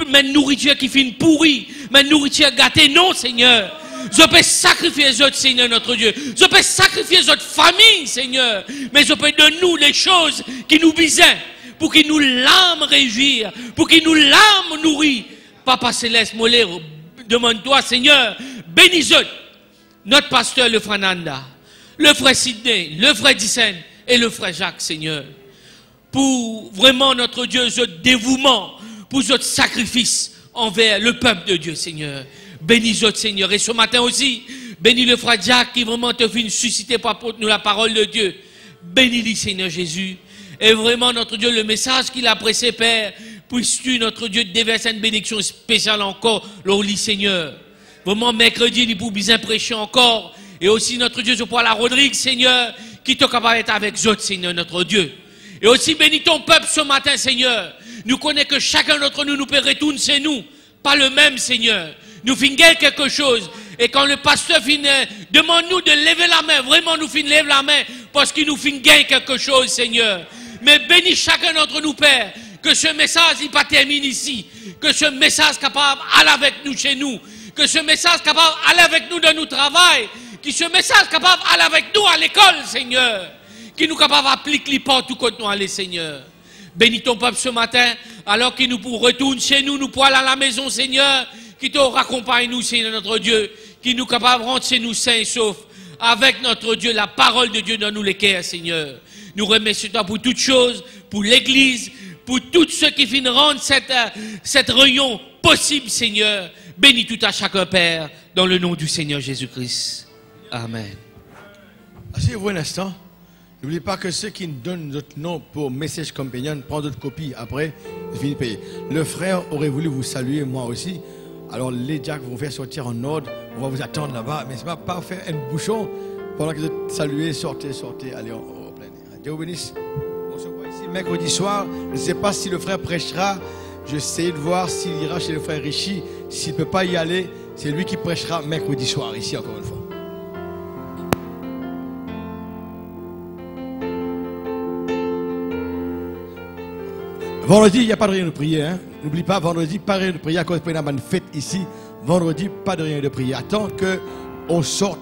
mais nourriture qui finit pourrie, mais nourriture gâtée, non, Seigneur. Je peux sacrifier les autres, Seigneur, notre Dieu. Je peux sacrifier les autres familles, Seigneur. Mais je peux donner nous les choses qui nous bisaient, pour qu'ils nous l'âme réjouir, pour qu'ils nous l'âme nourrir. Papa Céleste, molé, demande-toi, Seigneur, bénis notre pasteur, le frère Nanda, le frère Sidney, le frère Dicen et le frère Jacques, Seigneur. Pour vraiment, notre Dieu, ce dévouement, pour ce sacrifice envers le peuple de Dieu, Seigneur. Bénis notre Seigneur. Et ce matin aussi, bénis le frère Jacques qui vraiment te fait susciter pour nous la parole de Dieu. Bénis-le, Seigneur Jésus. Et vraiment, notre Dieu, le message qu'il a pressé, Père, puisses-tu, notre Dieu, déverser une bénédiction spéciale encore, l'Oli, Seigneur. Vraiment, mercredi, il pour bien prêcher encore. Et aussi, notre Dieu, je crois la Rodrigue, Seigneur, qui te capable d'être avec eux, Seigneur, notre Dieu. Et aussi, bénis ton peuple ce matin, Seigneur. Nous connaissons que chacun d'entre nous peut retourner chez nous. Pas le même, Seigneur. Nous finissons quelque chose. Et quand le pasteur finit, demande-nous de lever la main. Vraiment, nous finissons lever la main. Parce qu'il nous finit quelque chose, Seigneur. Mais bénis chacun d'entre nous, Père. que ce message il pas termine ici, que ce message capable aller avec nous chez nous, que ce message capable aller avec nous dans notre travail, que ce message capable aller avec nous à l'école, Seigneur, qui nous capable d'appliquer partout quand nous allons, Seigneur. Bénis ton peuple ce matin, alors qu'il nous retourne chez nous, nous pour aller à la maison, Seigneur, qui te raccompagne nous, Seigneur notre Dieu, qui nous capable de rendre chez nous saints et saufs, avec notre Dieu, la parole de Dieu dans nous les cœurs, Seigneur. Nous remercions toi pour toutes choses, pour l'Église, pour tous ceux qui viennent rendre cette réunion possible, Seigneur. Bénis tout à chacun, Père, dans le nom du Seigneur Jésus-Christ. Amen. Asseyez-vous un instant. N'oubliez pas que ceux qui nous donnent notre nom pour Message Companion prennent d'autres copies après, ils finissent de payer. Le frère aurait voulu vous saluer, moi aussi. Alors les diacres vont faire sortir en ordre. On va vous attendre là-bas. Mais ce n'est pas faire un bouchon pendant que vous saluez, sortez, allez en plein air. Dieu vous bénisse. On se voit ici mercredi soir. Je ne sais pas si le frère prêchera. Je vais essayer de voir s'il ira chez le frère Richie. S'il ne peut pas y aller, c'est lui qui prêchera mercredi soir ici encore une fois. Vendredi, il n'y a pas de rien de prière. Hein? N'oublie pas, vendredi, pas de rien de prière. Quand il y a une fête ici, vendredi, pas de rien de prière. Attends qu'on sorte.